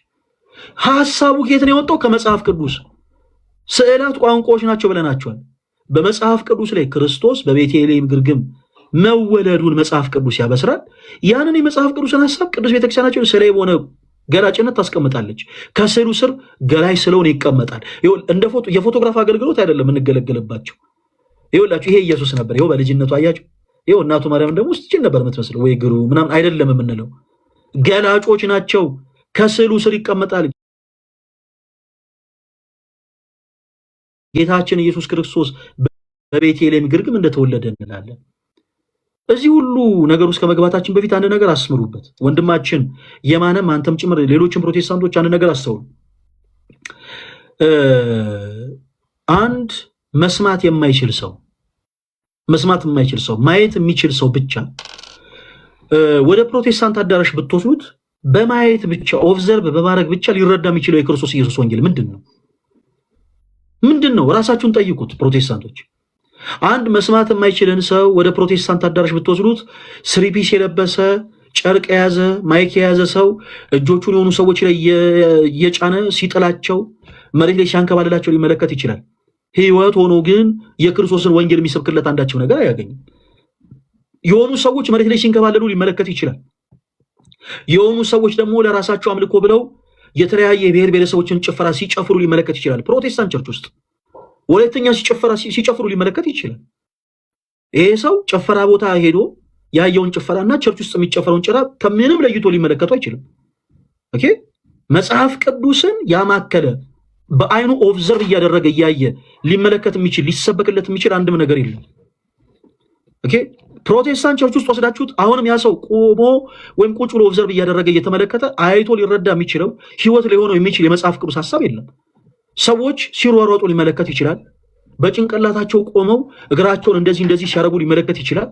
ሐሳቡ ከየት ነው የወጣው? ከመጽሐፍ ቅዱስ። ስዕላት ቋንቋዎች ናቸው ብለናቸዋል። በመጽሐፍ ቅዱስ ላይ ክርስቶስ በቤተልሔም ግርግም መወለዱን መጽሐፍ ቅዱስ ያበስራል። ያንን የመጽሐፍ ቅዱስን ሐሳብ ቅዱስ ቤተክርስቲያናችን ስዕላዊ በሆነ ገላጭነት ታስቀምጣለች። ከስዕሉ ስር ገላጭ ስለሆነ ይቀመጣል። እንደ የፎቶግራፍ አገልግሎት አይደለም እንገለገልባቸው። ይኸውላችሁ ይሄ ኢየሱስ ነበር። ይኸው በልጅነቱ አያችሁ። ይኸው እናቱ ማርያም ደግሞ ስትችል ነበር የምትመስለው፣ ወይ ግሩ ምናምን አይደለም የምንለው። ገላጮች ናቸው። ከስዕሉ ስር ይቀመጣል። ጌታችን ኢየሱስ ክርስቶስ በቤተልሔም ግርግም እንደተወለደ እንላለን። እዚህ ሁሉ ነገር ውስጥ ከመግባታችን በፊት አንድ ነገር አስምሩበት። ወንድማችን የማነም አንተም ጭምር ሌሎችም ፕሮቴስታንቶች አንድ ነገር አስተውሉ። አንድ መስማት የማይችል ሰው ማየት የሚችል ሰው ብቻ ወደ ፕሮቴስታንት አዳራሽ ብትወስዱት በማየት ብቻ ኦብዘርቭ በማድረግ ብቻ ሊረዳ የሚችለው የክርስቶስ ኢየሱስ ወንጌል ምንድን ነው? ራሳችሁን ጠይቁት ፕሮቴስታንቶች። አንድ መስማት የማይችልን ሰው ወደ ፕሮቴስታንት አዳራሽ ብትወስዱት ስሪፒስ የለበሰ ጨርቅ የያዘ ማይክ የያዘ ሰው እጆቹን የሆኑ ሰዎች ላይ እየጫነ ሲጥላቸው መሬት ላይ ሲያንከባልላቸው ሊመለከት ይችላል። ሕይወት ሆኖ ግን የክርስቶስን ወንጌል የሚሰብክለት አንዳቸው ነገር አያገኝም። የሆኑ ሰዎች መሬት ላይ ሲንከባለሉ ሊመለከት ይችላል። የሆኑ ሰዎች ደግሞ ለራሳቸው አምልኮ ብለው የተለያየ የብሔር ብሔረሰቦችን ጭፈራ ሲጨፍሩ ሊመለከት ይችላል። ፕሮቴስታንት ቸርች ውስጥ ወለተኛ ሲጨፍሩ ሊመለከት ይችላል። ይሄ ሰው ጭፈራ ቦታ ሄዶ ያየውን ጭፈራና ቸርች ውስጥ የሚጨፈረውን ጭራ ከምንም ለይቶ ሊመለከቱ አይችልም። ኦኬ፣ መጽሐፍ ቅዱስን ያማከለ በአይኑ ኦብዘርቭ እያደረገ እያየ ሊመለከት የሚችል ሊሰበክለት የሚችል አንድም ነገር የለም። ኦኬ፣ ፕሮቴስታንት ቸርች ውስጥ ወስዳችሁት አሁንም ያ ሰው ቆሞ ወይም ቁጭ ብሎ ኦብዘርቭ እያደረገ እየተመለከተ አይቶ ሊረዳ የሚችለው ሕይወት ሊሆነው የሚችል የመጽሐፍ ቅዱስ ሐሳብ የለም። ሰዎች ሲሯሯጡ ሊመለከት ይችላል። በጭንቅላታቸው ቆመው እግራቸውን እንደዚህ ሲያደርጉ ሊመለከት ይችላል።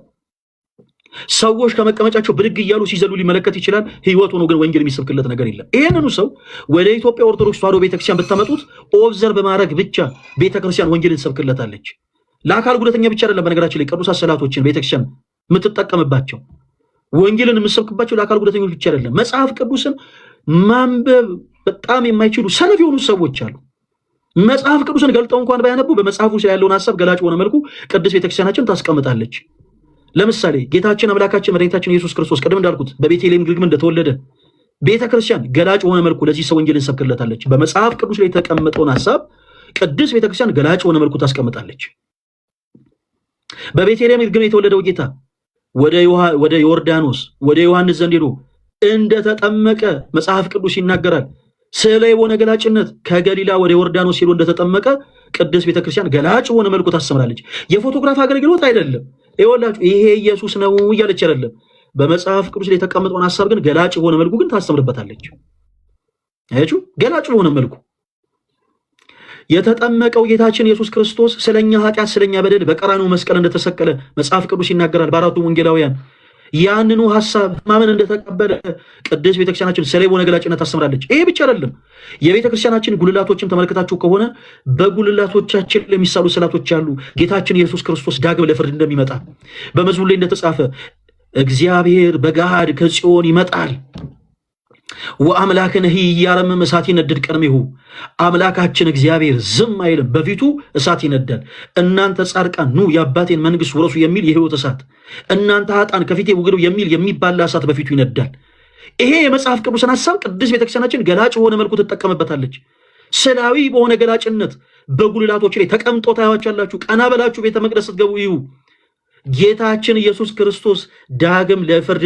ሰዎች ከመቀመጫቸው ብድግ እያሉ ሲዘሉ ሊመለከት ይችላል። ህይወት ሆኖ ግን ወንጌል የሚሰብክለት ነገር የለም። ይህንኑ ሰው ወደ ኢትዮጵያ ኦርቶዶክስ ተዋሕዶ ቤተክርስቲያን ብታመጡት ኦብዘርቭ በማድረግ ብቻ ቤተክርስቲያን ወንጌልን ትሰብክለታለች። ለአካል ጉዳተኛ ብቻ አይደለም። በነገራችን ላይ ቅዱሳት ሰላቶችን ቤተክርስቲያን የምትጠቀምባቸው ወንጌልን የምትሰብክባቸው ለአካል ጉዳተኞች ብቻ አይደለም። መጽሐፍ ቅዱስን ማንበብ በጣም የማይችሉ ሰነፍ የሆኑ ሰዎች አሉ። መጽሐፍ ቅዱስን ገልጠው እንኳን ባያነቡ በመጽሐፉ ላይ ያለውን ሐሳብ ገላጭ በሆነ መልኩ ቅድስት ቤተክርስቲያናችን ታስቀምጣለች። ለምሳሌ ጌታችን አምላካችን መድኃኒታችን ኢየሱስ ክርስቶስ ቀደም እንዳልኩት በቤተልሔም ግርግም እንደተወለደ ቤተክርስቲያን ገላጭ በሆነ መልኩ ለዚህ ሰው ወንጌልን ሰብክለታለች። በመጽሐፍ ቅዱስ ላይ የተቀመጠውን ሐሳብ ቅድስት ቤተክርስቲያን ገላጭ በሆነ መልኩ ታስቀምጣለች። በቤተልሔም ግርግም የተወለደው ጌታ ወደ ዮርዳኖስ ወደ ዮሐንስ ዘንድ ሄዶ እንደተጠመቀ መጽሐፍ ቅዱስ ይናገራል። ስለ የሆነ ገላጭነት ከገሊላ ወደ ዮርዳኖስ ሄዶ እንደተጠመቀ ቅድስት ቤተክርስቲያን ገላጭ በሆነ መልኩ ታስተምራለች። የፎቶግራፍ አገልግሎት አይደለም። ይወላችሁ ይሄ ኢየሱስ ነው እያለች አይደለም። በመጽሐፍ ቅዱስ ላይ የተቀመጠውን ሐሳብ ግን ገላጭ በሆነ መልኩ ግን ታስተምርበታለች። አያችሁ፣ ገላጭ በሆነ መልኩ የተጠመቀው ጌታችን ኢየሱስ ክርስቶስ ስለኛ ኃጢአት ስለኛ በደል በቀራንዮ መስቀል እንደተሰቀለ መጽሐፍ ቅዱስ ይናገራል። በአራቱ ወንጌላውያን ያንኑ ሐሳብ ማመን እንደተቀበለ ቅድስት ቤተክርስቲያናችን ስለ የሆነ ገላጭነት ታስተምራለች። ይሄ ብቻ አይደለም። የቤተክርስቲያናችን ጉልላቶችን ተመልክታችሁ ከሆነ በጉልላቶቻችን ለሚሳሉ ስዕላቶች አሉ። ጌታችን ኢየሱስ ክርስቶስ ዳግም ለፍርድ እንደሚመጣ በመዝሙር ላይ እንደተጻፈ እግዚአብሔር በገሃድ ከጽዮን ይመጣል ወአምላክነ ኢያረምም እሳት ይነድድ ቀድሜሁ። አምላካችን እግዚአብሔር ዝም አይልም፣ በፊቱ እሳት ይነዳል። እናንተ ጻድቃን ኑ የአባቴን መንግስት ውረሱ የሚል የህይወት እሳት፣ እናንተ ኃጥአን ከፊቴ ውገዱ የሚል የሚባላ እሳት በፊቱ ይነዳል። ይሄ የመጽሐፍ ቅዱስን ሐሳብ ቅድስት ቤተክርስቲያናችን ገላጭ በሆነ መልኩ ትጠቀምበታለች። ስላዊ በሆነ ገላጭነት በጉልላቶች ላይ ተቀምጦ ታያዋቻላችሁ። ቀና በላችሁ ቤተ መቅደስ ስትገቡ ይዩ ጌታችን ኢየሱስ ክርስቶስ ዳግም ለፍርድ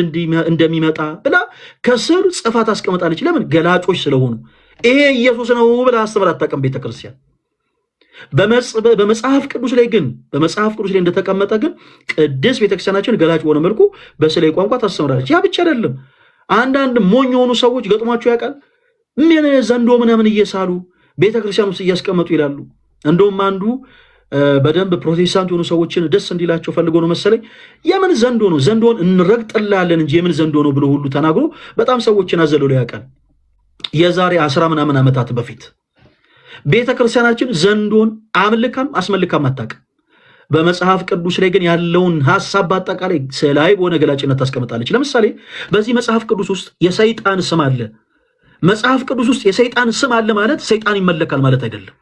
እንደሚመጣ ብላ ከስር ጽፋ ታስቀምጣለች። ለምን? ገላጮች ስለሆኑ። ይሄ ኢየሱስ ነው ብላ አስተምራ አታውቅም ቤተክርስቲያን። በመጽሐፍ ቅዱስ ላይ እንደተቀመጠ ግን ቅድስት ቤተክርስቲያናችን ገላጭ በሆነ መልኩ በስዕላዊ ቋንቋ ታስተምራለች። ያ ብቻ አይደለም። አንዳንድ ሞኝ የሆኑ ሰዎች ገጥሟቸው ያውቃል። ምን ዘንዶ ምናምን እየሳሉ ቤተክርስቲያን ውስጥ እያስቀመጡ ይላሉ። እንደውም አንዱ በደንብ ፕሮቴስታንት የሆኑ ሰዎችን ደስ እንዲላቸው ፈልጎ ነው መሰለኝ የምን ዘንዶ ነው ዘንዶን እንረግጥላለን እንጂ የምን ዘንዶ ነው ብሎ ሁሉ ተናግሮ በጣም ሰዎችን አዘልሎ ያውቃል። የዛሬ 10 ምናምን ዓመታት በፊት ቤተክርስቲያናችን ዘንዶን አምልካም አስመልካም አታውቅም። በመጽሐፍ ቅዱስ ላይ ግን ያለውን ሐሳብ በአጠቃላይ ስዕላዊ በሆነ ገላጭነት ታስቀምጣለች። ለምሳሌ በዚህ መጽሐፍ ቅዱስ ውስጥ የሰይጣን ስም አለ። መጽሐፍ ቅዱስ ውስጥ የሰይጣን ስም አለ ማለት ሰይጣን ይመለካል ማለት አይደለም።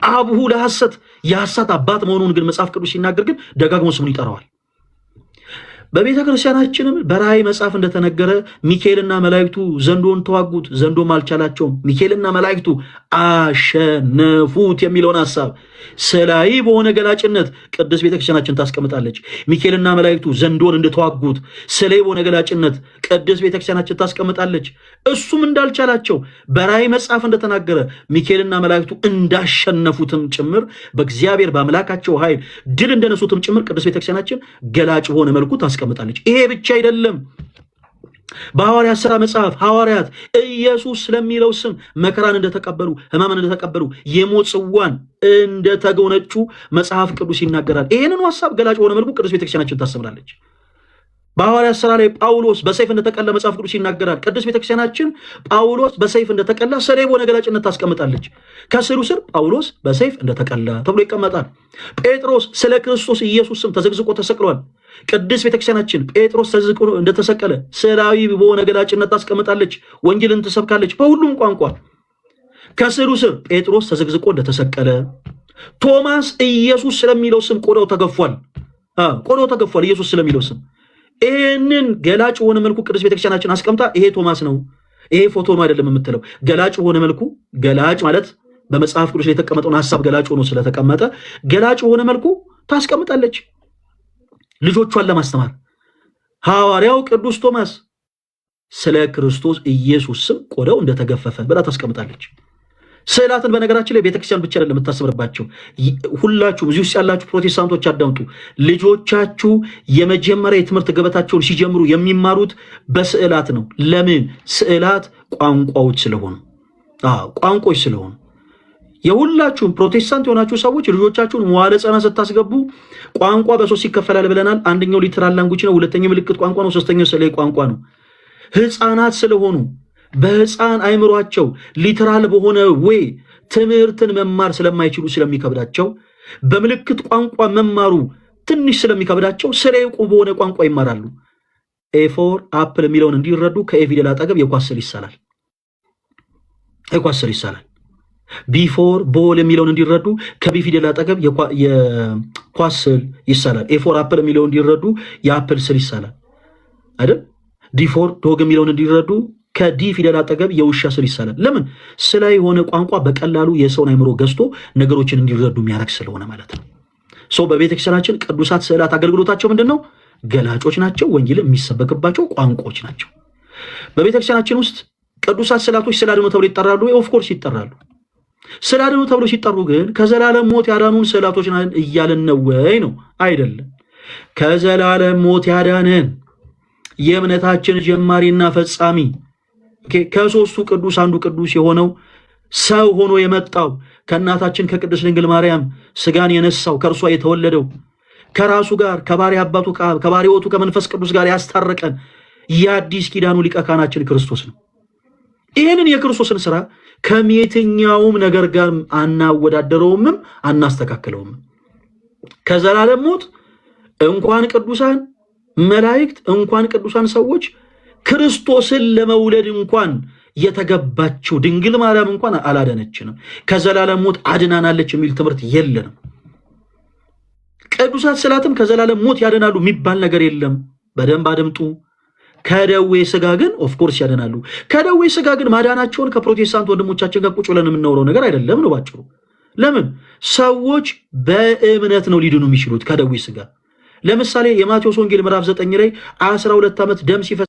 አብሁ ለሐሰት የሐሰት አባት መሆኑን ግን መጽሐፍ ቅዱስ ሲናገር ግን ደጋግሞ ስሙን ይጠራዋል። በቤተ ክርስቲያናችንም በራእይ መጽሐፍ እንደተነገረ ሚካኤልና መላእክቱ ዘንዶን ተዋጉት፣ ዘንዶም አልቻላቸውም፣ ሚካኤልና መላእክቱ አሸነፉት የሚለውን ሐሳብ ስዕላዊ በሆነ ገላጭነት ቅድስት ቤተክርስቲያናችን ታስቀምጣለች። ሚካኤልና መላእክቱ ዘንዶን እንደተዋጉት ስዕላዊ በሆነ ገላጭነት ቅድስት ቤተክርስቲያናችን ታስቀምጣለች። እሱም እንዳልቻላቸው በራእይ መጽሐፍ እንደተናገረ ሚካኤልና መላእክቱ እንዳሸነፉትም ጭምር በእግዚአብሔር በአምላካቸው ኃይል ድል እንደነሱትም ጭምር ቅድስት ቤተክርስቲያናችን ገላጭ በሆነ መልኩ ታስቀምጣለች። ይሄ ብቻ አይደለም። በሐዋርያት ሥራ መጽሐፍ ሐዋርያት ኢየሱስ ስለሚለው ስም መከራን እንደተቀበሉ ሕማምን እንደተቀበሉ የሞት ጽዋን እንደተጎነጩ መጽሐፍ ቅዱስ ይናገራል። ይሄንን ሐሳብ ገላጭ በሆነ መልኩ ቅድስት ቤተክርስቲያናችን ታስተምራለች። በሐዋርያት ሥራ ላይ ጳውሎስ በሰይፍ እንደተቀላ መጽሐፍ ቅዱስ ይናገራል። ቅድስት ቤተክርስቲያናችን ጳውሎስ በሰይፍ እንደተቀላ ስዕላዊ በሆነ ገላጭነት ታስቀምጣለች። ከስዕሉ ስር ጳውሎስ በሰይፍ እንደተቀላ ተብሎ ይቀመጣል። ጴጥሮስ ስለ ክርስቶስ ኢየሱስ ስም ተዘግዝቆ ተሰቅሏል። ቅድስት ቤተክርስቲያናችን ጴጥሮስ ተዘግዝቆ እንደተሰቀለ ስዕላዊ በሆነ ገላጭነት ታስቀምጣለች። ወንጌልን ትሰብካለች በሁሉም ቋንቋ። ከስዕሉ ስር ጴጥሮስ ተዘግዝቆ እንደተሰቀለ፣ ቶማስ ኢየሱስ ስለሚለው ስም ቆዳው ተገፏል። ኢየሱስ ስለሚለው ስም ይህንን ገላጭ በሆነ መልኩ ቅድስት ቤተክርስቲያናችን አስቀምጣ ይሄ ቶማስ ነው ይሄ ፎቶ ነው አይደለም የምትለው። ገላጭ በሆነ መልኩ ገላጭ ማለት በመጽሐፍ ቅዱስ ላይ የተቀመጠውን ሐሳብ ገላጭ ሆኖ ስለተቀመጠ ገላጭ በሆነ መልኩ ታስቀምጣለች ልጆቿን ለማስተማር። ሐዋርያው ቅዱስ ቶማስ ስለ ክርስቶስ ኢየሱስ ስም ቆዳው እንደተገፈፈ ብላ ታስቀምጣለች። ስዕላትን በነገራችን ላይ ቤተክርስቲያን ብቻ አይደለም የምታስተምርባቸው። ሁላችሁም እዚህ ውስጥ ያላችሁ ፕሮቴስታንቶች አዳምጡ። ልጆቻችሁ የመጀመሪያ የትምህርት ገበታቸውን ሲጀምሩ የሚማሩት በስዕላት ነው። ለምን? ስዕላት ቋንቋዎች ስለሆኑ ቋንቋዎች ስለሆኑ የሁላችሁም ፕሮቴስታንት የሆናችሁ ሰዎች ልጆቻችሁን መዋዕለ ሕፃናት ስታስገቡ ቋንቋ በሶስት ይከፈላል ብለናል። አንደኛው ሊትራል ላንጉጅ ነው፣ ሁለተኛው ምልክት ቋንቋ ነው፣ ሶስተኛው ስዕላዊ ቋንቋ ነው። ሕፃናት ስለሆኑ በሕፃን አይምሯቸው ሊትራል በሆነ ወይ ትምህርትን መማር ስለማይችሉ ስለሚከብዳቸው በምልክት ቋንቋ መማሩ ትንሽ ስለሚከብዳቸው ስዕላዊ በሆነ ቋንቋ ይማራሉ። ኤፎር አፕል የሚለውን እንዲረዱ ከኤ ፊደል አጠገብ የኳስ ስዕል ይሳላል። የኳስ ስዕል ይሳላል። ቢፎር ቦል የሚለውን እንዲረዱ ከቢ ፊደል አጠገብ የኳስ ስዕል ይሳላል። ኤፎር አፕል የሚለውን እንዲረዱ የአፕል ስዕል ይሳላል አይደል? ዲፎር ዶግ የሚለውን እንዲረዱ ከዲ ፊደል አጠገብ የውሻ ስዕል ይሳላል። ለምን? ስዕላዊ የሆነ ቋንቋ በቀላሉ የሰውን አይምሮ ገዝቶ ነገሮችን እንዲረዱ የሚያደርግ ስለሆነ ማለት ነው። ሰው በቤተክርስቲያናችን ቅዱሳት ስዕላት አገልግሎታቸው ምንድን ነው? ገላጮች ናቸው። ወንጌል የሚሰበክባቸው ቋንቋዎች ናቸው። በቤተክርስቲያናችን ውስጥ ቅዱሳት ስዕላቶች ስለ አድኖ ተብሎ ይጠራሉ። ኦፍኮርስ ይጠራሉ። ስለ አድኖ ተብሎ ሲጠሩ ግን ከዘላለም ሞት ያዳኑን ስዕላቶች እያለን ነው ወይ? ነው አይደለም። ከዘላለም ሞት ያዳነን የእምነታችን ጀማሪና ፈጻሚ ከሶስቱ ቅዱስ አንዱ ቅዱስ የሆነው ሰው ሆኖ የመጣው ከእናታችን ከቅድስት ድንግል ማርያም ስጋን የነሳው ከእርሷ የተወለደው ከራሱ ጋር ከባሪ አባቱ ከባሪ ሕይወቱ ከመንፈስ ቅዱስ ጋር ያስታረቀን የአዲስ ኪዳኑ ሊቀ ካህናችን ክርስቶስ ነው። ይህንን የክርስቶስን ስራ ከየትኛውም ነገር ጋር አናወዳደረውምም አናስተካክለውም። ከዘላለም ሞት እንኳን ቅዱሳን መላእክት እንኳን ቅዱሳን ሰዎች ክርስቶስን ለመውለድ እንኳን የተገባችው ድንግል ማርያም እንኳን አላዳነችንም። ከዘላለም ሞት አድናናለች የሚል ትምህርት የለንም። ቅዱሳት ስዕላትም ከዘላለም ሞት ያድናሉ የሚባል ነገር የለም። በደንብ አድምጡ። ከደዌ ስጋ ግን ኦፍኮርስ ያድናሉ። ከደዌ ስጋ ግን ማዳናቸውን ከፕሮቴስታንት ወንድሞቻችን ጋር ቁጭ ብለን የምናወራው ነገር አይደለም ነው ባጭሩ። ለምን? ሰዎች በእምነት ነው ሊድኑ የሚችሉት ከደዌ ስጋ። ለምሳሌ የማቴዎስ ወንጌል ምዕራፍ 9 ላይ 12 ዓመት ደም ሲፈሳት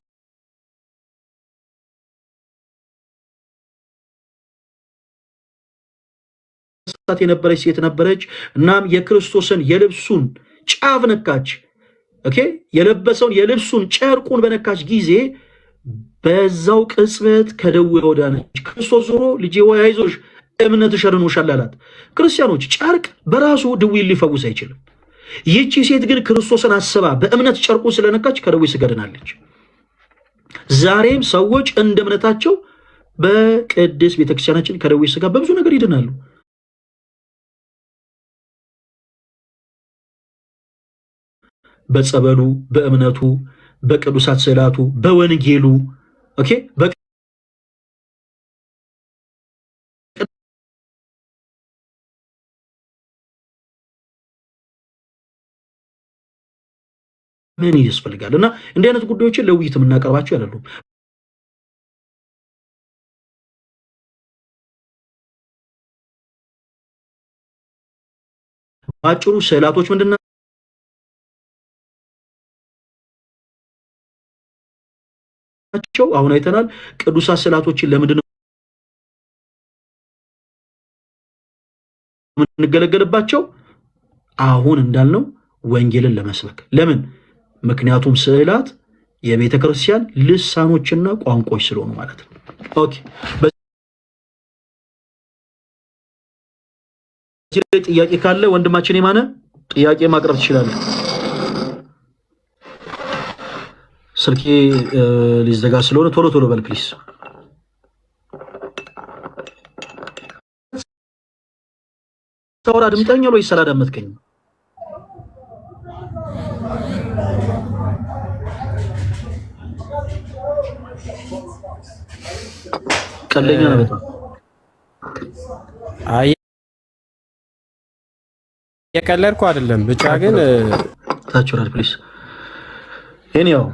የነበረች ሴት ነበረች። እናም የክርስቶስን የልብሱን ጫፍ ነካች። ኦኬ፣ የለበሰውን የልብሱን ጨርቁን በነካች ጊዜ በዛው ቅጽበት ከደዌ ወዳነች። ክርስቶስ ዞሮ ልጄ ሆይ አይዞሽ እምነትሽ አድኖሻል አላት። ክርስቲያኖች፣ ጨርቅ በራሱ ድዌ ሊፈውስ አይችልም። ይህቺ ሴት ግን ክርስቶስን አስባ በእምነት ጨርቁን ስለነካች ከደዌ ስጋ ድናለች። ዛሬም ሰዎች እንደ እምነታቸው በቅድስት ቤተክርስቲያናችን ከደዌ ስጋ በብዙ ነገር ይድናሉ። በጸበሉ፣ በእምነቱ፣ በቅዱሳት ስዕላቱ፣ በወንጌሉ ኦኬ ምን ያስፈልጋል? እና እንዲህ አይነት ጉዳዮችን ለውይይት የምናቀርባቸው አይደሉም። ባጭሩ ስዕላቶች ምንድን ናቸው? አሁን አይተናል። ቅዱሳት ስዕላቶችን ለምንድን ነው የምንገለገልባቸው? አሁን እንዳልነው ወንጌልን ለመስበክ። ለምን? ምክንያቱም ስዕላት የቤተ ክርስቲያን ልሳኖችና ቋንቋዎች ስለሆኑ ማለት ነው። ኦኬ፣ በዚህ ላይ ጥያቄ ካለ ወንድማችን የማነ ጥያቄ ማቅረብ ትችላለህ። ስልኬ ሊዘጋ ስለሆነ ቶሎ ቶሎ በል ፕሊስ። ታወራ ድምጠኛል ወይ ስላዳመጥከኝ? ቀለኛ ነው በጣም። አይ የቀለድኩ አይደለም፣ ብቻ ግን ታችሁራል ፕሊስ። ኤኒያው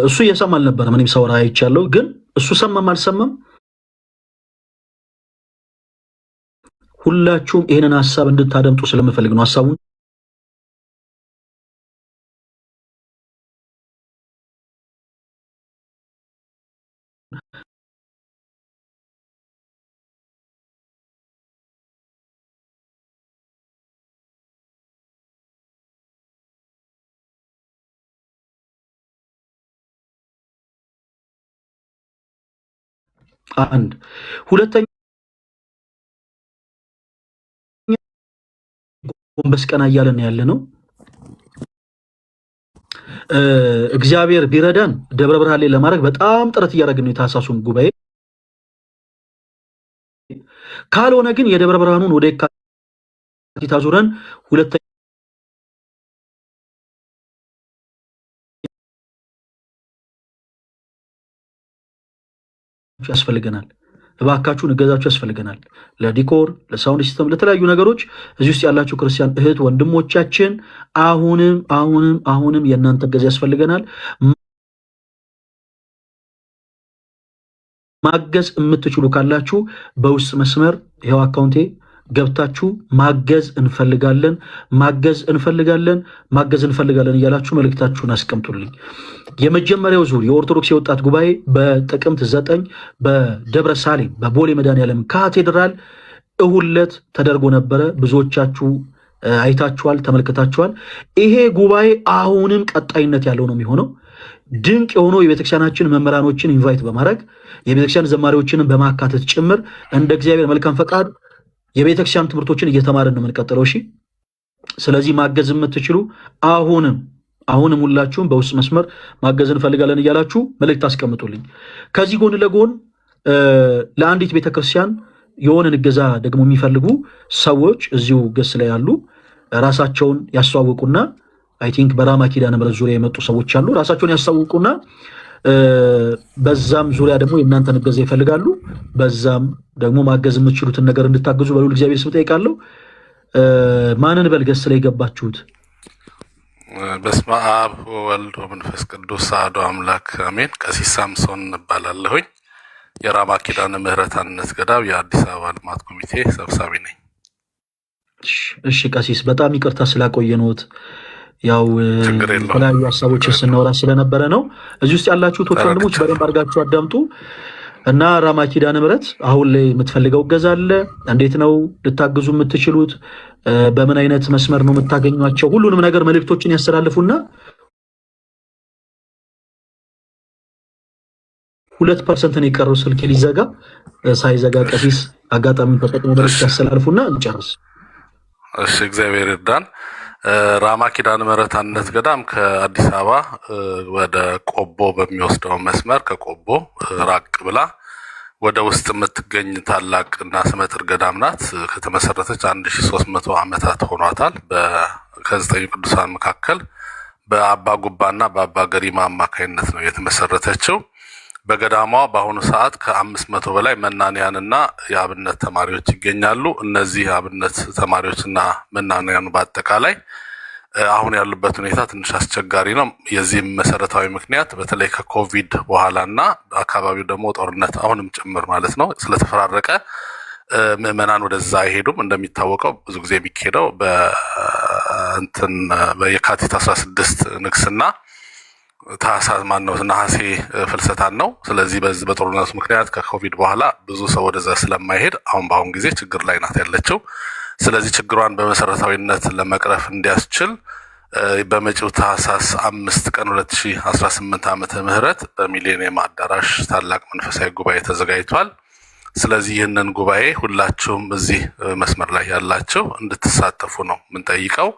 እሱ እየሰማ አልነበረም። እኔም ሳወራ አይቻለሁ፣ ግን እሱ ሰማም አልሰማም ሁላችሁም ይሄንን ሐሳብ እንድታደምጡ ስለምፈልግ ነው ሐሳቡን አንድ ሁለተኛ ጎንበስ ቀና እያለን ያለ ነው። እግዚአብሔር ቢረዳን ደብረ ብርሃን ላይ ለማድረግ በጣም ጥረት እያደረግን ነው የታህሳሱን ጉባኤ። ካልሆነ ግን የደብረ ብርሃኑን ወደ የካቲት አዙረን ሁለተኛ ያስፈልገናል። እባካችሁን እገዛችሁ ያስፈልገናል። ለዲኮር፣ ለሳውንድ ሲስተም፣ ለተለያዩ ነገሮች እዚህ ውስጥ ያላችሁ ክርስቲያን እህት ወንድሞቻችን አሁንም የእናንተ እገዛ ያስፈልገናል። ማገዝ የምትችሉ ካላችሁ በውስጥ መስመር ይሄው አካውንቴ ገብታችሁ ማገዝ እንፈልጋለን እያላችሁ መልእክታችሁን አስቀምጡልኝ። የመጀመሪያው ዙር የኦርቶዶክስ የወጣት ጉባኤ በጥቅምት 9 በደብረ ሳሌም በቦሌ መድኃኔዓለም ካቴድራል እሁድ ዕለት ተደርጎ ነበረ። ብዙዎቻችሁ አይታችኋል፣ ተመልክታችኋል። ይሄ ጉባኤ አሁንም ቀጣይነት ያለው ነው የሚሆነው። ድንቅ የሆኑ የቤተክርስቲያናችን መምህራኖችን ኢንቫይት በማድረግ የቤተክርስቲያን ዘማሪዎችንን በማካተት ጭምር እንደ እግዚአብሔር መልካም ፈቃድ የቤተክርስቲያን ትምህርቶችን እየተማርን ነው የምንቀጥለው። እሺ፣ ስለዚህ ማገዝ የምትችሉ አሁንም ሁላችሁም በውስጥ መስመር ማገዝ እንፈልጋለን እያላችሁ መልእክት አስቀምጡልኝ። ከዚህ ጎን ለጎን ለአንዲት ቤተክርስቲያን የሆነን እገዛ ደግሞ የሚፈልጉ ሰዎች እዚሁ ገስ ላይ ያሉ ራሳቸውን ያስተዋውቁና አይ ቲንክ በራማ ኪዳነ ምሕረት ዙሪያ የመጡ ሰዎች አሉ። ራሳቸውን ያስተዋውቁና በዛም ዙሪያ ደግሞ የእናንተን እገዛ ይፈልጋሉ። በዛም ደግሞ ማገዝ የምትችሉትን ነገር እንድታግዙ በልዑል እግዚአብሔር ስም ጠይቃለሁ። ማንን በልገስ ላይ የገባችሁት? በስመ አብ ወወልድ ወመንፈስ ቅዱስ አሐዱ አምላክ አሜን። ቀሲስ ሳምሶን እባላለሁኝ። የራማ ኪዳነ ምሕረት አንድነት ገዳም የአዲስ አበባ ልማት ኮሚቴ ሰብሳቢ ነኝ። እሺ ቀሲስ፣ በጣም ይቅርታ ስላቆየነዎት። ያው የተለያዩ ሀሳቦችን ስናወራ ስለነበረ ነው። እዚህ ውስጥ ያላችሁት ወንድሞች በደንብ አድርጋችሁ አዳምጡ እና ራማ ኪዳነ ምሕረት አሁን ላይ የምትፈልገው እገዛ አለ። እንዴት ነው ልታግዙ የምትችሉት? በምን አይነት መስመር ነው የምታገኟቸው? ሁሉንም ነገር መልእክቶችን ያስተላልፉና 2% ነው የቀረው ስልክ ሊዘጋ ሳይዘጋ ቀሲስ አጋጣሚ ተጠቅሞ መልእክት ያስተላልፉና እንጨርስ። እሺ፣ እግዚአብሔር ይርዳን። ራማ ኪዳነ ምሕረት አንድነት ገዳም ከአዲስ አበባ ወደ ቆቦ በሚወስደው መስመር ከቆቦ ራቅ ብላ ወደ ውስጥ የምትገኝ ታላቅ እና ስመጥር ገዳም ናት። ከተመሰረተች 1300 ዓመታት ሆኗታል። ከ9 ቅዱሳን መካከል በአባ ጉባና በአባ ገሪማ አማካይነት ነው የተመሰረተችው። በገዳሟ በአሁኑ ሰዓት ከ500 በላይ መናንያንና የአብነት ተማሪዎች ይገኛሉ። እነዚህ የአብነት ተማሪዎችና መናንያኑ በአጠቃላይ አሁን ያሉበት ሁኔታ ትንሽ አስቸጋሪ ነው። የዚህም መሰረታዊ ምክንያት በተለይ ከኮቪድ በኋላና አካባቢው ደግሞ ጦርነት አሁንም ጭምር ማለት ነው ስለተፈራረቀ ምዕመናን ወደዛ አይሄዱም። እንደሚታወቀው ብዙ ጊዜ የሚካሄደው በየካቲት 16 ንግስና ታህሳስ ነሐሴ ፍልሰታን ነው። ስለዚህ በዚህ በጦርነቱ ምክንያት ከኮቪድ በኋላ ብዙ ሰው ወደዛ ስለማይሄድ በአሁን ጊዜ ችግር ላይ ናት ያለችው። ስለዚህ ችግሯን በመሰረታዊነት ለመቅረፍ እንዲያስችል በመጪው ታህሳስ 5 ቀን 2018 ዓመተ ምህረት በሚሌኒየም አዳራሽ ታላቅ መንፈሳዊ ጉባኤ ተዘጋጅቷል። ስለዚህ ይህንን ጉባኤ ሁላችሁም እዚህ መስመር ላይ ያላችሁ እንድትሳተፉ ነው የምንጠይቀው።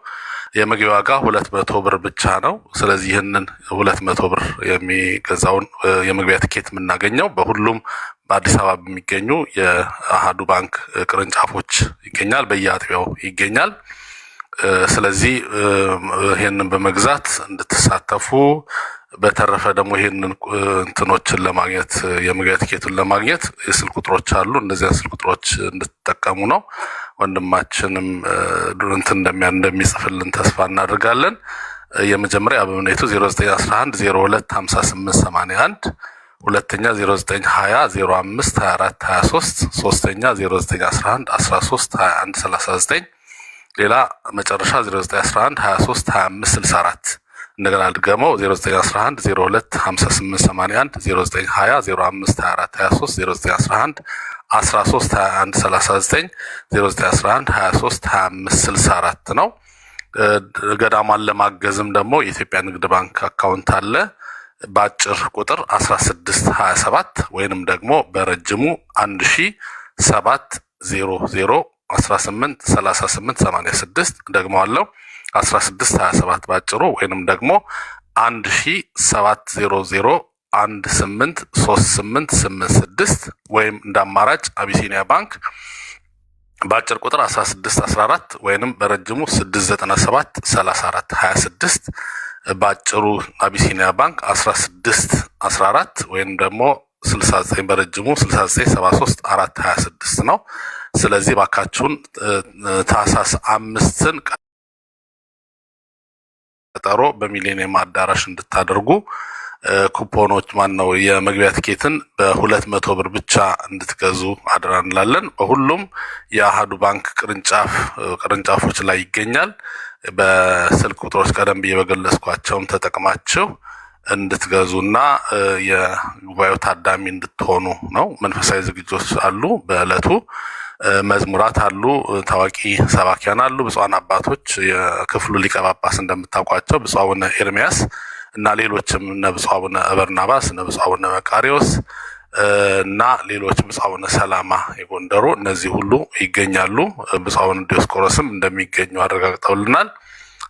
የመግቢያ ዋጋ 200 ብር ብቻ ነው። ስለዚህ ይህንን 200 ብር የሚገዛውን የመግቢያ ትኬት የምናገኘው በሁሉም በአዲስ አበባ በሚገኙ የአሃዱ ባንክ ቅርንጫፎች ይገኛል፣ በየአጥቢያው ይገኛል። ስለዚህ ይህንን በመግዛት እንድትሳተፉ፣ በተረፈ ደግሞ ይህንን እንትኖችን ለማግኘት የመግቢያ ትኬቱን ለማግኘት የስልክ ቁጥሮች አሉ። እነዚያን ስልክ ቁጥሮች እንድትጠቀሙ ነው። ወንድማችንም እንደሚጽፍልን ተስፋ እናደርጋለን። የመጀመሪያ አበምኔቱ 0911 02 58 81፣ ሁለተኛ 0920 05 24 23፣ ሶስተኛ 0911 13 21 39፣ ሌላ መጨረሻ 0911 23 25 64። እንደገና ድገመው 0911 02 58 81፣ 0920 05 24 23፣ 0911 13 21 39፣ 0911 23 25 64 ነው። ገዳሟን ለማገዝም ደግሞ የኢትዮጵያ ንግድ ባንክ አካውንት አለ። በአጭር ቁጥር 1627 ወይንም ደግሞ በረጅሙ 1700183886 ደግመዋለሁ 1627 ባጭሩ ወይንም ደግሞ 1700183886 ወይም እንደ አማራጭ አቢሲኒያ ባንክ በአጭር ቁጥር 1614 ወይንም በረጅሙ 6973426 በአጭሩ አቢሲኒያ ባንክ 1614 ወይንም ደግሞ 69 በረጅሙ 6973426 ነው። ስለዚህ ባካችሁን ታህሳስ 5ን ቀጠሮ በሚሊኒየም አዳራሽ እንድታደርጉ ኩፖኖች ማነው የመግቢያ ትኬትን በ200 ብር ብቻ እንድትገዙ አደራ እንላለን። በሁሉም የአሃዱ ባንክ ቅርንጫፎች ላይ ይገኛል። በስልክ ቁጥሮች ቀደም ብዬ በገለጽኳቸውም ተጠቅማችሁ እንድትገዙና የጉባኤው ታዳሚ እንድትሆኑ ነው። መንፈሳዊ ዝግጅቶች አሉ። በዕለቱ መዝሙራት አሉ። ታዋቂ ሰባኪያን አሉ። ብፁዓን አባቶች የክፍሉ ሊቀ ጳጳስ እንደምታውቋቸው ብፁዕ አቡነ ኤርሚያስ እና ሌሎችም እነ ብፁዕ አቡነ በርናባስ እነ ብፁዕ አቡነ መቃሪዎስ እና ሌሎች ብፁዕ አቡነ ሰላማ የጎንደሩ እነዚህ ሁሉ ይገኛሉ። ብፁዕ አቡነ ዲዮስቆሮስም እንደሚገኙ አረጋግጠውልናል።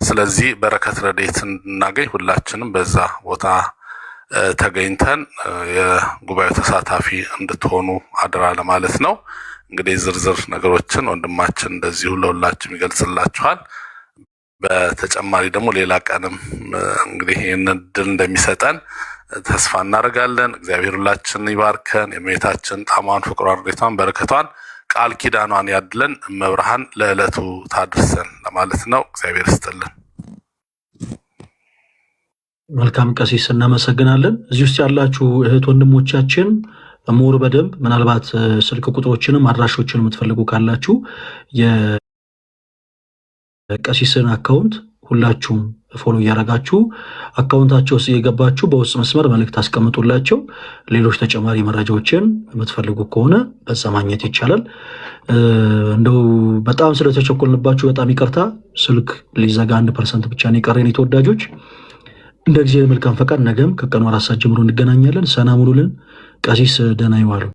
ስለዚህ በረከት ረድኤት እንድናገኝ ሁላችንም በዛ ቦታ ተገኝተን የጉባኤው ተሳታፊ እንድትሆኑ አደራ ለማለት ነው። እንግዲህ ዝርዝር ነገሮችን ወንድማችን እንደዚሁ ለሁላችሁም ይገልጽላችኋል። በተጨማሪ ደግሞ ሌላ ቀንም እንግዲህ ይህን እድል እንደሚሰጠን ተስፋ እናደርጋለን። እግዚአብሔር ሁላችንን ይባርከን። የእመቤታችን ጣዕሟን፣ ፍቅሯን፣ ረድኤቷን፣ በረከቷን፣ ቃል ኪዳኗን ያድለን። እመብርሃን ለዕለቱ ታድርሰን ለማለት ነው። እግዚአብሔር ይስጥልን። መልካም ቀሲስ እናመሰግናለን። እዚህ ውስጥ ያላችሁ እህት ወንድሞቻችን ሞር በደንብ ምናልባት ስልክ ቁጥሮችንም አድራሾችን የምትፈልጉ ካላችሁ የቀሲስን አካውንት ሁላችሁም ፎሎ እያደረጋችሁ አካውንታቸው ውስጥ እየገባችሁ በውስጥ መስመር መልእክት አስቀምጡላቸው። ሌሎች ተጨማሪ መረጃዎችን የምትፈልጉ ከሆነ በዛ ማግኘት ይቻላል። እንደው በጣም ስለተቸኮልንባችሁ በጣም ይቅርታ። ስልክ ሊዘጋ 1% ብቻ ነው የቀረን። የተወዳጆች እንደ ጊዜ መልካም ፈቃድ ነገም ከቀኑ 4 ሰዓት ጀምሮ እንገናኛለን። ሰላም ሁኑልን። ቀሲስ ደህና ይዋሉ።